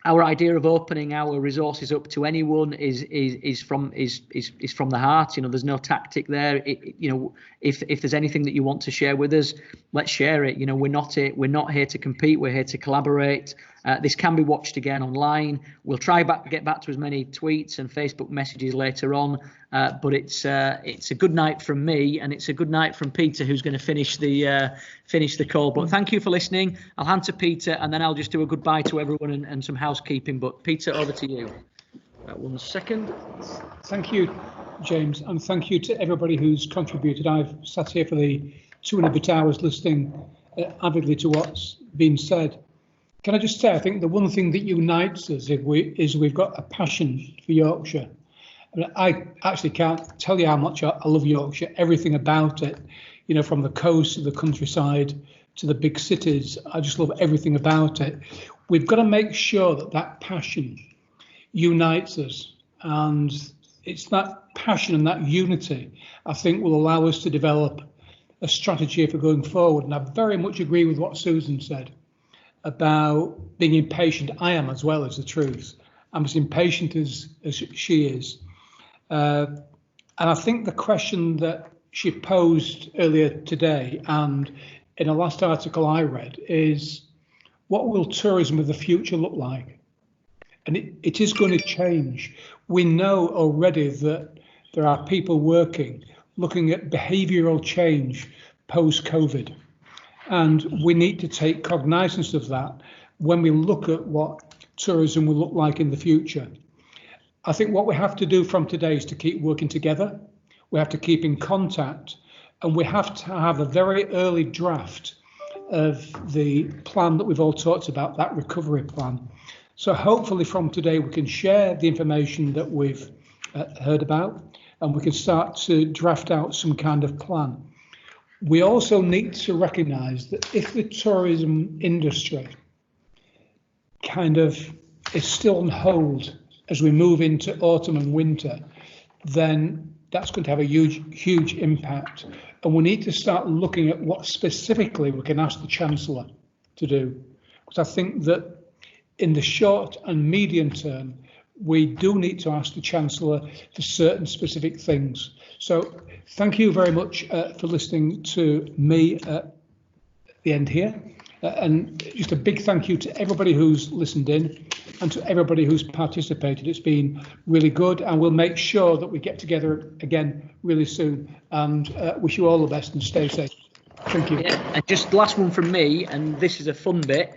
Our idea of opening our resources up to anyone is from the heart. There's no tactic there. If there's anything that you want to share with us, let's share it. We're not here to compete. We're here to collaborate. This can be watched again online. We'll try get back to as many tweets and Facebook messages later on. But it's a good night from me, and it's a good night from Peter, who's going to finish the call. But thank you for listening. I'll hand to Peter, and then I'll just do a goodbye to everyone and some housekeeping. But Peter, over to you. 1 second. Thank you, James, and thank you to everybody who's contributed. I've sat here for the 2.5 hours listening avidly to what's been said. Can I just say, I think the one thing that unites us is we've got a passion for Yorkshire. I actually can't tell you how much I love Yorkshire, everything about it, from the coast to the countryside to the big cities. I just love everything about it. We've got to make sure that passion unites us, and it's that passion and that unity I think will allow us to develop a strategy for going forward. And I very much agree with what Susan said about being impatient. I am as well, as the truth. I'm as impatient as she is. And I think the question that she posed earlier today, and in a last article I read, is what will tourism of the future look like? And it is going to change. We know already that there are people looking at behavioural change post-COVID. And we need to take cognizance of that when we look at what tourism will look like in the future. I think what we have to do from today is to keep working together. We have to keep in contact, and we have to have a very early draft of the plan that we've all talked about, that recovery plan. So hopefully from today we can share the information that we've heard about, and we can start to draft out some kind of plan. We also need to recognise that if the tourism industry kind of is still on hold as we move into autumn and winter, then that's going to have a huge impact. And we need to start looking at what specifically we can ask the Chancellor to do. Because I think that in the short and medium term, we do need to ask the Chancellor for certain specific things. So thank you very much for listening to me at the end here. And just a big thank you to everybody who's listened in and to everybody who's participated. It's been really good, and we'll make sure that we get together again really soon. And wish you all the best and stay safe. Thank you. Yeah, and just last one from me, and this is a fun bit.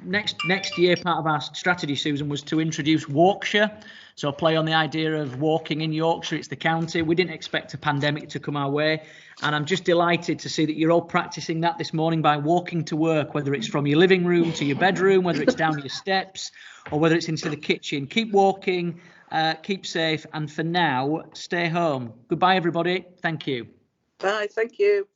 Next year, part of our strategy, Susan, was to introduce Yorkshire. So play on the idea of walking in Yorkshire. It's the county. We didn't expect a pandemic to come our way. And I'm just delighted to see that you're all practicing that this morning by walking to work, whether it's from your living room to your bedroom, whether it's down your steps, or whether it's into the kitchen. Keep walking, keep safe, and for now, stay home. Goodbye, everybody. Thank you. Bye, thank you.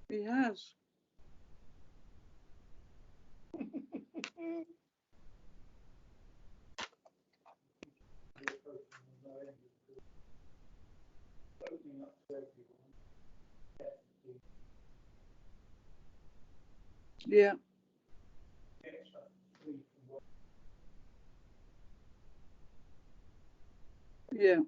He has. Yeah. Yeah.